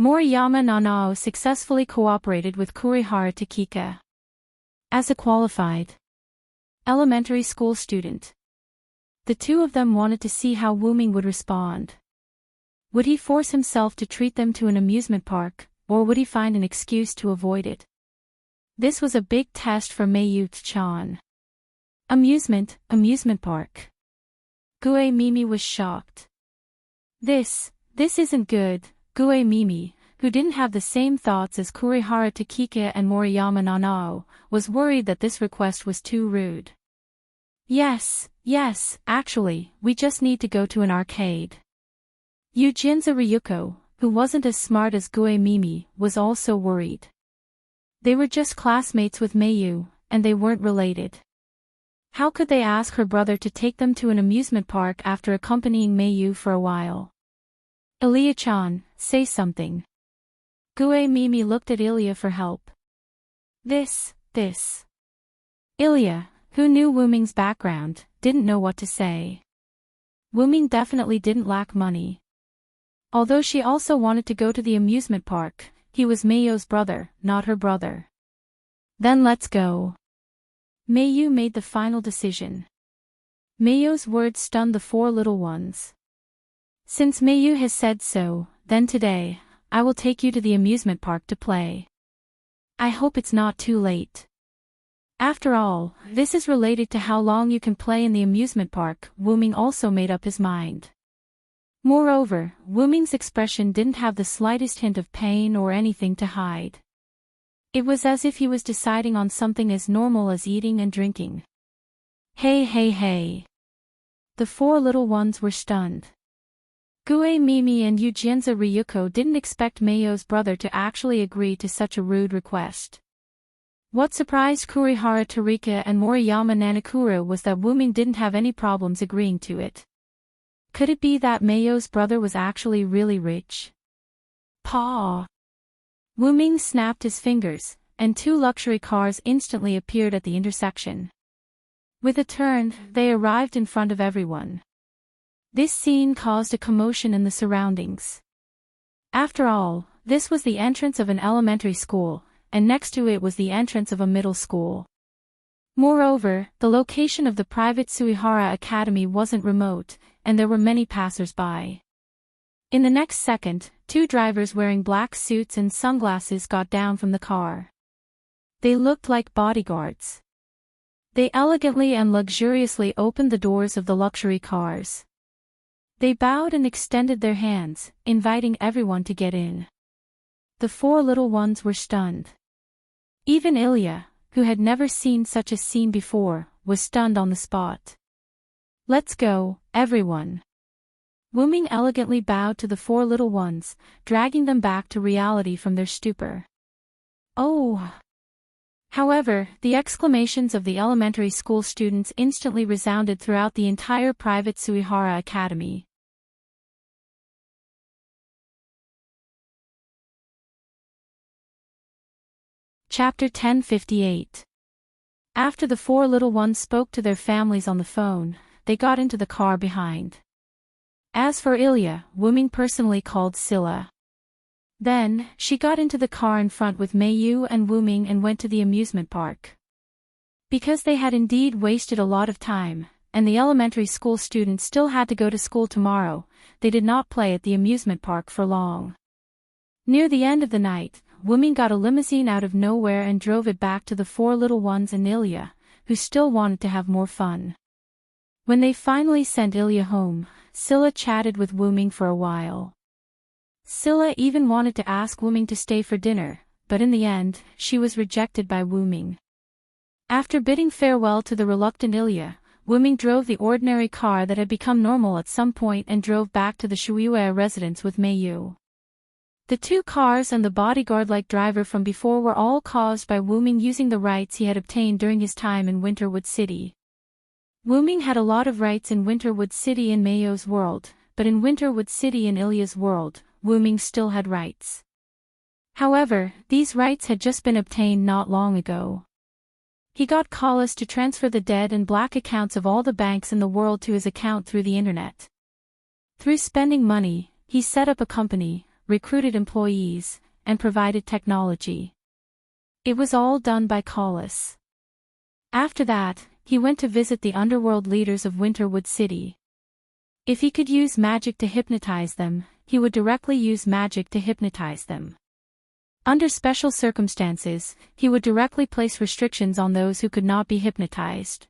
Moriyama Nanao successfully cooperated with Kurihara Takika. As a qualified elementary school student, the two of them wanted to see how Wuming would respond. Would he force himself to treat them to an amusement park, or would he find an excuse to avoid it? This was a big test for Mayu-chan. Amusement park. Gue Mimi was shocked. This isn't good. Gue Mimi, who didn't have the same thoughts as Kurihara Takika and Moriyama Nanao, was worried that this request was too rude. Yes, actually, we just need to go to an arcade. Yujinza Ryuko, who wasn't as smart as Gue Mimi, was also worried. They were just classmates with Mayu, and they weren't related. How could they ask her brother to take them to an amusement park after accompanying Mayu for a while? Ilya-chan, say something. Gue Mimi looked at Ilya for help. This. Ilya, who knew Wuming's background, didn't know what to say. Wuming definitely didn't lack money. Although she also wanted to go to the amusement park, he was Mayu's brother, not her brother. Then let's go. Mayu made the final decision. Mayu's words stunned the four little ones. Since Mayu has said so, then today, I will take you to the amusement park to play. I hope it's not too late. After all, this is related to how long you can play in the amusement park. Wuming also made up his mind. Moreover, Wuming's expression didn't have the slightest hint of pain or anything to hide. It was as if he was deciding on something as normal as eating and drinking. Hey. The four little ones were stunned. Gue Mimi and Yujinza Ryuko didn't expect Mayu's brother to actually agree to such a rude request. What surprised Kurihara Tarika and Moriyama Nanakura was that Wuming didn't have any problems agreeing to it. Could it be that Mayu's brother was actually really rich? Paw! Wuming snapped his fingers, and two luxury cars instantly appeared at the intersection. With a turn, they arrived in front of everyone. This scene caused a commotion in the surroundings. After all, this was the entrance of an elementary school, and next to it was the entrance of a middle school. Moreover, the location of the private Suihara Academy wasn't remote, and there were many passers-by. In the next second, two drivers wearing black suits and sunglasses got down from the car. They looked like bodyguards. They elegantly and luxuriously opened the doors of the luxury cars. They bowed and extended their hands, inviting everyone to get in. The four little ones were stunned. Even Ilya, who had never seen such a scene before, was stunned on the spot. Let's go, everyone. Wuming elegantly bowed to the four little ones, dragging them back to reality from their stupor. Oh! However, the exclamations of the elementary school students instantly resounded throughout the entire private Suihara Academy. Chapter 1058. After the four little ones spoke to their families on the phone, they got into the car behind. As for Ilya, Wuming personally called Scylla. Then, she got into the car in front with Mayu and Wuming and went to the amusement park. Because they had indeed wasted a lot of time, and the elementary school students still had to go to school tomorrow, they did not play at the amusement park for long. Near the end of the night, Wuming got a limousine out of nowhere and drove it back to the four little ones and Ilya, who still wanted to have more fun. When they finally sent Ilya home, Scylla chatted with Wuming for a while. Scylla even wanted to ask Wuming to stay for dinner, but in the end, she was rejected by Wuming. After bidding farewell to the reluctant Ilya, Wuming drove the ordinary car that had become normal at some point and drove back to the Shuiwea residence with Mayu. The two cars and the bodyguard-like driver from before were all caused by Wuming using the rights he had obtained during his time in Winterwood City. Wuming had a lot of rights in Winterwood City in Mayu's world, but in Winterwood City in Ilya's world, Wuming still had rights. However, these rights had just been obtained not long ago. He got Collis to transfer the dead and black accounts of all the banks in the world to his account through the internet. Through spending money, he set up a company, recruited employees, and provided technology. It was all done by Collis. After that, he went to visit the underworld leaders of Winterwood City. If he could use magic to hypnotize them, he would directly use magic to hypnotize them. Under special circumstances, he would directly place restrictions on those who could not be hypnotized.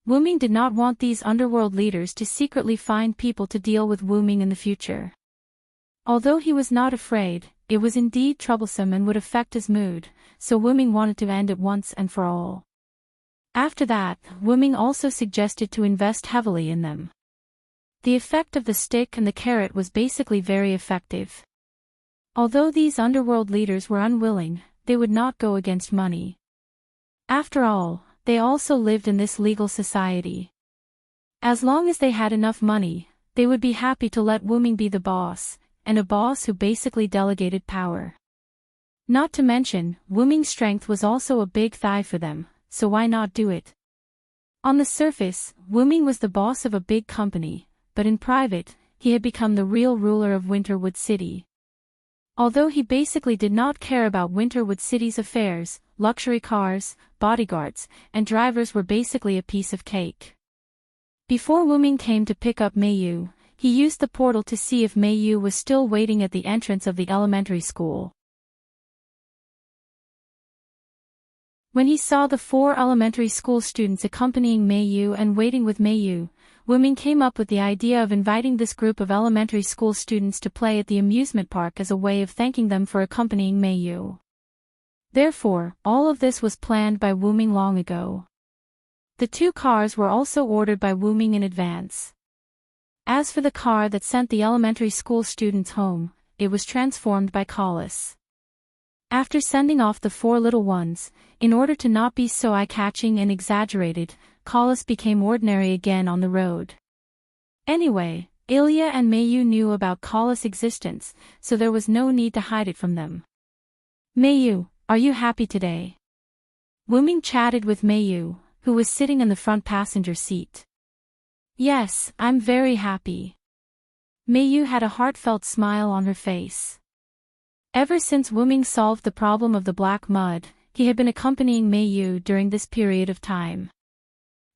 Wu-Ming did not want these underworld leaders to secretly find people to deal with Wu-Ming in the future. Although he was not afraid, it was indeed troublesome and would affect his mood, so Wu-Ming wanted to end it once and for all. After that, Wu-Ming also suggested to invest heavily in them. The effect of the stick and the carrot was basically very effective. Although these underworld leaders were unwilling, they would not go against money. After all, they also lived in this legal society. As long as they had enough money, they would be happy to let Wu-Ming be the boss, and a boss who basically delegated power. Not to mention, Wu-Ming's strength was also a big thigh for them, so why not do it? On the surface, Wu-Ming was the boss of a big company, but in private, he had become the real ruler of Winterwood City. Although he basically did not care about Winterwood City's affairs, luxury cars, bodyguards, and drivers were basically a piece of cake. Before Wu-Ming came to pick up Meiyu, he used the portal to see if Meiyu was still waiting at the entrance of the elementary school. When he saw the 4 elementary school students accompanying Meiyu and waiting with Meiyu, Wu-Ming came up with the idea of inviting this group of elementary school students to play at the amusement park as a way of thanking them for accompanying Meiyu. Therefore, all of this was planned by Wu-Ming long ago. The 2 cars were also ordered by Wu-Ming in advance. As for the car that sent the elementary school students home, it was transformed by Collis. After sending off the 4 little ones, in order to not be so eye-catching and exaggerated, Collis became ordinary again on the road. Anyway, Ilya and Meiyu knew about Collis' existence, so there was no need to hide it from them. Meiyu, are you happy today? Wu-Ming chatted with Meiyu, who was sitting in the front passenger seat. Yes, I'm very happy. Meiyu had a heartfelt smile on her face. Ever since Wu-Ming solved the problem of the black mud, he had been accompanying Meiyu during this period of time.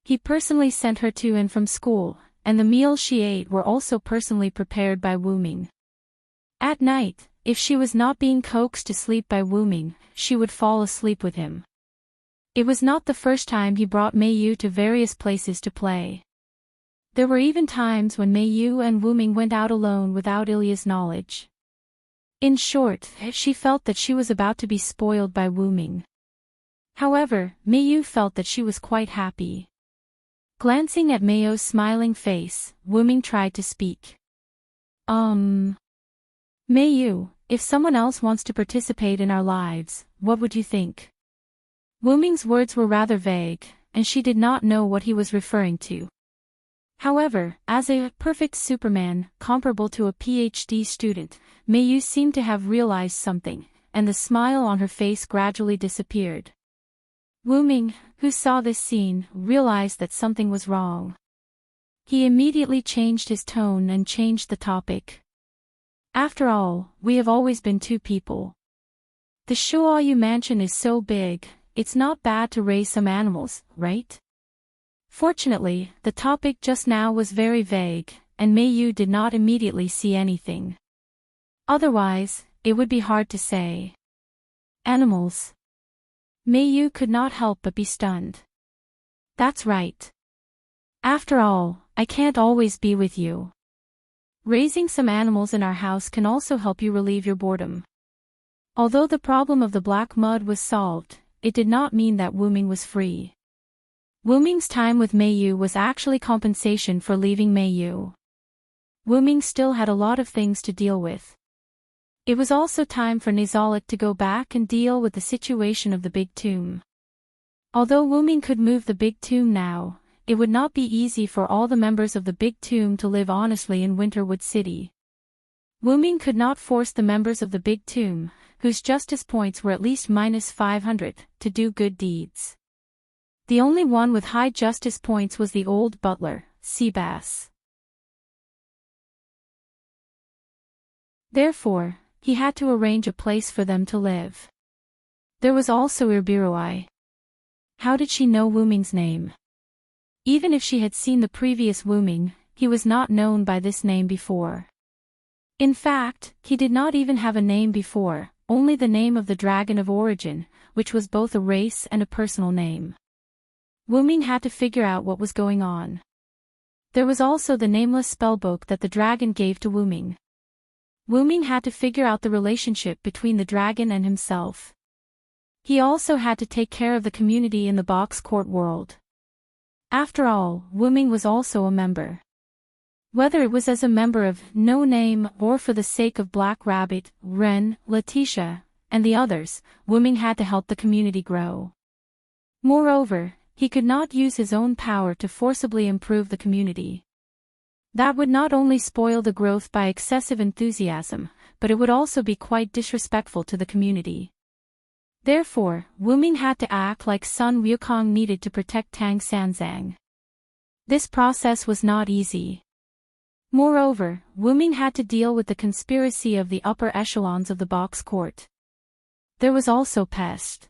He personally sent her to and from school, and the meals she ate were also personally prepared by Wu-Ming. At night, if she was not being coaxed to sleep by Wu-Ming, she would fall asleep with him. It was not the first time he brought Meiyu to various places to play. There were even times when Meiyu and Wu-Ming went out alone without Ilya's knowledge. In short, she felt that she was about to be spoiled by Wu-Ming. However, Meiyu felt that she was quite happy. Glancing at Meiyu's smiling face, Wu-Ming tried to speak. Meiyu, if someone else wants to participate in our lives, what would you think? Wu-Ming's words were rather vague, and she did not know what he was referring to. However, as a perfect Superman, comparable to a PhD student, Meiyu seemed to have realized something, and the smile on her face gradually disappeared. Wu-Ming, who saw this scene, realized that something was wrong. He immediately changed his tone and changed the topic. After all, we have always been 2 people. The Shuoyu mansion is so big, it's not bad to raise some animals, right? Fortunately, the topic just now was very vague, and Meiyu did not immediately see anything. Otherwise, it would be hard to say. Animals. Meiyu could not help but be stunned. That's right. After all, I can't always be with you. Raising some animals in our house can also help you relieve your boredom. Although the problem of the black mud was solved, it did not mean that Wu-Ming was free. Wu-Ming's time with Meiyu was actually compensation for leaving Meiyu. Wu-Ming still had a lot of things to deal with. It was also time for Nizalik to go back and deal with the situation of the big tomb. Although Wu-Ming could move the big tomb now, it would not be easy for all the members of the big tomb to live honestly in Winterwood City. Wu-Ming could not force the members of the big tomb, whose justice points were at least -500, to do good deeds. The only one with high justice points was the old butler, Seabass. Therefore, he had to arrange a place for them to live. There was also Irbiruai. How did she know Wu Ming's name? Even if she had seen the previous Wu Ming, he was not known by this name before. In fact, he did not even have a name before, only the name of the Dragon of Origin, which was both a race and a personal name. Wu Ming had to figure out what was going on. There was also the nameless spellbook that the dragon gave to Wu Ming. Wu Ming had to figure out the relationship between the dragon and himself. He also had to take care of the community in the box court world. After all, Wu Ming was also a member. Whether it was as a member of No Name or for the sake of Black Rabbit, Ren, Letitia, and the others, Wu Ming had to help the community grow. Moreover, he could not use his own power to forcibly improve the community. That would not only spoil the growth by excessive enthusiasm, but it would also be quite disrespectful to the community. Therefore, Wu Ming had to act like Sun Wukong needed to protect Tang Sanzang. This process was not easy. Moreover, Wu Ming had to deal with the conspiracy of the upper echelons of the box court. There was also Pest.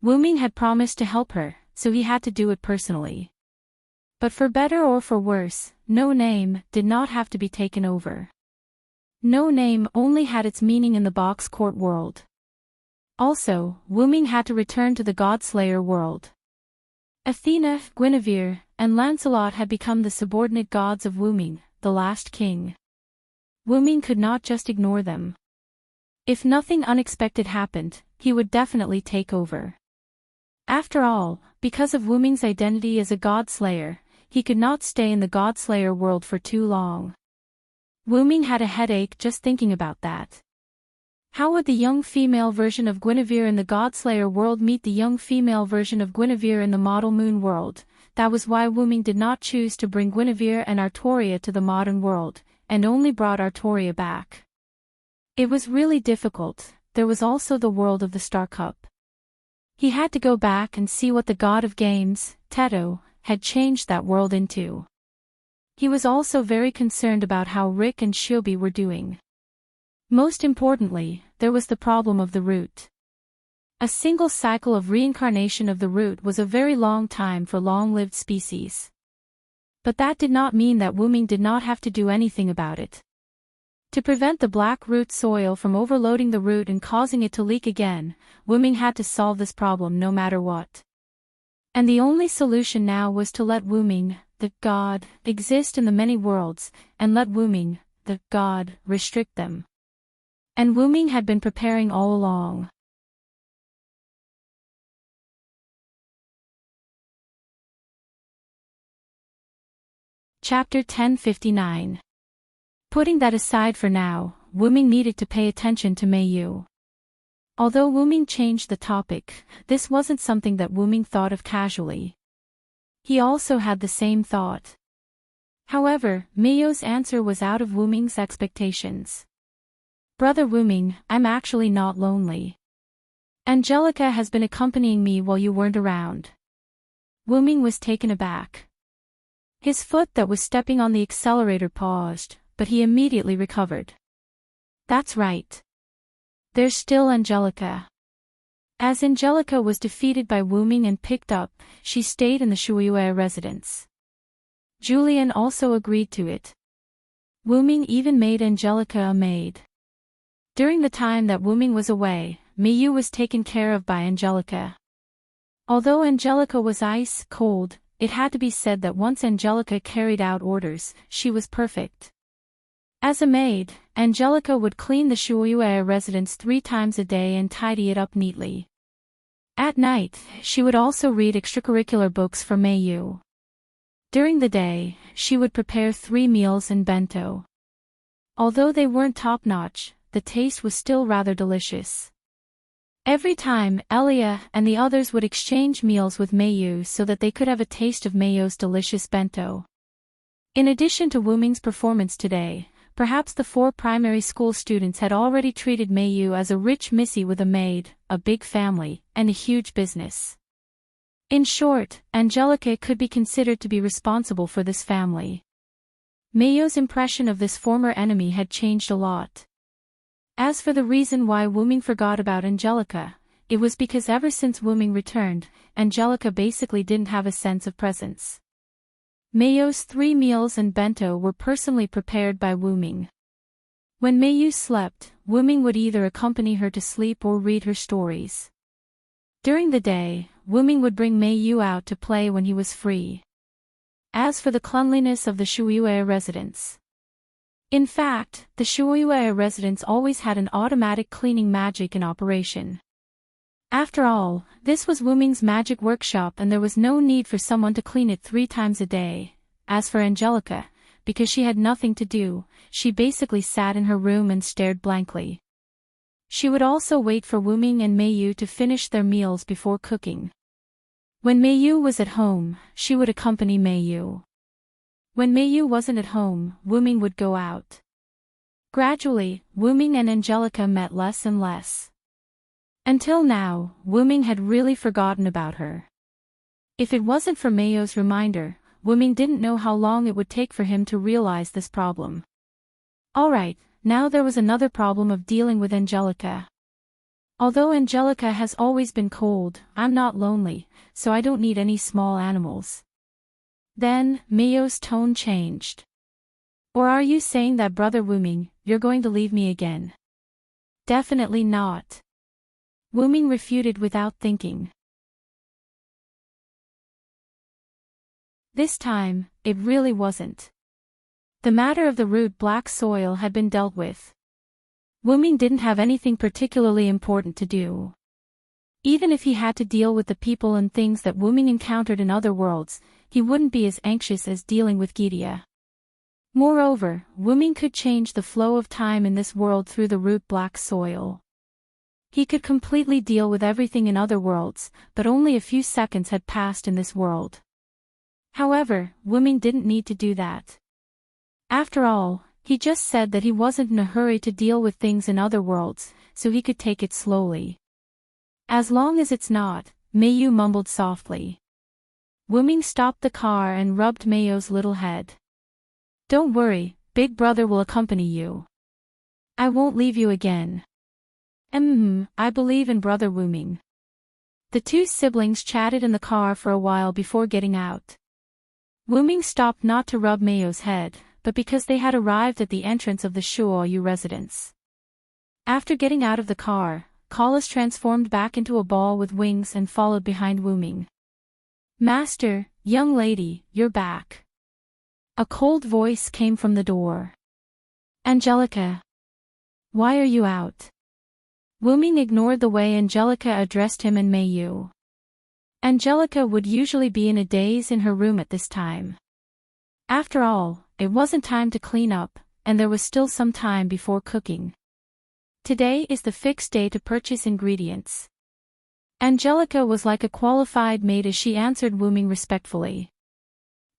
Wu Ming had promised to help her, so he had to do it personally. But for better or for worse, No Name did not have to be taken over. No Name only had its meaning in the box court world. Also, Wu Ming had to return to the Godslayer world. Athena, Guinevere, and Lancelot had become the subordinate gods of Wu Ming, the last king. Wu Ming could not just ignore them. If nothing unexpected happened, he would definitely take over. After all, because of Wu Ming's identity as a Godslayer, he could not stay in the Godslayer world for too long. Wu Ming had a headache just thinking about that. How would the young female version of Guinevere in the Godslayer world meet the young female version of Guinevere in the Model Moon world? That was why Wu Ming did not choose to bring Guinevere and Artoria to the modern world, and only brought Artoria back. It was really difficult. There was also the world of the Star Cup. He had to go back and see what the god of games, Teto, had changed that world into. He was also very concerned about how Rick and Shiobi were doing. Most importantly, there was the problem of the root. A single cycle of reincarnation of the root was a very long time for long-lived species. But that did not mean that Wu Ming did not have to do anything about it. To prevent the black root soil from overloading the root and causing it to leak again, Wu Ming had to solve this problem no matter what. And the only solution now was to let Wu Ming, the god, exist in the many worlds, and let Wu Ming, the god, restrict them. And Wu Ming had been preparing all along. Chapter 1059. Putting that aside for now, Wu Ming needed to pay attention to Mei Yu. Although Wu Ming changed the topic, this wasn't something that Wu Ming thought of casually. He also had the same thought. However, Mei Yu's answer was out of Wu Ming's expectations. Brother Wu Ming, I'm actually not lonely. Angelica has been accompanying me while you weren't around. Wu Ming was taken aback. His foot that was stepping on the accelerator paused, but he immediately recovered. That's right. There's still Angelica. As Angelica was defeated by Wu Ming and picked up, she stayed in the Shuiyue residence. Julian also agreed to it. Wu Ming even made Angelica a maid. During the time that Wu Ming was away, Mei Yu was taken care of by Angelica. Although Angelica was ice cold, it had to be said that once Angelica carried out orders, she was perfect. As a maid, Angelica would clean the Shuiyue residence 3 times a day and tidy it up neatly. At night, she would also read extracurricular books for Mei Yu. During the day, she would prepare 3 meals and bento. Although they weren't top-notch, the taste was still rather delicious. Every time, Elia and the others would exchange meals with Mei Yu so that they could have a taste of Mei Yu's delicious bento. In addition to Wu Ming's performance today, perhaps the 4 primary school students had already treated Mei Yu as a rich missy with a maid, a big family, and a huge business. In short, Angelica could be considered to be responsible for this family. Mayo's impression of this former enemy had changed a lot. As for the reason why Wuming forgot about Angelica, it was because ever since Wuming returned, Angelica basically didn't have a sense of presence. Mayo's 3 meals and bento were personally prepared by Wuming. When Mayu slept, Wuming would either accompany her to sleep or read her stories. During the day, Wuming would bring Mayu out to play when he was free. As for the cleanliness of the Shuiyue residence. In fact, the Shuiyue residence always had an automatic cleaning magic in operation. After all, this was Wuming's magic workshop and there was no need for someone to clean it 3 times a day. As for Angelica, because she had nothing to do, she basically sat in her room and stared blankly. She would also wait for Wuming and Mayu to finish their meals before cooking. When Mayu was at home, she would accompany Mayu. When Mayu wasn't at home, Wuming would go out. Gradually, Wuming and Angelica met less and less. Until now, Wuming had really forgotten about her. If it wasn't for Mayu's reminder, Wuming didn't know how long it would take for him to realize this problem. Alright, now there was another problem of dealing with Angelica. Although Angelica has always been cold, I'm not lonely, so I don't need any small animals. Then, Mayu's tone changed. Or are you saying that Brother Wuming, you're going to leave me again? Definitely not. Wuming refuted without thinking. This time, it really wasn't. The matter of the root black soil had been dealt with. Wuming didn't have anything particularly important to do. Even if he had to deal with the people and things that Wuming encountered in other worlds, he wouldn't be as anxious as dealing with Gidia. Moreover, Wuming could change the flow of time in this world through the root black soil. He could completely deal with everything in other worlds, but only a few seconds had passed in this world. However, Wuming didn't need to do that. After all, he just said that he wasn't in a hurry to deal with things in other worlds, so he could take it slowly. As long as it's not, Mayu mumbled softly. Wuming stopped the car and rubbed Mayu's little head. Don't worry, Big Brother will accompany you. I won't leave you again. I believe in Brother Wuming. The 2 siblings chatted in the car for a while before getting out. Wuming stopped not to rub Mayu's head, but because they had arrived at the entrance of the Shuoyu residence. After getting out of the car, Kalas transformed back into a ball with wings and followed behind Wuming. Master, young lady, you're back. A cold voice came from the door. Angelica. Why are you out? Wuming ignored the way Angelica addressed him and Mayu. Angelica would usually be in a daze in her room at this time. After all, it wasn't time to clean up, and there was still some time before cooking. Today is the fixed day to purchase ingredients. Angelica was like a qualified maid as she answered Wuming respectfully.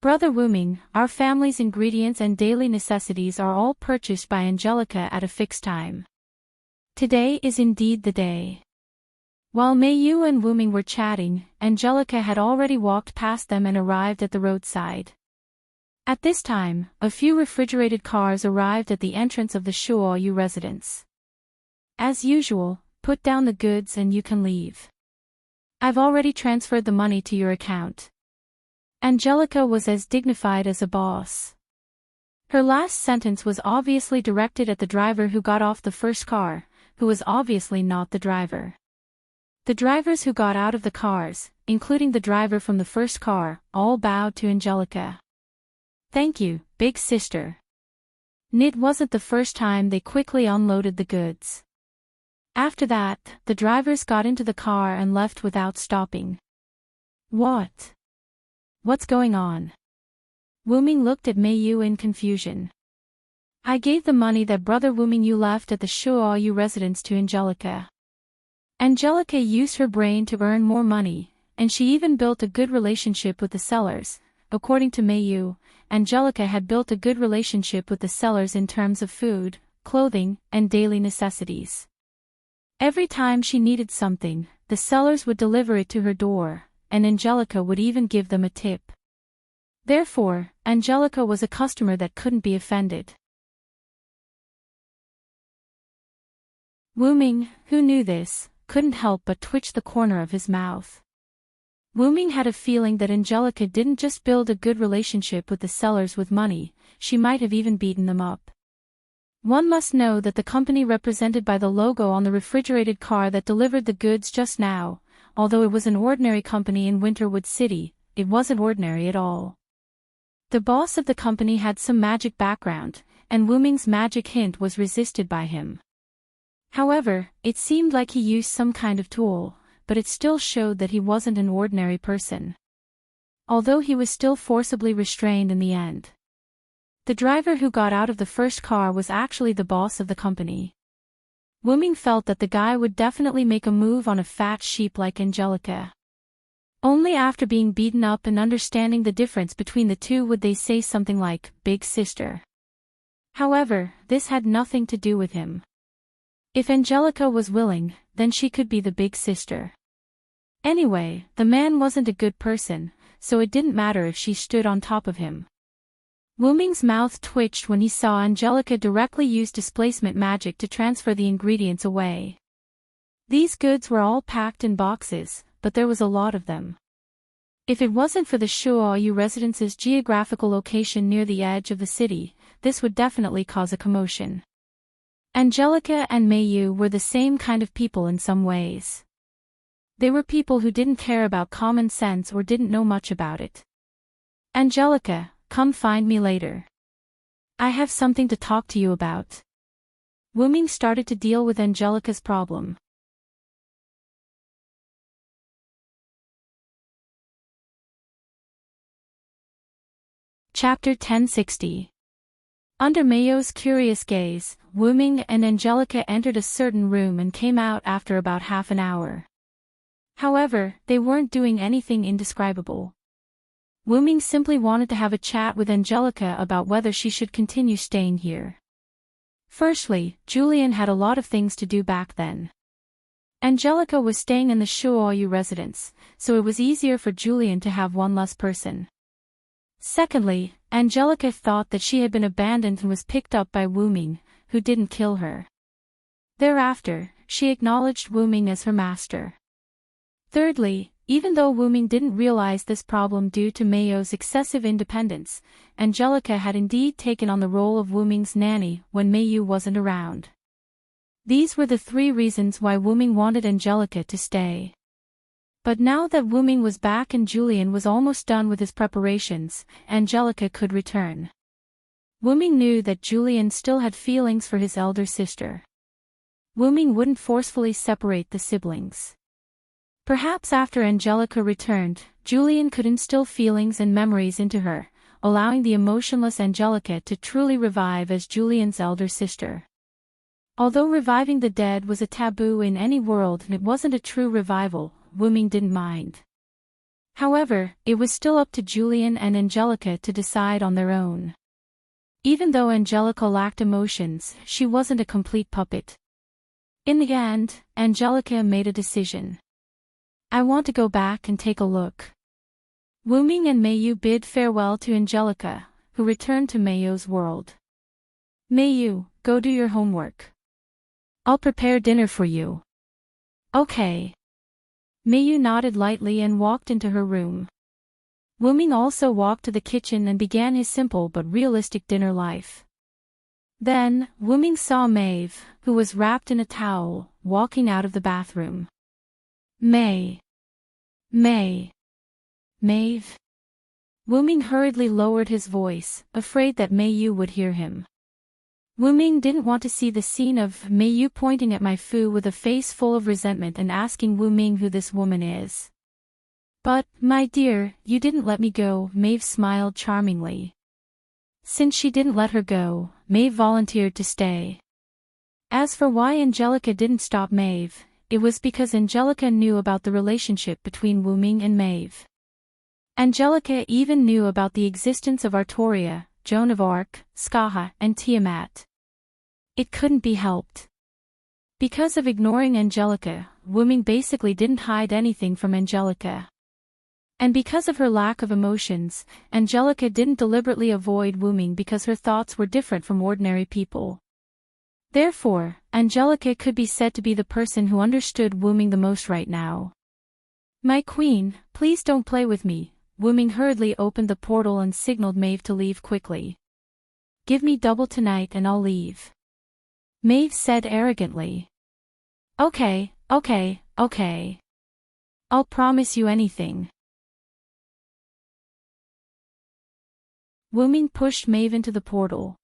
Brother Wuming, our family's ingredients and daily necessities are all purchased by Angelica at a fixed time. Today is indeed the day. While Mayu and Wuming were chatting, Angelica had already walked past them and arrived at the roadside. At this time, a few refrigerated cars arrived at the entrance of the Shuoyu residence. As usual, put down the goods and you can leave. I've already transferred the money to your account. Angelica was as dignified as a boss. Her last sentence was obviously directed at the driver who got off the first car, who was obviously not the driver. The drivers who got out of the cars, including the driver from the first car, all bowed to Angelica. Thank you, big sister. It wasn't the first time they quickly unloaded the goods. After that, the drivers got into the car and left without stopping. What? What's going on? Wuming looked at Mayu in confusion. I gave the money that Brother Wuming you left at the Shuoyu residence to Angelica. Angelica used her brain to earn more money, and she even built a good relationship with the sellers. According to Mayu, Angelica had built a good relationship with the sellers in terms of food, clothing, and daily necessities. Every time she needed something, the sellers would deliver it to her door, and Angelica would even give them a tip. Therefore, Angelica was a customer that couldn't be offended. Wu Ming, who knew this, couldn't help but twitch the corner of his mouth. Wu Ming had a feeling that Angelica didn't just build a good relationship with the sellers with money, she might have even beaten them up. One must know that the company represented by the logo on the refrigerated car that delivered the goods just now, although it was an ordinary company in Winterwood City, it wasn't ordinary at all. The boss of the company had some magic background, and Wu Ming's magic hint was resisted by him. However, it seemed like he used some kind of tool, but it still showed that he wasn't an ordinary person. Although he was still forcibly restrained in the end. The driver who got out of the first car was actually the boss of the company. Wu Ming felt that the guy would definitely make a move on a fat sheep like Angelica. Only after being beaten up and understanding the difference between the two would they say something like, "Big sister." However, this had nothing to do with him. If Angelica was willing, then she could be the big sister. Anyway, the man wasn't a good person, so it didn't matter if she stood on top of him. Wu Ming's mouth twitched when he saw Angelica directly use displacement magic to transfer the ingredients away. These goods were all packed in boxes, but there was a lot of them. If it wasn't for the Shuoyu residence's geographical location near the edge of the city, this would definitely cause a commotion. Angelica and Meiyu were the same kind of people in some ways. They were people who didn't care about common sense or didn't know much about it. "Angelica, come find me later. I have something to talk to you about." Wu Ming started to deal with Angelica's problem. Chapter 1060. Under Meiyu's curious gaze, Wu Ming and Angelica entered a certain room and came out after about half an hour. However, they weren't doing anything indescribable. Wu Ming simply wanted to have a chat with Angelica about whether she should continue staying here. Firstly, Julian had a lot of things to do back then. Angelica was staying in the Shuoyu residence, so it was easier for Julian to have one less person. Secondly, Angelica thought that she had been abandoned and was picked up by Wu Ming, who didn't kill her. Thereafter, she acknowledged Wu Ming as her master. Thirdly, even though Wu Ming didn't realize this problem due to Meiyu's excessive independence, Angelica had indeed taken on the role of Wu Ming's nanny when Meiyu wasn't around. These were the three reasons why Wu Ming wanted Angelica to stay. But now that Wu Ming was back and Julian was almost done with his preparations, Angelica could return. Wu Ming knew that Julian still had feelings for his elder sister. Wu Ming wouldn't forcefully separate the siblings. Perhaps after Angelica returned, Julian could instill feelings and memories into her, allowing the emotionless Angelica to truly revive as Julian's elder sister. Although reviving the dead was a taboo in any world and it wasn't a true revival, Wu Ming didn't mind. However, it was still up to Julian and Angelica to decide on their own. Even though Angelica lacked emotions, she wasn't a complete puppet. In the end, Angelica made a decision. "I want to go back and take a look." Wu Ming and Meiyu bid farewell to Angelica, who returned to Meiyu's world. "Meiyu, go do your homework. I'll prepare dinner for you." "Okay." Meiyu nodded lightly and walked into her room. Wu Ming also walked to the kitchen and began his simple but realistic dinner life. Then, Wu Ming saw Maeve, who was wrapped in a towel, walking out of the bathroom. Maeve. Wu Ming hurriedly lowered his voice, afraid that Meiyu would hear him. Wu Ming didn't want to see the scene of Meiyu pointing at my Fu with a face full of resentment and asking Wu Ming who this woman is. "But, my dear, you didn't let me go," Maeve smiled charmingly. Since she didn't let her go, Maeve volunteered to stay. As for why Angelica didn't stop Maeve, it was because Angelica knew about the relationship between Wu Ming and Maeve. Angelica even knew about the existence of Artoria, Joan of Arc, Skaha, and Tiamat. It couldn't be helped. Because of ignoring Angelica, Wu Ming basically didn't hide anything from Angelica. And because of her lack of emotions, Angelica didn't deliberately avoid Wuming because her thoughts were different from ordinary people. Therefore, Angelica could be said to be the person who understood Wuming the most right now. "My queen, please don't play with me." Wuming hurriedly opened the portal and signaled Maeve to leave quickly. "Give me double tonight and I'll leave," Maeve said arrogantly. Okay. I'll promise you anything." Wuming pushed Maeve into the portal.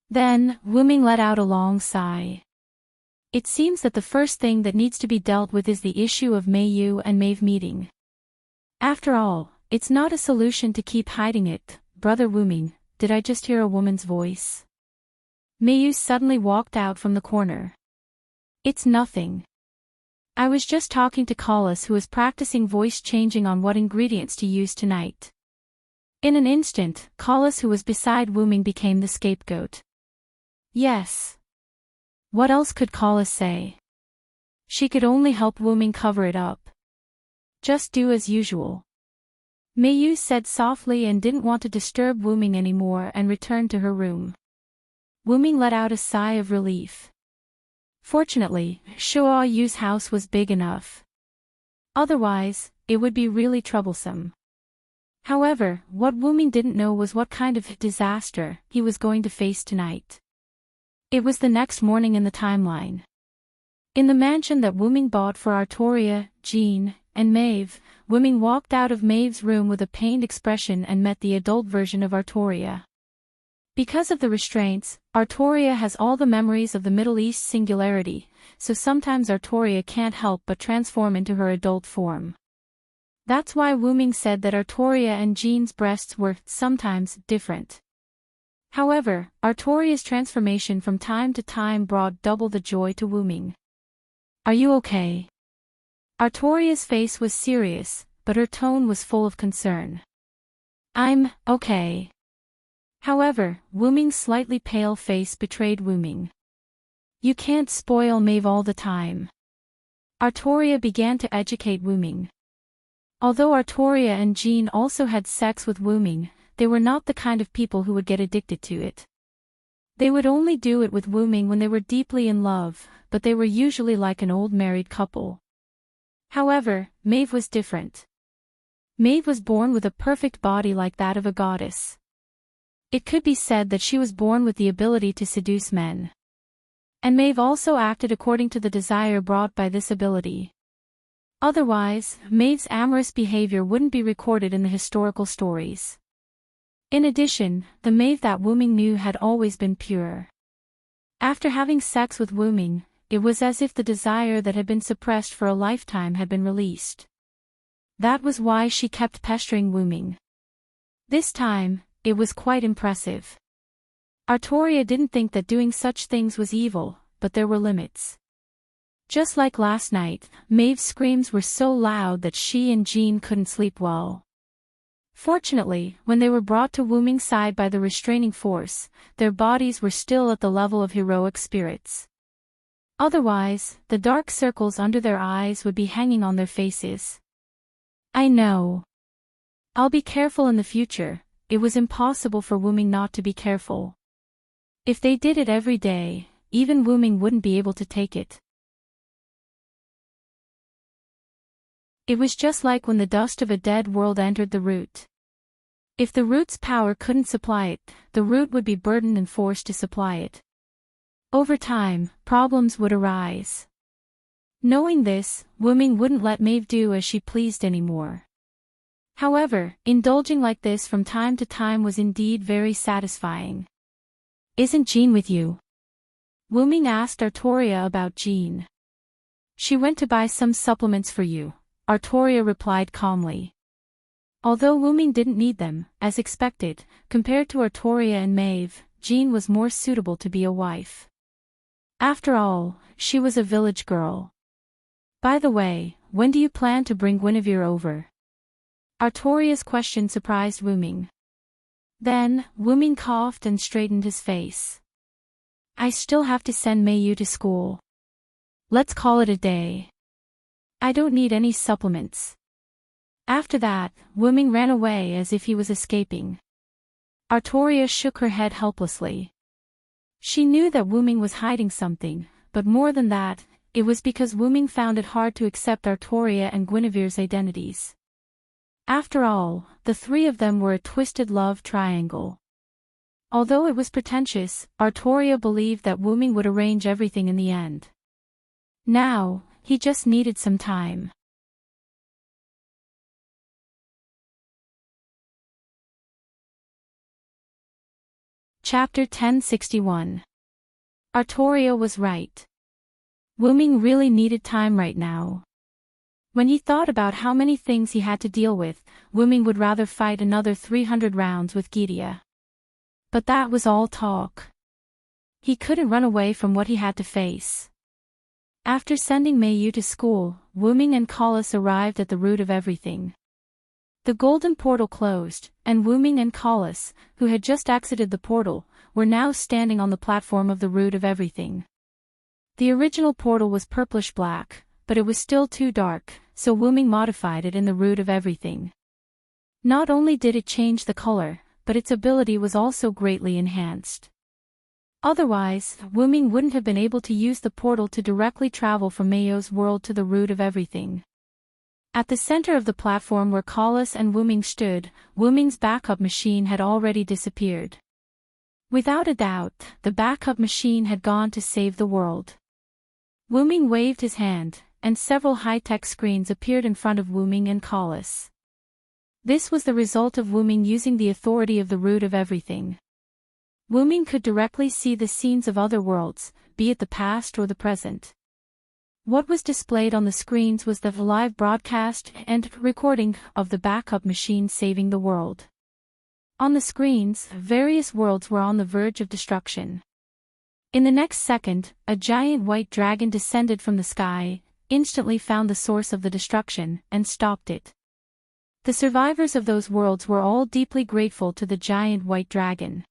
Then, Wuming let out a long sigh. It seems that the first thing that needs to be dealt with is the issue of Mayu and Maeve meeting. After all, it's not a solution to keep hiding it. "Brother Wuming, did I just hear a woman's voice?" Mayu suddenly walked out from the corner. "It's nothing. I was just talking to Collis, who is practicing voice changing on what ingredients to use tonight." In an instant, Collis, who was beside Wuming, became the scapegoat. Yes. What else could Collis say? She could only help Wuming cover it up. "Just do as usual," Mayu said softly, and didn't want to disturb Wuming anymore and returned to her room. Wuming let out a sigh of relief. Fortunately, Shuo Yu's house was big enough. Otherwise, it would be really troublesome. However, what Wuming didn't know was what kind of disaster he was going to face tonight. It was the next morning in the timeline. In the mansion that Wuming bought for Artoria, Jean, and Maeve, Wuming walked out of Maeve's room with a pained expression and met the adult version of Artoria. Because of the restraints, Artoria has all the memories of the Middle East singularity, so sometimes Artoria can't help but transform into her adult form. That's why Wuming said that Artoria and Jean's breasts were, sometimes, different. However, Artoria's transformation from time to time brought double the joy to Wuming. "Are you okay?" Artoria's face was serious, but her tone was full of concern. "I'm okay." However, Wuming's slightly pale face betrayed Wuming. "You can't spoil Maeve all the time." Artoria began to educate Wuming. Although Artoria and Jean also had sex with Wuming, they were not the kind of people who would get addicted to it. They would only do it with Wuming when they were deeply in love, but they were usually like an old married couple. However, Maeve was different. Maeve was born with a perfect body like that of a goddess. It could be said that she was born with the ability to seduce men. And Maeve also acted according to the desire brought by this ability. Otherwise, Maeve's amorous behavior wouldn't be recorded in the historical stories. In addition, the Maeve that Wuming knew had always been pure. After having sex with Wuming, it was as if the desire that had been suppressed for a lifetime had been released. That was why she kept pestering Wuming. This time, it was quite impressive. Artoria didn't think that doing such things was evil, but there were limits. Just like last night, Maeve's screams were so loud that she and Jean couldn't sleep well. Fortunately, when they were brought to Wuming's side by the restraining force, their bodies were still at the level of heroic spirits. Otherwise, the dark circles under their eyes would be hanging on their faces. "I know. I'll be careful in the future." It was impossible for Wuming not to be careful. If they did it every day, even Wuming wouldn't be able to take it. It was just like when the dust of a dead world entered the root. If the root's power couldn't supply it, the root would be burdened and forced to supply it. Over time, problems would arise. Knowing this, Wuming wouldn't let Maeve do as she pleased anymore. However, indulging like this from time to time was indeed very satisfying. "Isn't Jean with you?" Wuming asked Artoria about Jean. "She went to buy some supplements for you," Artoria replied calmly. Although Wuming didn't need them, as expected, compared to Artoria and Maeve, Jean was more suitable to be a wife. After all, she was a village girl. "By the way, when do you plan to bring Guinevere over?" Artoria's question surprised Wuming. Then, Wuming coughed and straightened his face. "I still have to send Mayu to school. Let's call it a day. I don't need any supplements." After that, Wuming ran away as if he was escaping. Artoria shook her head helplessly. She knew that Wuming was hiding something, but more than that, it was because Wuming found it hard to accept Artoria and Guinevere's identities. After all, the three of them were a twisted love triangle. Although it was pretentious, Artoria believed that Wuming would arrange everything in the end. Now, he just needed some time. Chapter 1061. Artoria was right. Wuming really needed time right now. When he thought about how many things he had to deal with, Wuming would rather fight another 300 rounds with Gidia. But that was all talk. He couldn't run away from what he had to face. After sending Meiyu to school, Wuming and Collis arrived at the root of everything. The golden portal closed, and Wuming and Collis, who had just exited the portal, were now standing on the platform of the root of everything. The original portal was purplish-black, but it was still too dark, so Wuming modified it in the root of everything. Not only did it change the color, but its ability was also greatly enhanced. Otherwise, Wuming wouldn't have been able to use the portal to directly travel from Meiyu's world to the root of everything. At the center of the platform where Collis and Wuming stood, Wuming's backup machine had already disappeared. Without a doubt, the backup machine had gone to save the world. Wuming waved his hand, and several high-tech screens appeared in front of Wuming and Collis. This was the result of Wuming using the authority of the root of everything. Wuming could directly see the scenes of other worlds, be it the past or the present. What was displayed on the screens was the live broadcast and recording of the backup machine saving the world. On the screens, various worlds were on the verge of destruction. In the next second, a giant white dragon descended from the sky, instantly found the source of the destruction, and stopped it. The survivors of those worlds were all deeply grateful to the giant white dragon.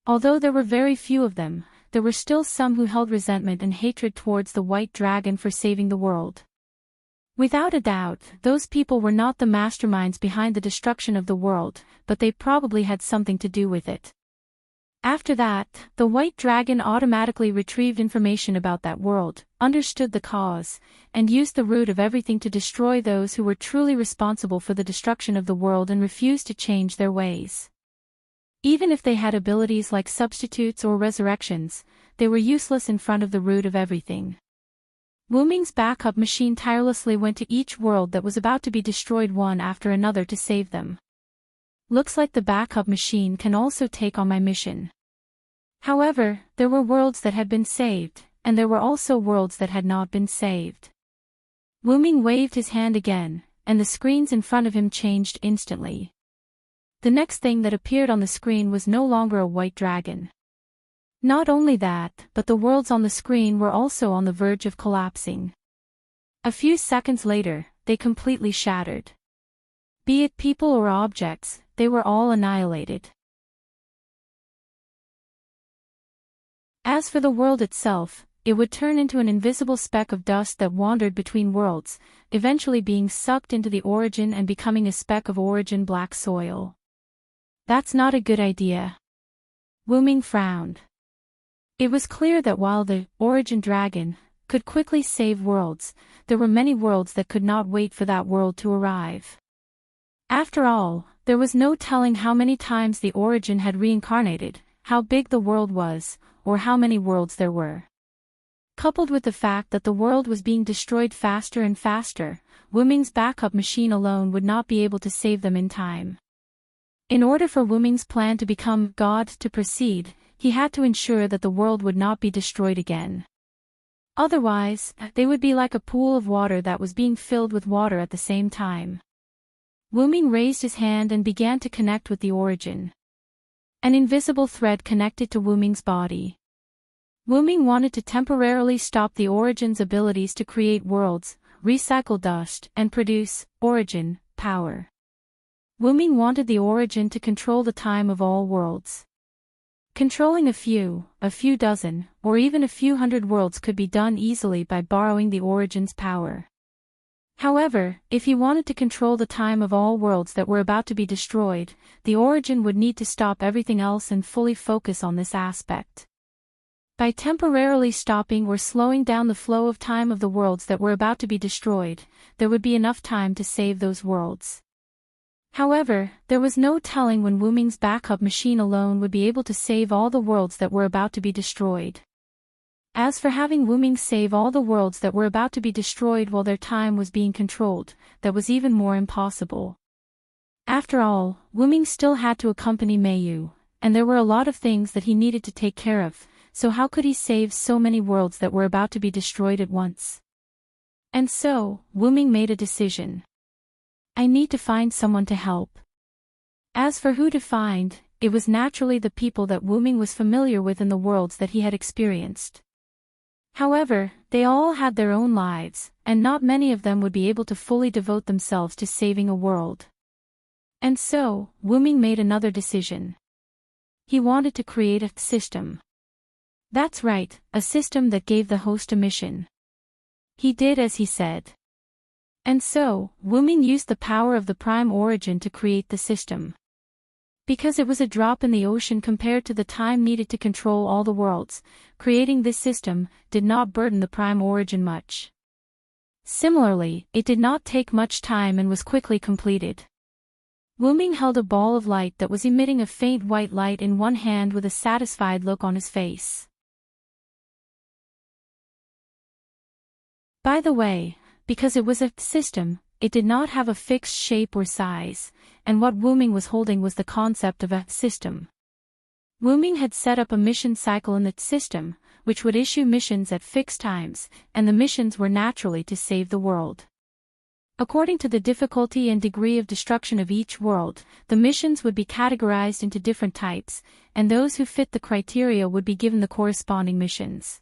Although there were very few of them, there were still some who held resentment and hatred towards the white dragon for saving the world. Without a doubt, those people were not the masterminds behind the destruction of the world, but they probably had something to do with it. After that, the white dragon automatically retrieved information about that world, understood the cause, and used the root of everything to destroy those who were truly responsible for the destruction of the world and refused to change their ways. Even if they had abilities like substitutes or resurrections, they were useless in front of the root of everything. Wuming's backup machine tirelessly went to each world that was about to be destroyed one after another to save them. Looks like the backup machine can also take on my mission. However, there were worlds that had been saved, and there were also worlds that had not been saved. Wuming waved his hand again, and the screens in front of him changed instantly. The next thing that appeared on the screen was no longer a white dragon. Not only that, but the worlds on the screen were also on the verge of collapsing. A few seconds later, they completely shattered. Be it people or objects, they were all annihilated. As for the world itself, it would turn into an invisible speck of dust that wandered between worlds, eventually being sucked into the origin and becoming a speck of origin black soil. That's not a good idea. Wuming frowned. It was clear that while the origin dragon could quickly save worlds, there were many worlds that could not wait for that world to arrive. After all, there was no telling how many times the origin had reincarnated, how big the world was, or how many worlds there were. Coupled with the fact that the world was being destroyed faster and faster, Wuming's backup machine alone would not be able to save them in time. In order for Wuming's plan to become God to proceed, he had to ensure that the world would not be destroyed again. Otherwise, they would be like a pool of water that was being filled with water at the same time. Wuming raised his hand and began to connect with the origin. An invisible thread connected to Wuming's body. Wuming wanted to temporarily stop the origin's abilities to create worlds, recycle dust, and produce origin power. Wuming wanted the origin to control the time of all worlds. Controlling a few dozen, or even a few hundred worlds could be done easily by borrowing the origin's power. However, if he wanted to control the time of all worlds that were about to be destroyed, the origin would need to stop everything else and fully focus on this aspect. By temporarily stopping or slowing down the flow of time of the worlds that were about to be destroyed, there would be enough time to save those worlds. However, there was no telling when Wu Ming's backup machine alone would be able to save all the worlds that were about to be destroyed. As for having Wu Ming save all the worlds that were about to be destroyed while their time was being controlled, that was even more impossible. After all, Wu Ming still had to accompany Meiyu, and there were a lot of things that he needed to take care of, so how could he save so many worlds that were about to be destroyed at once? And so, Wu Ming made a decision. I need to find someone to help. As for who to find, it was naturally the people that Wu Ming was familiar with in the worlds that he had experienced. However, they all had their own lives, and not many of them would be able to fully devote themselves to saving a world. And so, Wu Ming made another decision. He wanted to create a system. That's right, a system that gave the host a mission. He did as he said. And so, Wu Ming used the power of the Prime Origin to create the system. Because it was a drop in the ocean compared to the time needed to control all the worlds, creating this system did not burden the Prime Origin much. Similarly, it did not take much time and was quickly completed. Wu Ming held a ball of light that was emitting a faint white light in one hand with a satisfied look on his face. By the way, because it was a system, it did not have a fixed shape or size, and what Wu Ming was holding was the concept of a system. Wu Ming had set up a mission cycle in the system, which would issue missions at fixed times, and the missions were naturally to save the world. According to the difficulty and degree of destruction of each world, the missions would be categorized into different types, and those who fit the criteria would be given the corresponding missions.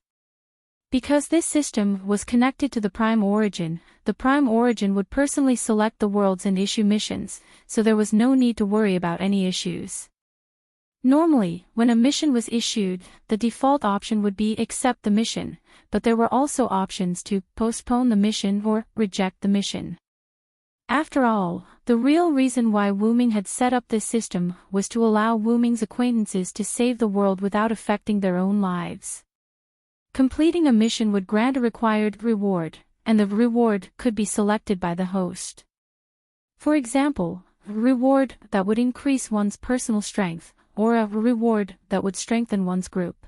Because this system was connected to the Prime Origin, the Prime Origin would personally select the worlds and issue missions, so there was no need to worry about any issues. Normally, when a mission was issued, the default option would be accept the mission, but there were also options to postpone the mission or reject the mission. After all, the real reason why Wu Ming had set up this system was to allow Wu Ming's acquaintances to save the world without affecting their own lives. Completing a mission would grant a required reward, and the reward could be selected by the host. For example, a reward that would increase one's personal strength, or a reward that would strengthen one's group.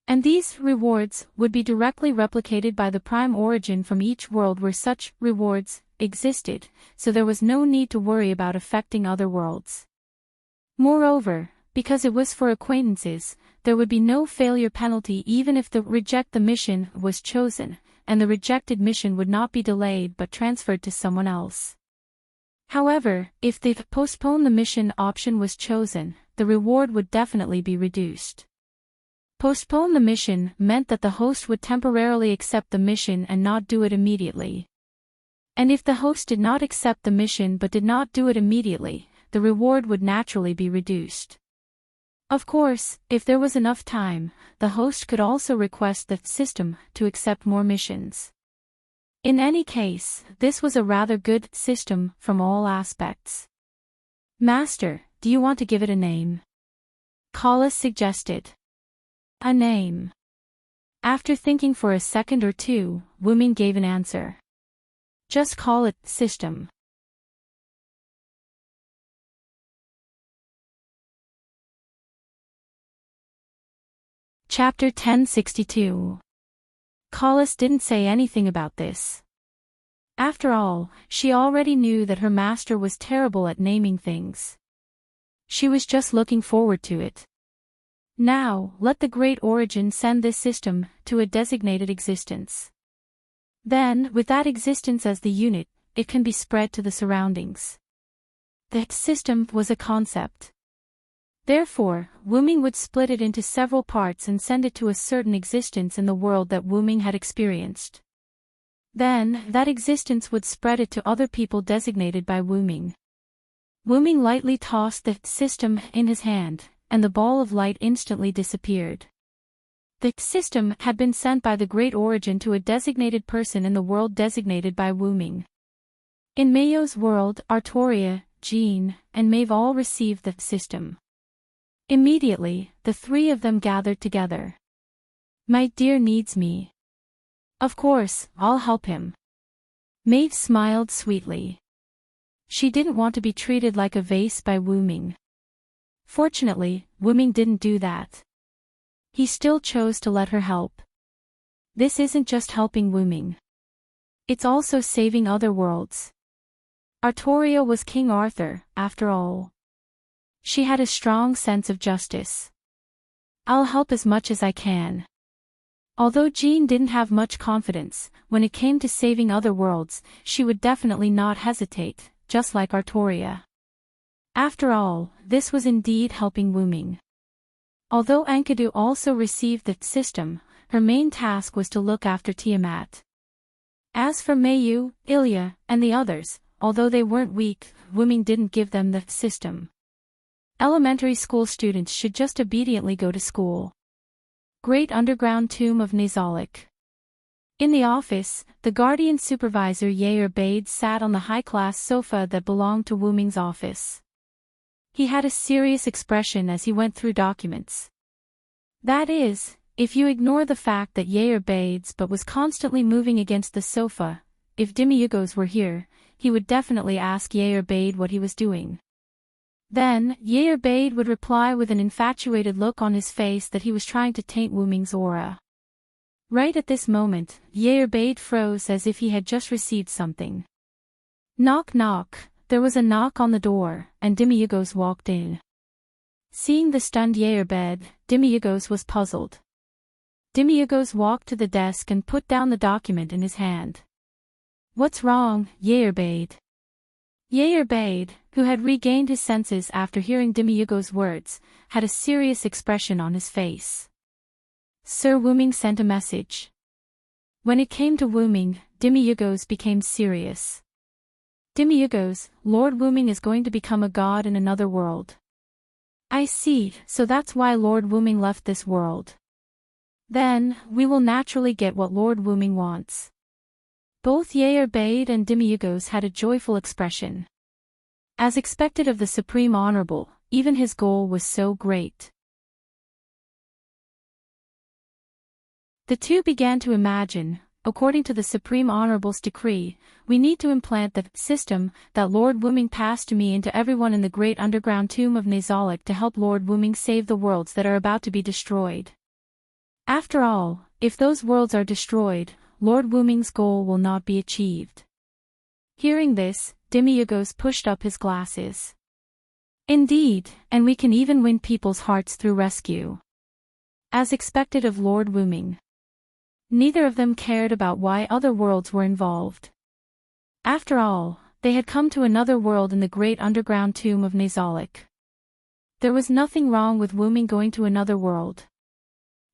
And these rewards would be directly replicated by the Prime Origin from each world where such rewards existed, so there was no need to worry about affecting other worlds. Moreover, because it was for acquaintances, there would be no failure penalty even if the reject the mission was chosen, and the rejected mission would not be delayed but transferred to someone else. However, if the postpone the mission option was chosen, the reward would definitely be reduced. Postpone the mission meant that the host would temporarily accept the mission and not do it immediately. And if the host did not accept the mission but did not do it immediately, the reward would naturally be reduced. Of course, if there was enough time, the host could also request the system to accept more missions. In any case, this was a rather good system from all aspects. Master, do you want to give it a name? Collis suggested. A name. After thinking for a second or two, Wu Ming gave an answer. Just call it system. Chapter 1062. Collis didn't say anything about this. After all, she already knew that her master was terrible at naming things. She was just looking forward to it. Now, let the Great Origin send this system to a designated existence. Then, with that existence as the unit, it can be spread to the surroundings. The system was a concept. Therefore, Wu Ming would split it into several parts and send it to a certain existence in the world that Wu Ming had experienced. Then, that existence would spread it to other people designated by Wu Ming. Wu Ming lightly tossed the system in his hand, and the ball of light instantly disappeared. The system had been sent by the Great Origin to a designated person in the world designated by Wu Ming. In Mayo's world, Artoria, Jean, and Maeve all received the system. Immediately, the three of them gathered together. My dear needs me. Of course, I'll help him. Maeve smiled sweetly. She didn't want to be treated like a vase by Wu Ming. Fortunately, Wu Ming didn't do that. He still chose to let her help. This isn't just helping Wu Ming. It's also saving other worlds. Artoria was King Arthur, after all. She had a strong sense of justice. I'll help as much as I can. Although Jean didn't have much confidence, when it came to saving other worlds, she would definitely not hesitate, just like Artoria. After all, this was indeed helping Wu Ming. Although Enkidu also received the system, her main task was to look after Tiamat. As for Mayu, Ilya, and the others, although they weren't weak, Wu Ming didn't give them the system. Elementary school students should just obediently go to school. Great Underground Tomb of Nazalik. In the office, the Guardian Supervisor Yair Bade sat on the high-class sofa that belonged to Wu Ming's office. He had a serious expression as he went through documents. That is, if you ignore the fact that Yair Bades but was constantly moving against the sofa. If Demiurgos were here, he would definitely ask Yair Bade what he was doing. Then, Yair Bade would reply with an infatuated look on his face that he was trying to taint Wu Ming's aura. Right at this moment, Yair Bade froze as if he had just received something. Knock knock, there was a knock on the door, and Demiurgos walked in. Seeing the stunned Yair Bade, Demiurgos was puzzled. Demiurgos walked to the desk and put down the document in his hand. What's wrong, Yair Bade? Yair Bade, who had regained his senses after hearing Demiurgos' words, had a serious expression on his face. Sir Wu Ming sent a message. When it came to Wu Ming, Demiurgos became serious. Demiurgos, Lord Wu Ming is going to become a god in another world. I see, so that's why Lord Wu Ming left this world. Then, we will naturally get what Lord Wu Ming wants. Both Yair Bade and Demiurgos had a joyful expression. As expected of the Supreme Honorable, even his goal was so great. The two began to imagine, according to the Supreme Honorable's decree, we need to implant the system that Lord Wu Ming passed to me into everyone in the great underground tomb of Nazalik to help Lord Wu Ming save the worlds that are about to be destroyed. After all, if those worlds are destroyed, Lord Wu Ming's goal will not be achieved. Hearing this, Demiurgos pushed up his glasses. Indeed, and we can even win people's hearts through rescue. As expected of Lord Wu Ming. Neither of them cared about why other worlds were involved. After all, they had come to another world in the great underground tomb of Nazalik. There was nothing wrong with Wu Ming going to another world.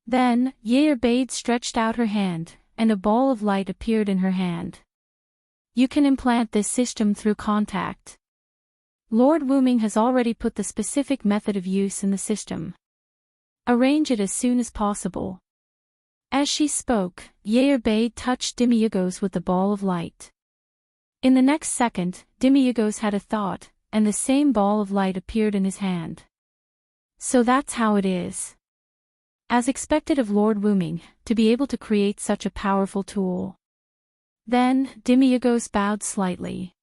Then, Yair Bade stretched out her hand, and a ball of light appeared in her hand. You can implant this system through contact. Lord Wu Ming has already put the specific method of use in the system. Arrange it as soon as possible. As she spoke, Yair Bade touched Demiurgos with the ball of light. In the next second, Demiurgos had a thought, and the same ball of light appeared in his hand. So that's how it is. As expected of Lord Wu Ming, to be able to create such a powerful tool. Then, Demiurgos bowed slightly.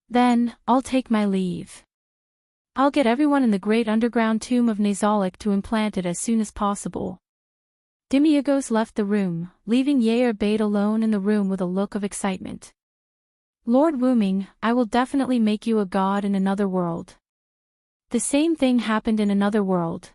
Then, I'll take my leave. I'll get everyone in the great underground tomb of Nazalik to implant it as soon as possible. Demiurgos left the room, leaving Yair Bade alone in the room with a look of excitement. Lord Wu Ming, I will definitely make you a god in another world. The same thing happened in another world.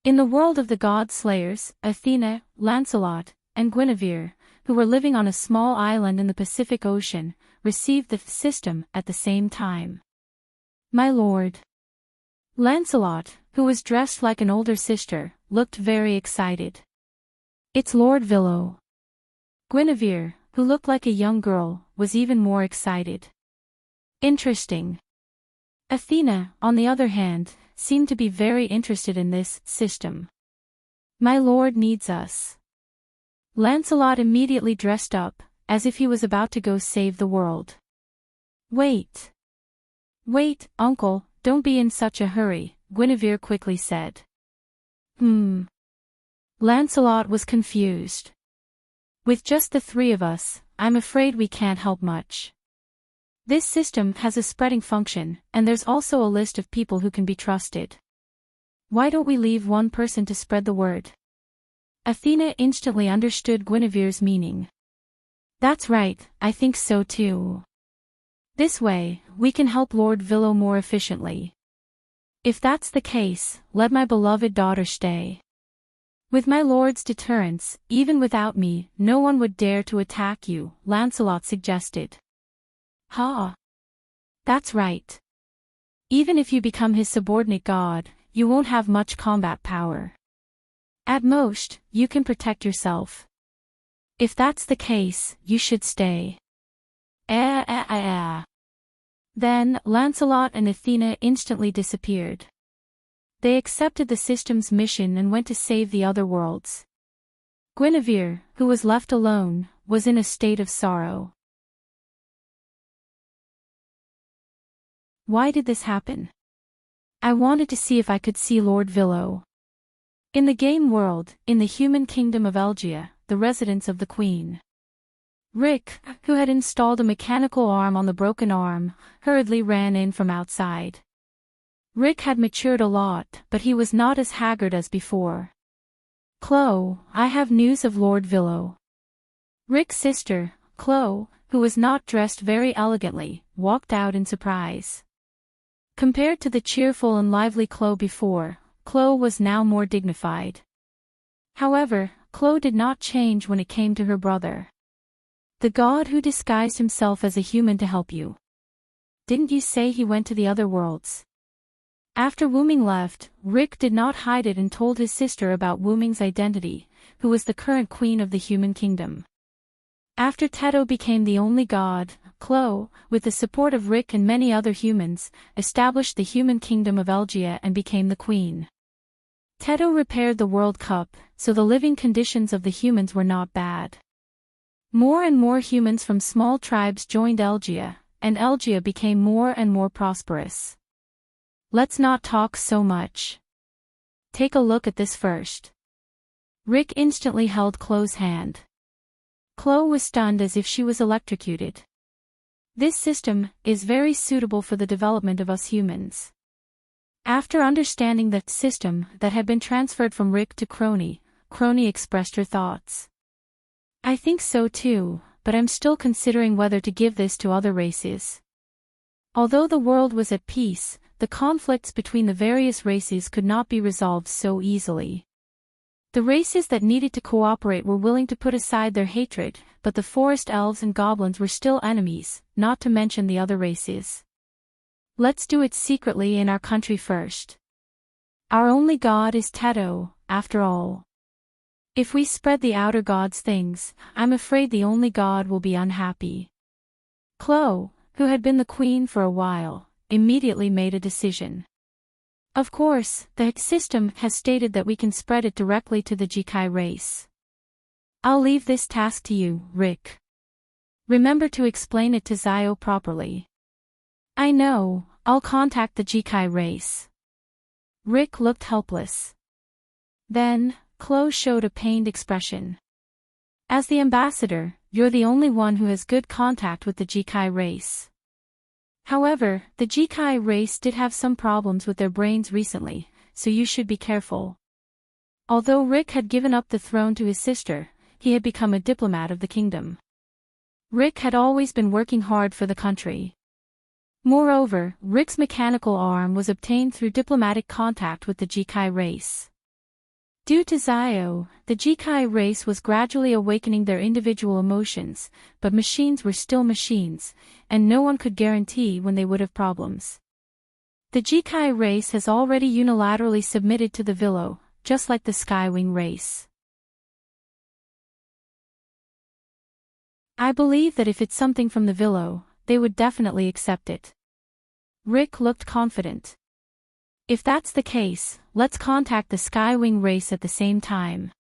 In the world of the god slayers, Athena, Lancelot, and Guinevere, who were living on a small island in the Pacific Ocean, received the system at the same time. My lord. Lancelot, who was dressed like an older sister, looked very excited. It's Lord Villo. Guinevere, who looked like a young girl, was even more excited. Interesting. Athena, on the other hand, seemed to be very interested in this system. My lord needs us. Lancelot immediately dressed up, as if he was about to go save the world. Wait. Wait, uncle, don't be in such a hurry, Guinevere quickly said. Lancelot was confused. With just the three of us, I'm afraid we can't help much. This system has a spreading function, and there's also a list of people who can be trusted. Why don't we leave one person to spread the word? Athena instantly understood Guinevere's meaning. That's right, I think so too. This way, we can help Lord Villo more efficiently. If that's the case, let my beloved daughter stay. With my lord's deterrence, even without me, no one would dare to attack you, Lancelot suggested. That's right. Even if you become his subordinate god, you won't have much combat power. At most, you can protect yourself. If that's the case, you should stay. Then, Lancelot and Athena instantly disappeared. They accepted the system's mission and went to save the other worlds. Guinevere, who was left alone, was in a state of sorrow. Why did this happen? I wanted to see if I could see Lord Villo. In the game world, in the human kingdom of Elgia, the residence of the queen. Rick, who had installed a mechanical arm on the broken arm, hurriedly ran in from outside. Rick had matured a lot, but he was not as haggard as before. Chloe, I have news of Lord Villo. Rick's sister, Chloe, who was not dressed very elegantly, walked out in surprise. Compared to the cheerful and lively Chloe before, Chloe was now more dignified. However, Chloe did not change when it came to her brother. The god who disguised himself as a human to help you. Didn't you say he went to the other worlds? After Wuming left, Rick did not hide it and told his sister about Wuming's identity, who was the current queen of the human kingdom. After Teto became the only god, Chloe, with the support of Rick and many other humans, established the human kingdom of Elgia and became the queen. Teto repaired the World Cup, so the living conditions of the humans were not bad. More and more humans from small tribes joined Elgia, and Elgia became more and more prosperous. Let's not talk so much. Take a look at this first. Rick instantly held Chloe's hand. Chloe was stunned as if she was electrocuted. This system is very suitable for the development of us humans. After understanding the system that had been transferred from Rick to Crony, Crony expressed her thoughts. I think so too, but I'm still considering whether to give this to other races. Although the world was at peace, the conflicts between the various races could not be resolved so easily. The races that needed to cooperate were willing to put aside their hatred, but the forest elves and goblins were still enemies, not to mention the other races. Let's do it secretly in our country first. Our only god is Teto, after all. If we spread the outer god's things, I'm afraid the only god will be unhappy. Chloe, who had been the queen for a while, immediately made a decision. Of course, the system has stated that we can spread it directly to the Jikai race. I'll leave this task to you, Rick. Remember to explain it to Zio properly. I know, I'll contact the Jikai race. Rick looked helpless. Then, Chloe showed a pained expression. As the ambassador, you're the only one who has good contact with the Jikai race. However, the Jikai race did have some problems with their brains recently, so you should be careful. Although Rick had given up the throne to his sister, he had become a diplomat of the kingdom. Rick had always been working hard for the country. Moreover, Rick's mechanical arm was obtained through diplomatic contact with the Jikai race. Due to Zio, the Jikai race was gradually awakening their individual emotions, but machines were still machines, and no one could guarantee when they would have problems. The Jikai race has already unilaterally submitted to the Villo, just like the Skywing race. I believe that if it's something from the Villo, they would definitely accept it. Rick looked confident. If that's the case, let's contact the Skywing race at the same time.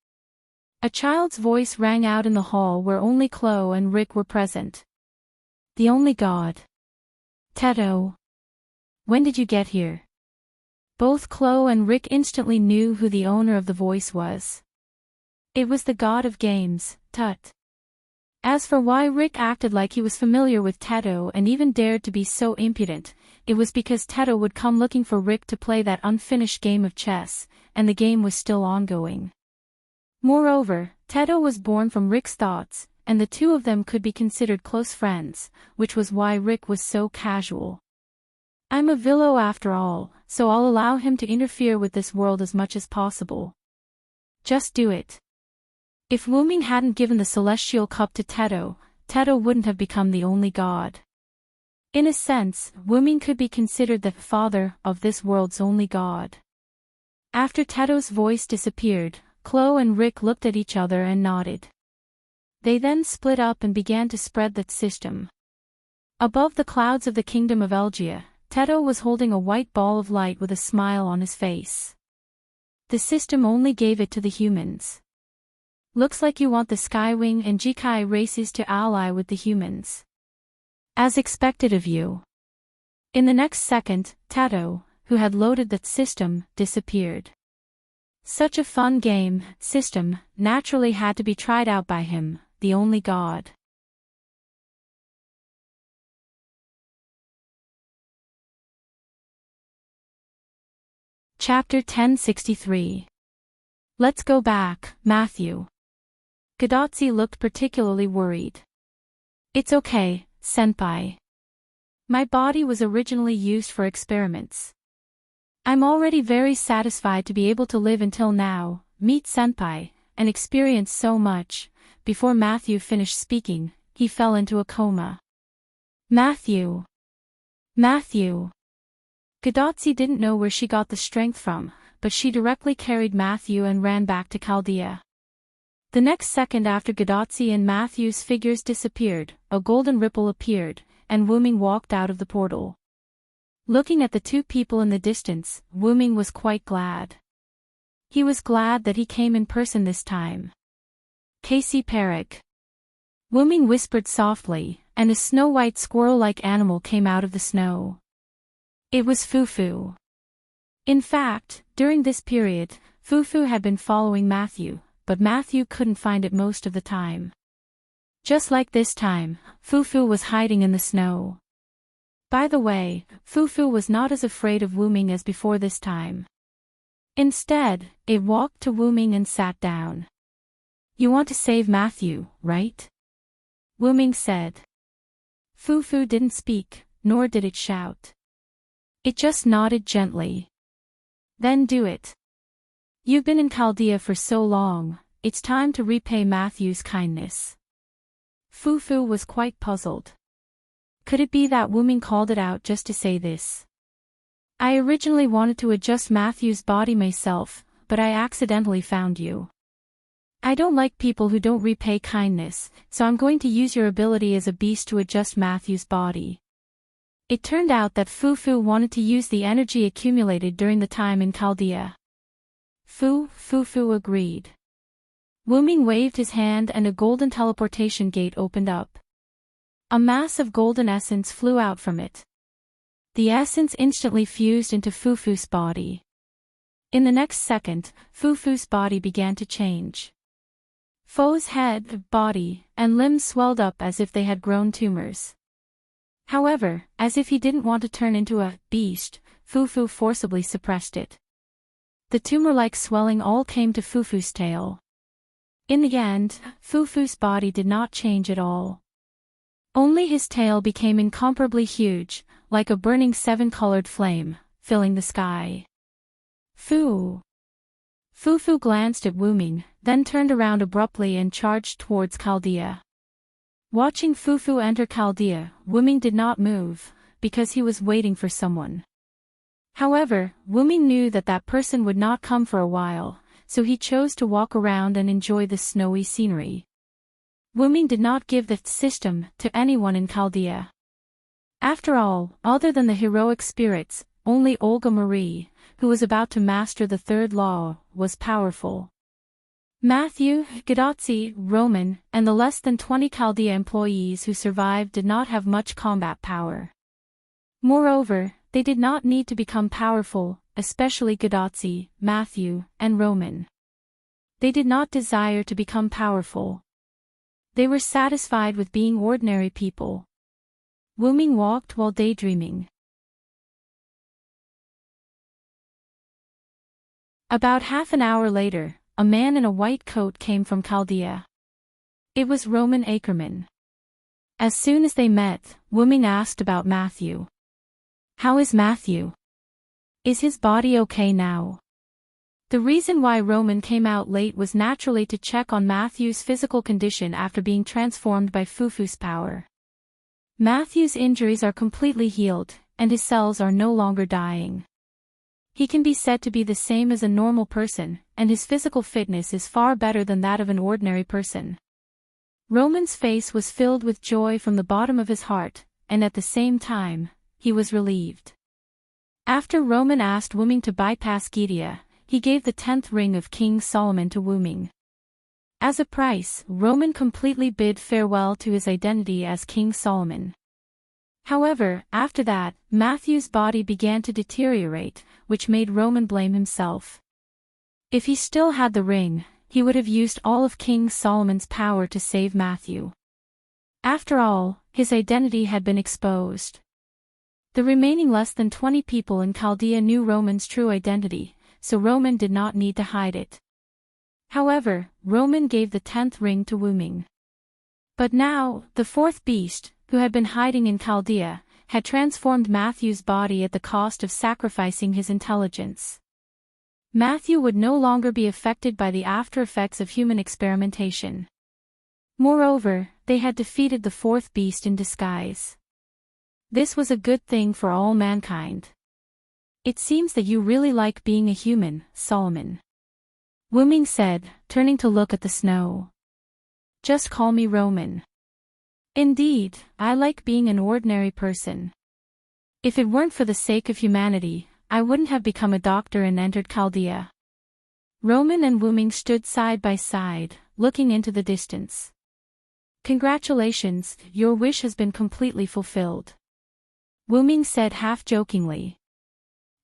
A child's voice rang out in the hall where only Chloe and Rick were present. The only god. Teto. When did you get here? Both Chloe and Rick instantly knew who the owner of the voice was. It was the god of games, Tut. As for why Rick acted like he was familiar with Teto and even dared to be so impudent, it was because Teto would come looking for Rick to play that unfinished game of chess, and the game was still ongoing. Moreover, Teto was born from Rick's thoughts, and the two of them could be considered close friends, which was why Rick was so casual. I'm a Villo after all, so I'll allow him to interfere with this world as much as possible. Just do it. If Wu Ming hadn't given the celestial cup to Teto, Teto wouldn't have become the only god. In a sense, Wu Ming could be considered the father of this world's only god. After Teto's voice disappeared, Chloe and Rick looked at each other and nodded. They then split up and began to spread that system. Above the clouds of the kingdom of Elgia, Teto was holding a white ball of light with a smile on his face. The system only gave it to the humans. Looks like you want the Skywing and Jikai races to ally with the humans. As expected of you. In the next second, Teto, who had loaded that system, disappeared. Such a fun game, system, naturally had to be tried out by him, the only god. Chapter 1063. Let's go back, Matthew. Gadotzi looked particularly worried. It's okay, senpai. My body was originally used for experiments. I'm already very satisfied to be able to live until now, meet senpai, and experience so much. Before Matthew finished speaking, he fell into a coma. Matthew. Gadotzi didn't know where she got the strength from, but she directly carried Matthew and ran back to Chaldea. The next second after Gadotzi and Matthew's figures disappeared, a golden ripple appeared, and Wu Ming walked out of the portal. Looking at the two people in the distance, Wu Ming was quite glad. He was glad that he came in person this time. Casey Perrick. Wu Ming whispered softly, and a snow-white squirrel-like animal came out of the snow. It was Fufu. In fact, during this period, Fufu had been following Matthew, but Matthew couldn't find it most of the time. Just like this time, Fufu was hiding in the snow. By the way, Fufu was not as afraid of Wu Ming as before this time. Instead, it walked to Wu Ming and sat down. You want to save Matthew, right? Wu Ming said. Fufu didn't speak, nor did it shout. It just nodded gently. Then do it. You've been in Chaldea for so long, it's time to repay Matthew's kindness. Fufu was quite puzzled. Could it be that Wu Ming called it out just to say this? I originally wanted to adjust Matthew's body myself, but I accidentally found you. I don't like people who don't repay kindness, so I'm going to use your ability as a beast to adjust Matthew's body. It turned out that Fufu wanted to use the energy accumulated during the time in Chaldea. Fufu agreed. Wu Ming waved his hand and a golden teleportation gate opened up. A mass of golden essence flew out from it. The essence instantly fused into Fufu's body. In the next second, Fufu's body began to change. Fo's head, body, and limbs swelled up as if they had grown tumors. However, as if he didn't want to turn into a beast, Fufu forcibly suppressed it. The tumor-like swelling all came to Fufu's tail. In the end, Fufu's body did not change at all. Only his tail became incomparably huge, like a burning seven-colored flame, filling the sky. Fufu glanced at Wu Ming, then turned around abruptly and charged towards Chaldea. Watching Fufu enter Chaldea, Wu Ming did not move, because he was waiting for someone. However, Wu Ming knew that that person would not come for a while, so he chose to walk around and enjoy the snowy scenery. Wu Ming did not give the system to anyone in Chaldea. After all, other than the heroic spirits, only Olga Marie, who was about to master the third law, was powerful. Matthew, Gadotzi, Roman, and the less than 20 Chaldea employees who survived did not have much combat power. Moreover, they did not need to become powerful, especially Gadotzi, Matthew, and Roman. They did not desire to become powerful. They were satisfied with being ordinary people. Wuming walked while daydreaming. About half an hour later, a man in a white coat came from Chaldea. It was Roman Ackerman. As soon as they met, Wuming asked about Matthew. "How is Matthew? Is his body okay now?" The reason why Roman came out late was naturally to check on Matthew's physical condition after being transformed by Fufu's power. Matthew's injuries are completely healed, and his cells are no longer dying. He can be said to be the same as a normal person, and his physical fitness is far better than that of an ordinary person. Roman's face was filled with joy from the bottom of his heart, and at the same time, he was relieved. After Roman asked Wuming to bypass Gidia, he gave the 10th ring of King Solomon to Wuming. As a price, Roman completely bid farewell to his identity as King Solomon. However, after that, Matthew's body began to deteriorate, which made Roman blame himself. If he still had the ring, he would have used all of King Solomon's power to save Matthew. After all, his identity had been exposed. The remaining less than 20 people in Chaldea knew Roman's true identity, so Roman did not need to hide it. However, Roman gave the 10th ring to Wuming. But now, the 4th beast, who had been hiding in Chaldea, had transformed Matthew's body at the cost of sacrificing his intelligence. Matthew would no longer be affected by the after-effects of human experimentation. Moreover, they had defeated the 4th beast in disguise. This was a good thing for all mankind. "It seems that you really like being a human, Solomon," Wuming said, turning to look at the snow. "Just call me Roman. Indeed, I like being an ordinary person. If it weren't for the sake of humanity, I wouldn't have become a doctor and entered Chaldea." Roman and Wuming stood side by side, looking into the distance. "Congratulations, your wish has been completely fulfilled," Wuming said half-jokingly.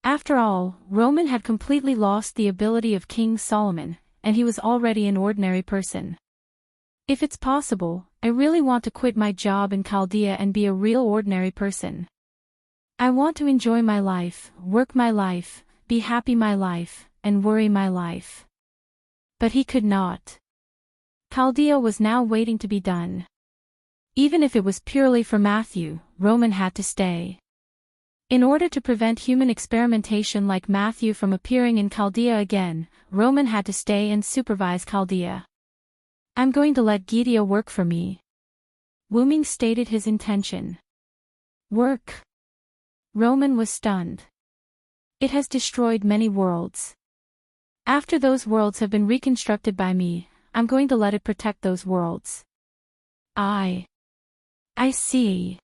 After all, Roman had completely lost the ability of King Solomon, and he was already an ordinary person. "If it's possible, I really want to quit my job in Chaldea and be a real ordinary person. I want to enjoy my life, work my life, be happy my life, and worry my life." But he could not. Chaldea was now waiting to be done. Even if it was purely for Matthew, Roman had to stay. In order to prevent human experimentation like Matthew from appearing in Chaldea again, Roman had to stay and supervise Chaldea. "I'm going to let Gidia work for me," Wuming stated his intention. "Work?" Roman was stunned. "It has destroyed many worlds. After those worlds have been reconstructed by me, I'm going to let it protect those worlds." I see.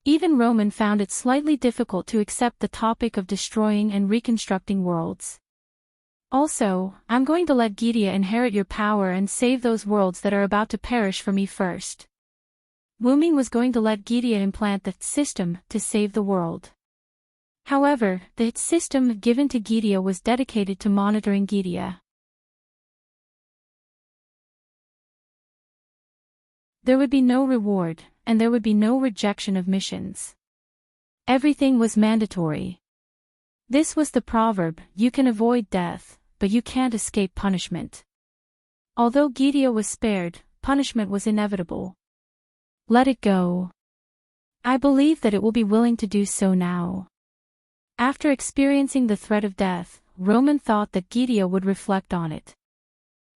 Even Roman found it slightly difficult to accept the topic of destroying and reconstructing worlds. "Also, I'm going to let Gidia inherit your power and save those worlds that are about to perish for me first." Wuming was going to let Gidia implant the system to save the world. However, the system given to Gidia was dedicated to monitoring Gidia. There would be no reward, and there would be no rejection of missions. Everything was mandatory. This was the proverb, "You can avoid death, but you can't escape punishment." Although Gidia was spared, punishment was inevitable. Let it go. I believe that it will be willing to do so now. After experiencing the threat of death, Roman thought that Gidia would reflect on it.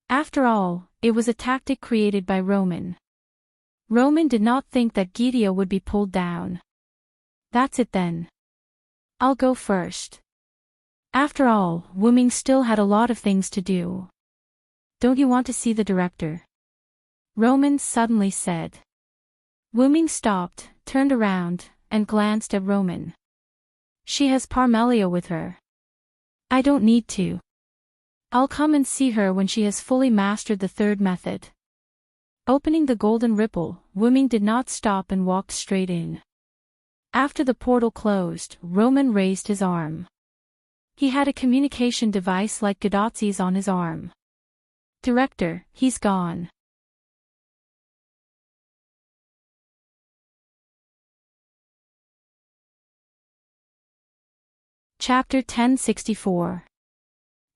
After all, it was a tactic created by Roman. Roman did not think that Gidia would be pulled down. "That's it then. I'll go first." After all, Wuming still had a lot of things to do. "Don't you want to see the director?" Roman suddenly said. Wuming stopped, turned around, and glanced at Roman. "She has Parmelia with her. I don't need to. I'll come and see her when she has fully mastered the 3rd method." Opening the golden ripple, Wuming did not stop and walked straight in. After the portal closed, Roman raised his arm. He had a communication device like Godotzi's on his arm. Director, he's gone. Chapter 1064.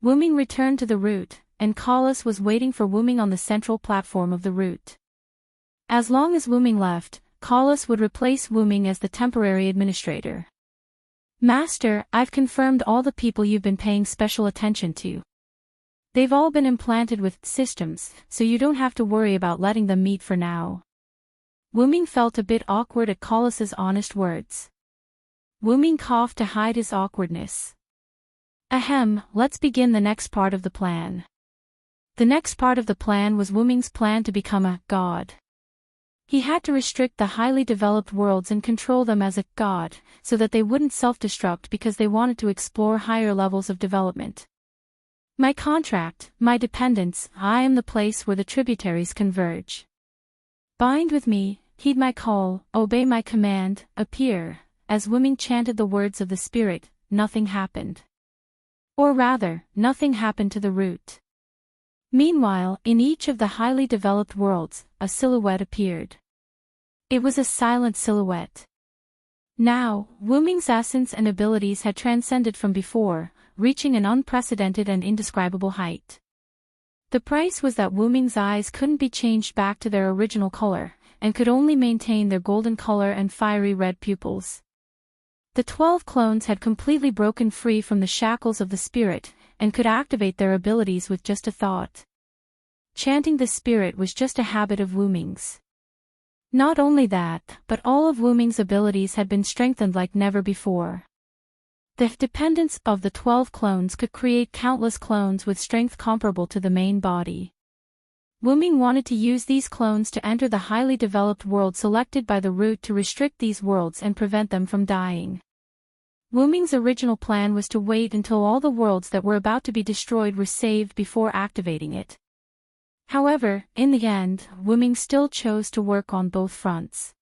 Wuming returned to the route, and Collis was waiting for Wuming on the central platform of the route. As long as Wuming left, Collis would replace Wuming as the temporary administrator. Master, I've confirmed all the people you've been paying special attention to. They've all been implanted with systems, so you don't have to worry about letting them meet for now. Wuming felt a bit awkward at Collis's honest words. Wuming coughed to hide his awkwardness. Ahem, let's begin the next part of the plan. The next part of the plan was Wuming's plan to become a god. He had to restrict the highly developed worlds and control them as a god, so that they wouldn't self-destruct because they wanted to explore higher levels of development. My contract, my dependence, I am the place where the tributaries converge. Bind with me, heed my call, obey my command, appear. As Wuming chanted the words of the spirit, nothing happened. Or rather, nothing happened to the root. Meanwhile, in each of the highly developed worlds, a silhouette appeared. It was a silent silhouette. Now, Wuming's essence and abilities had transcended from before, reaching an unprecedented and indescribable height. The price was that Wuming's eyes couldn't be changed back to their original color, and could only maintain their golden color and fiery red pupils. The 12 clones had completely broken free from the shackles of the spirit, and could activate their abilities with just a thought. Chanting the spirit was just a habit of Wuming's. Not only that, but all of Wuming's abilities had been strengthened like never before. The dependence of the 12 clones could create countless clones with strength comparable to the main body. Wuming wanted to use these clones to enter the highly developed world selected by the root to restrict these worlds and prevent them from dying. Wuming's original plan was to wait until all the worlds that were about to be destroyed were saved before activating it. However, in the end, Wuming still chose to work on both fronts.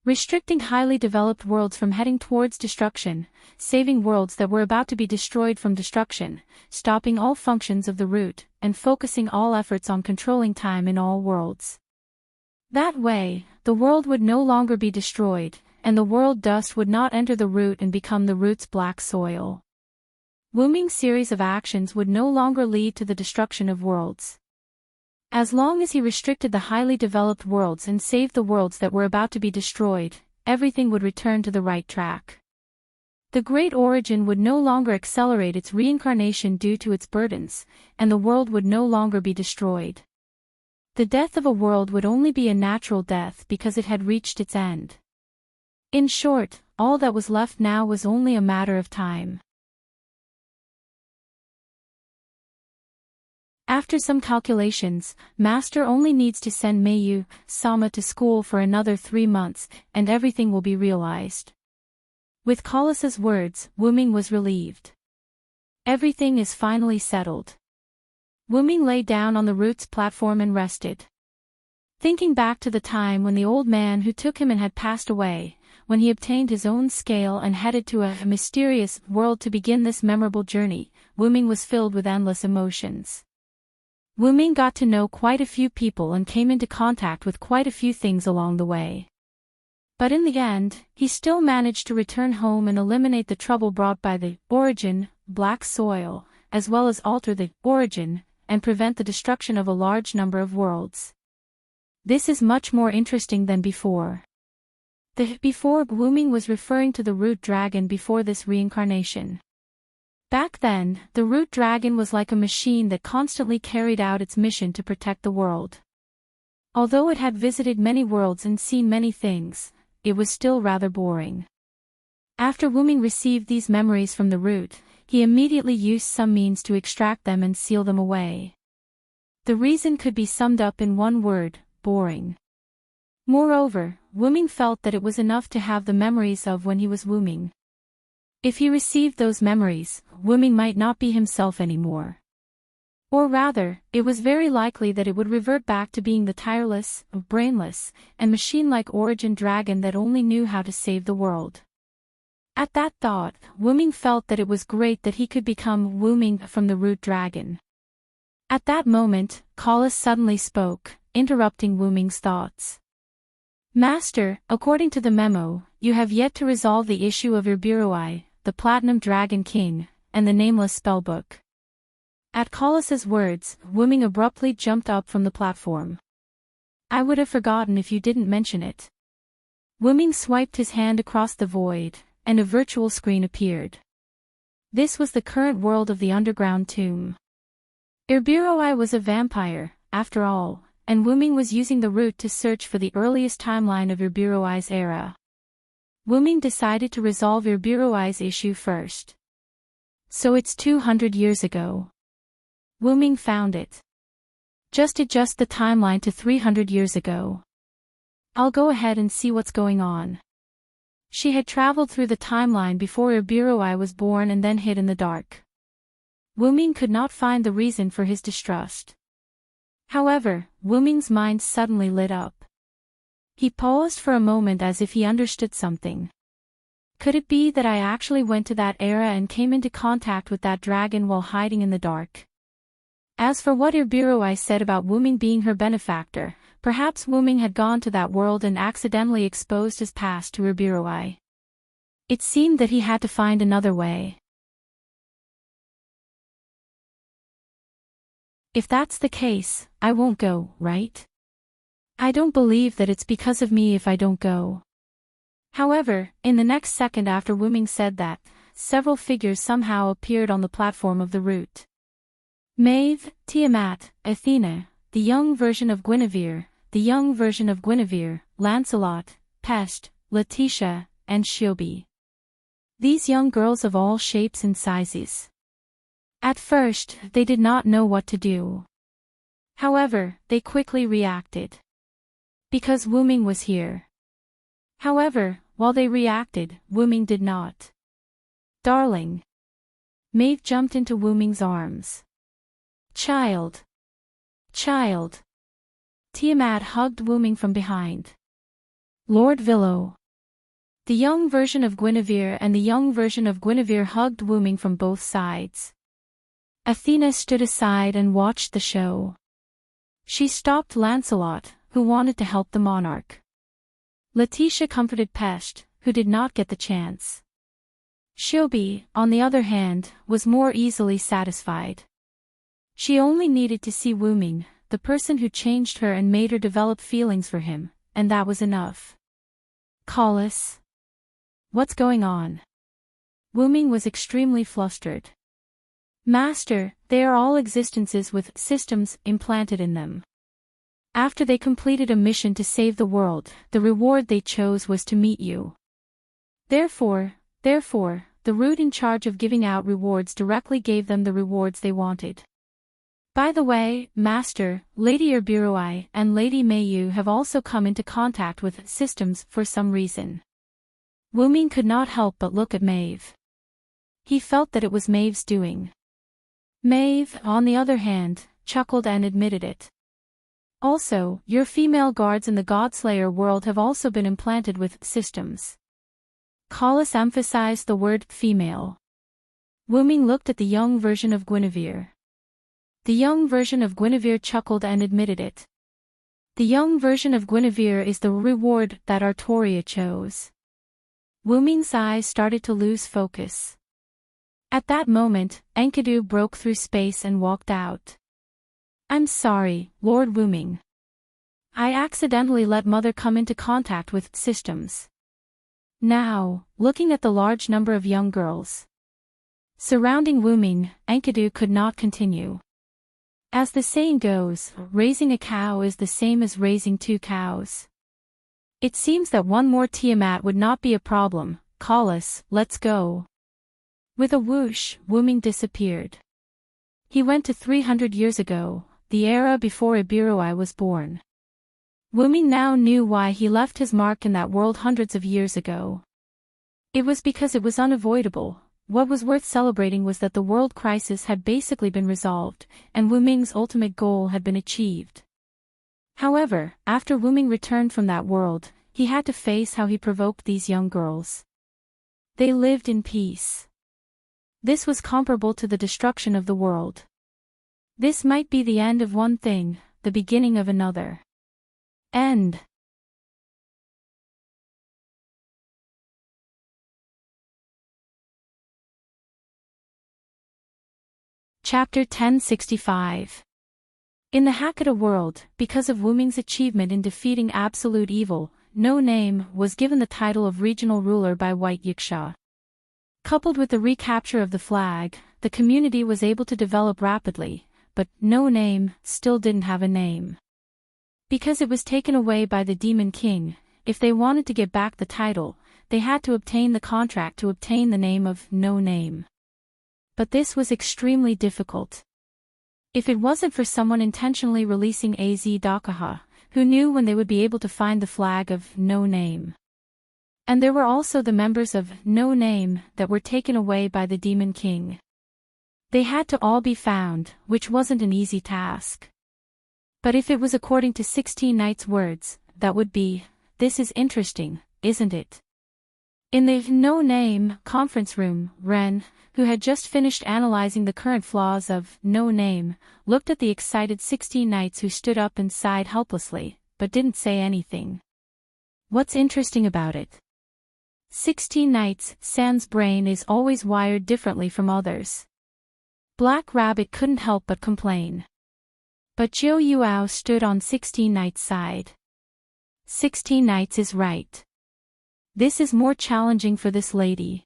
Restricting highly developed worlds from heading towards destruction, saving worlds that were about to be destroyed from destruction, stopping all functions of the root, and focusing all efforts on controlling time in all worlds. That way, the world would no longer be destroyed, and the world dust would not enter the root and become the root's black soil. Wuming's series of actions would no longer lead to the destruction of worlds. As long as he restricted the highly developed worlds and saved the worlds that were about to be destroyed, everything would return to the right track. The Great Origin would no longer accelerate its reincarnation due to its burdens, and the world would no longer be destroyed. The death of a world would only be a natural death because it had reached its end. In short, all that was left now was only a matter of time. After some calculations, Master only needs to send Mayu-sama to school for another 3 months, and everything will be realized. With Collis's words, Wuming was relieved. Everything is finally settled. Wuming lay down on the root's platform and rested. Thinking back to the time when the old man who took him in had passed away, when he obtained his own scale and headed to a mysterious world to begin this memorable journey, Wuming was filled with endless emotions. Wuming got to know quite a few people and came into contact with quite a few things along the way. But in the end, he still managed to return home and eliminate the trouble brought by the origin, black soil, as well as alter the origin, and prevent the destruction of a large number of worlds. This is much more interesting than before. The before Wuming was referring to the root dragon before this reincarnation. Back then, the root dragon was like a machine that constantly carried out its mission to protect the world. Although it had visited many worlds and seen many things, it was still rather boring. After Wuming received these memories from the root, he immediately used some means to extract them and seal them away. The reason could be summed up in one word: boring. Moreover, Wuming felt that it was enough to have the memories of when he was Wuming. If he received those memories, Wuming might not be himself anymore. Or rather, it was very likely that it would revert back to being the tireless, brainless, and machine-like origin dragon that only knew how to save the world. At that thought, Wuming felt that it was great that he could become Wuming from the root dragon. At that moment, Collis suddenly spoke, interrupting Wuming's thoughts. Master, according to the memo, you have yet to resolve the issue of Urburoi, the Platinum Dragon King, and the nameless spellbook. At Collis's words, Wuming abruptly jumped up from the platform. I would have forgotten if you didn't mention it. Wuming swiped his hand across the void, and a virtual screen appeared. This was the current world of the underground tomb. Urburoi was a vampire, after all, and Wuming was using the route to search for the earliest timeline of Urburoi's era. Wuming decided to resolve Urburoi's issue first. So it's 200 years ago. Wuming found it. Just adjust the timeline to 300 years ago. I'll go ahead and see what's going on. She had traveled through the timeline before Urburoi was born and then hid in the dark. Wuming could not find the reason for his distrust. However, Wuming's mind suddenly lit up. He paused for a moment as if he understood something. Could it be that I actually went to that era and came into contact with that dragon while hiding in the dark? As for what Urburoi said about Wuming being her benefactor, perhaps Wuming had gone to that world and accidentally exposed his past to Urburoi. It seemed that he had to find another way. If that's the case, I won't go, right? I don't believe that it's because of me if I don't go. However, in the next second after Wuming said that, several figures somehow appeared on the platform of the route. Maeve, Tiamat, Athena, the young version of Guinevere, the young version of Guinevere, Lancelot, Pest, Letitia, and Shiobi. These young girls of all shapes and sizes. At first, they did not know what to do. However, they quickly reacted. Because Wuming was here. However, while they reacted, Wuming did not. Darling. Maeve jumped into Wuming's arms. Child. Child. Tiamat hugged Wuming from behind. Lord Villo. The young version of Guinevere and the young version of Guinevere hugged Wuming from both sides. Athena stood aside and watched the show. She stopped Lancelot, who wanted to help the monarch. Letitia comforted Pest, who did not get the chance. Shiobi, on the other hand, was more easily satisfied. She only needed to see Wuming, the person who changed her and made her develop feelings for him, and that was enough. Collis. What's going on? Wuming was extremely flustered. Master, they are all existences with systems implanted in them. After they completed a mission to save the world, the reward they chose was to meet you. Therefore, the root in charge of giving out rewards directly gave them the rewards they wanted. By the way, Master, Lady Urburoi and Lady Mayu have also come into contact with systems for some reason. Wuming could not help but look at Maeve. He felt that it was Maeve's doing. Maeve, on the other hand, chuckled and admitted it. Also, your female guards in the Godslayer world have also been implanted with systems. Collis emphasized the word female. Wuming looked at the young version of Guinevere. The young version of Guinevere chuckled and admitted it. The young version of Guinevere is the reward that Artoria chose. Wuming's eyes started to lose focus. At that moment, Enkidu broke through space and walked out. I'm sorry, Lord Wuming. I accidentally let Mother come into contact with systems. Now, looking at the large number of young girls surrounding Wuming, Enkidu could not continue. As the saying goes, raising a cow is the same as raising two cows. It seems that one more Tiamat would not be a problem. Collis, let's go. With a whoosh, Wuming disappeared. He went to 300 years ago, the era before Urburoi was born. Wuming now knew why he left his mark in that world hundreds of years ago. It was because it was unavoidable, what was worth celebrating was that the world crisis had basically been resolved, and Wu Ming's ultimate goal had been achieved. However, after Wu Ming returned from that world, he had to face how he provoked these young girls. They lived in peace. This was comparable to the destruction of the world. This might be the end of one thing, the beginning of another. End. Chapter 1065. In the Hakata world, because of Wu Ming's achievement in defeating absolute evil, No Name was given the title of regional ruler by White Yiksha. Coupled with the recapture of the flag, the community was able to develop rapidly, but No Name still didn't have a name. Because it was taken away by the Demon King, if they wanted to get back the title, they had to obtain the contract to obtain the name of No Name. But this was extremely difficult. If it wasn't for someone intentionally releasing Az Dakaha, who knew when they would be able to find the flag of No Name. And there were also the members of No Name that were taken away by the Demon King. They had to all be found, which wasn't an easy task. But if it was according to 16 Knights' words, that would be, "This is interesting, isn't it?" In the No Name conference room, Ren, who had just finished analyzing the current flaws of No Name, looked at the excited 16 Knights who stood up and sighed helplessly, but didn't say anything. What's interesting about it? 16 Knights, San's brain is always wired differently from others. Black Rabbit couldn't help but complain. But Jiu Yuao stood on 16 Knights' side. 16 Knights is right. This is more challenging for this lady.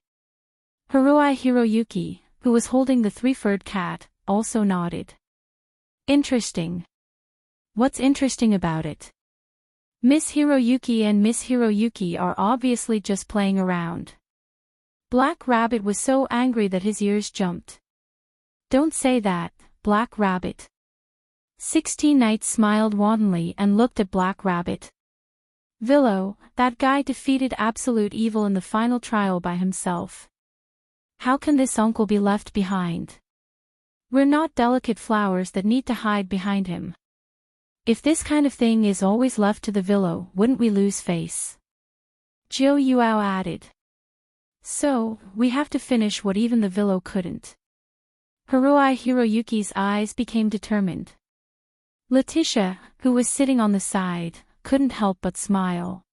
Haruai Hiroyuki, who was holding the three-furred cat, also nodded. Interesting. What's interesting about it? Miss Hiroyuki and Miss Hiroyuki are obviously just playing around. Black Rabbit was so angry that his ears jumped. Don't say that, Black Rabbit. 16 Knights smiled wantonly and looked at Black Rabbit. Villo, that guy defeated absolute evil in the final trial by himself. How can this uncle be left behind? We're not delicate flowers that need to hide behind him. If this kind of thing is always left to the Villo, wouldn't we lose face? Jiu Yuao added. So, we have to finish what even the Villo couldn't. Haruai Hiroyuki's eyes became determined. Letitia, who was sitting on the side, couldn't help but smile.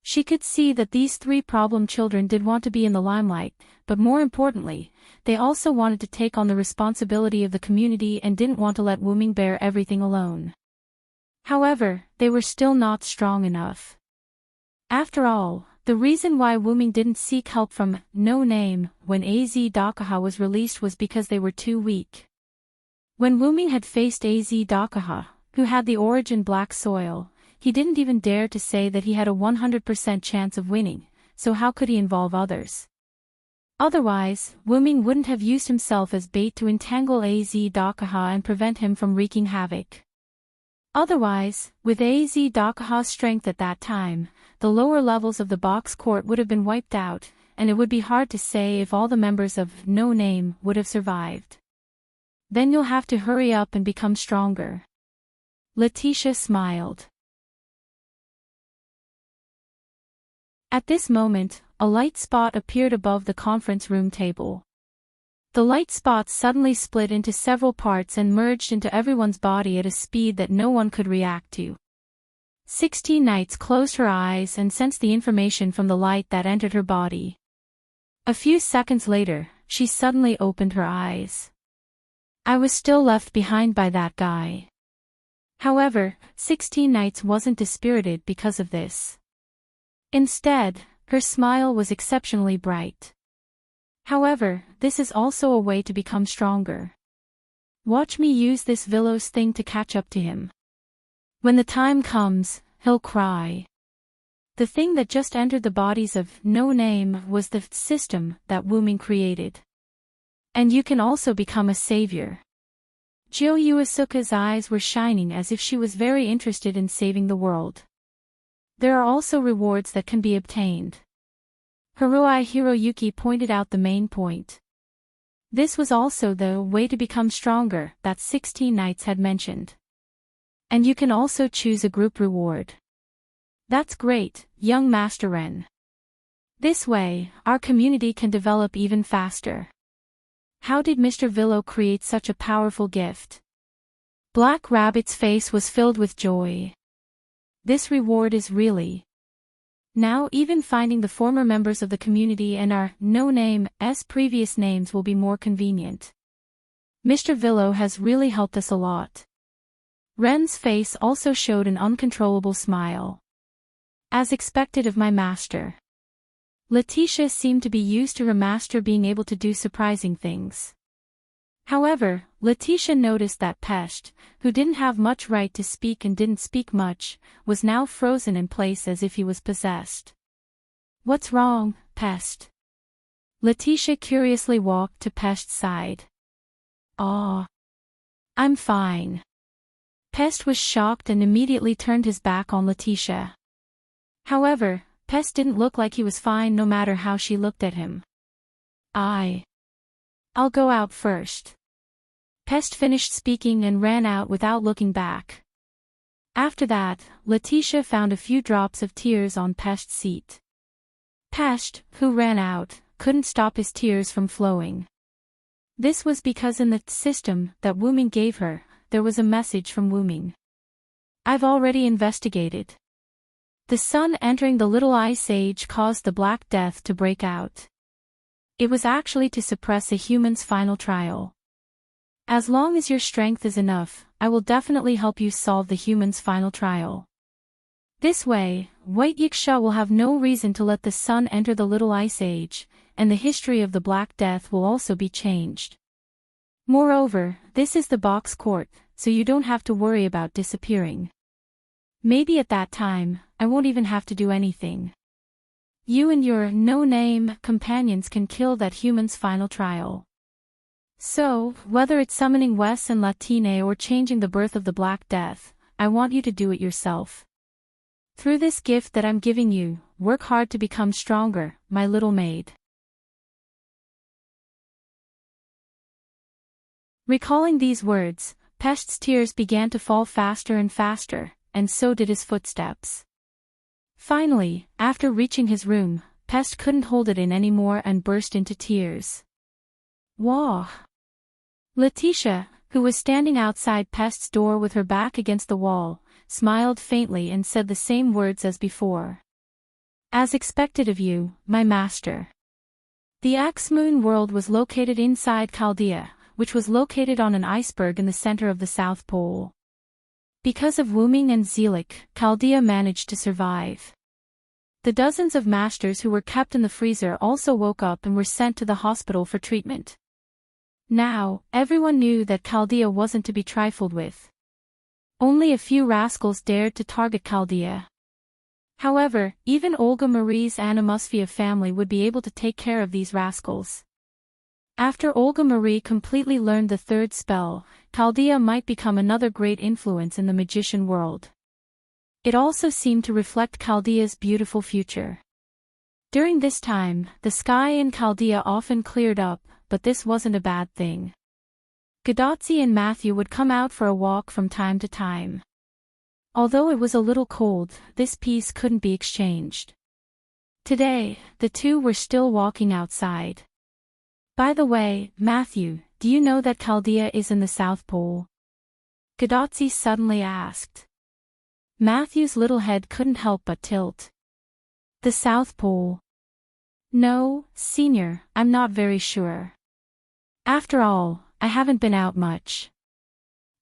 She could see that these three problem children did want to be in the limelight, but more importantly, they also wanted to take on the responsibility of the community and didn't want to let Wu Ming bear everything alone. However, they were still not strong enough. After all, the reason why Wu Ming didn't seek help from No Name when Az Dakaha was released was because they were too weak. When Wu Ming had faced Az Dakaha, who had the origin black soil, he didn't even dare to say that he had a 100% chance of winning, so how could he involve others? Otherwise, Wu Ming wouldn't have used himself as bait to entangle Az Dakaha and prevent him from wreaking havoc. Otherwise, with Az Dakaha's strength at that time, the lower levels of the box court would have been wiped out, and it would be hard to say if all the members of No Name would have survived. Then you'll have to hurry up and become stronger. Letitia smiled. At this moment, a light spot appeared above the conference room table. The light spot suddenly split into several parts and merged into everyone's body at a speed that no one could react to. 16 Knights closed her eyes and sensed the information from the light that entered her body. A few seconds later, she suddenly opened her eyes. I was still left behind by that guy. However, 16 Knights wasn't dispirited because of this. Instead, her smile was exceptionally bright. However, this is also a way to become stronger. Watch me use this Villo's thing to catch up to him. When the time comes, he'll cry. The thing that just entered the bodies of No Name was the system that Wu Ming created. And you can also become a savior. Jiu Yuasuka's eyes were shining as if she was very interested in saving the world. There are also rewards that can be obtained. Haruai Hiroyuki pointed out the main point. This was also the way to become stronger that 16 Knights had mentioned. And you can also choose a group reward. That's great, young Master Ren. This way, our community can develop even faster. How did Mr. Villo create such a powerful gift? Black Rabbit's face was filled with joy. This reward is really. Now even finding the former members of the community and our no-name's previous names will be more convenient. Mr. Villo has really helped us a lot. Ren's face also showed an uncontrollable smile. As expected of my master. Letitia seemed to be used to her master being able to do surprising things. However, Letitia noticed that Pest, who didn't have much right to speak and didn't speak much, was now frozen in place as if he was possessed. What's wrong, Pest? Letitia curiously walked to Pest's side. "Aw. I'm fine." Pest was shocked and immediately turned his back on Letitia. However, Pest didn't look like he was fine no matter how she looked at him. I'll go out first." Pest finished speaking and ran out without looking back. After that, Letitia found a few drops of tears on Pest's seat. Pest, who ran out, couldn't stop his tears from flowing. This was because in the system that Wuming gave her, there was a message from Wuming. "I've already investigated. The sun entering the Little Ice Age caused the Black Death to break out. It was actually to suppress a human's final trial. As long as your strength is enough, I will definitely help you solve the human's final trial. This way, White Yiksha will have no reason to let the sun enter the Little Ice Age, and the history of the Black Death will also be changed. Moreover, this is the box court, so you don't have to worry about disappearing. Maybe at that time, I won't even have to do anything. You and your no-name companions can kill that human's final trial. So, whether it's summoning Wes and Latine or changing the birth of the Black Death, I want you to do it yourself. Through this gift that I'm giving you, work hard to become stronger, my little maid." Recalling these words, Pest's tears began to fall faster and faster, and so did his footsteps. Finally, after reaching his room, Pest couldn't hold it in anymore and burst into tears. "Wah!" Letitia, who was standing outside Pest's door with her back against the wall, smiled faintly and said the same words as before. "As expected of you, my master." The X-Moon world was located inside Chaldea, which was located on an iceberg in the center of the South Pole. Because of Wuming and Zelik, Chaldea managed to survive. The dozens of masters who were kept in the freezer also woke up and were sent to the hospital for treatment. Now, everyone knew that Chaldea wasn't to be trifled with. Only a few rascals dared to target Chaldea. However, even Olga Marie's Animosphia family would be able to take care of these rascals. After Olga Marie completely learned the third spell, Chaldea might become another great influence in the magician world. It also seemed to reflect Chaldea's beautiful future. During this time, the sky in Chaldea often cleared up, but this wasn't a bad thing. Gadotzi and Matthew would come out for a walk from time to time. Although it was a little cold, this peace couldn't be exchanged. Today, the two were still walking outside. "By the way, Matthew, do you know that Chaldea is in the South Pole?" Gadotzi suddenly asked. Matthew's little head couldn't help but tilt. "The South Pole? No, Senior, I'm not very sure. After all, I haven't been out much."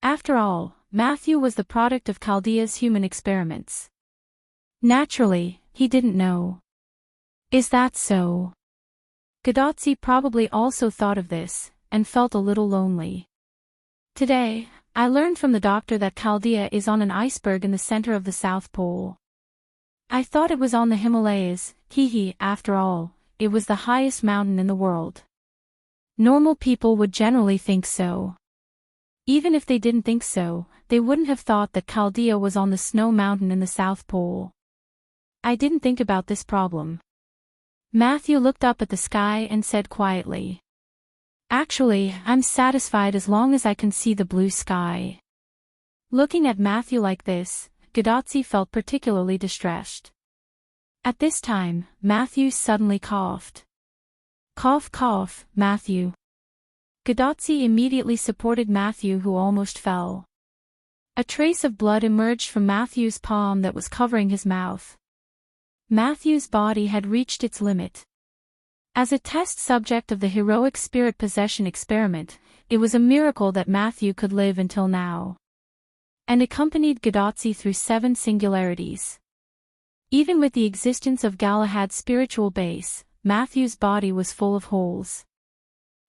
After all, Matthew was the product of Chaldea's human experiments. Naturally, he didn't know. "Is that so?" Gadotzi probably also thought of this, and felt a little lonely. "Today, I learned from the doctor that Chaldea is on an iceberg in the center of the South Pole. I thought it was on the Himalayas, after all, it was the highest mountain in the world. Normal people would generally think so. Even if they didn't think so, they wouldn't have thought that Chaldea was on the snow mountain in the South Pole. I didn't think about this problem. Matthew looked up at the sky and said quietly. Actually, I'm satisfied as long as I can see the blue sky. Looking at Matthew like this, Gadotsi felt particularly distressed. At this time, Matthew suddenly coughed. Cough, cough, Matthew. Gadotsi immediately supported Matthew, who almost fell. A trace of blood emerged from Matthew's palm that was covering his mouth. Matthew's body had reached its limit. As a test subject of the heroic spirit possession experiment, it was a miracle that Matthew could live until now. And accompanied Gadotsi through 7 singularities. Even with the existence of Galahad's spiritual base, Matthew's body was full of holes.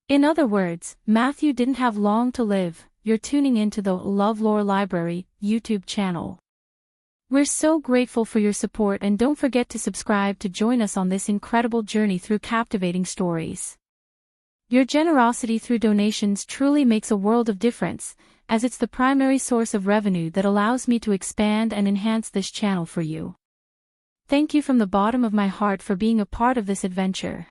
In other words, Matthew didn't have long to live. You're tuning into the LoveLore Library YouTube channel. We're so grateful for your support, and don't forget to subscribe to join us on this incredible journey through captivating stories. Your generosity through donations truly makes a world of difference, as it's the primary source of revenue that allows me to expand and enhance this channel for you. Thank you from the bottom of my heart for being a part of this adventure.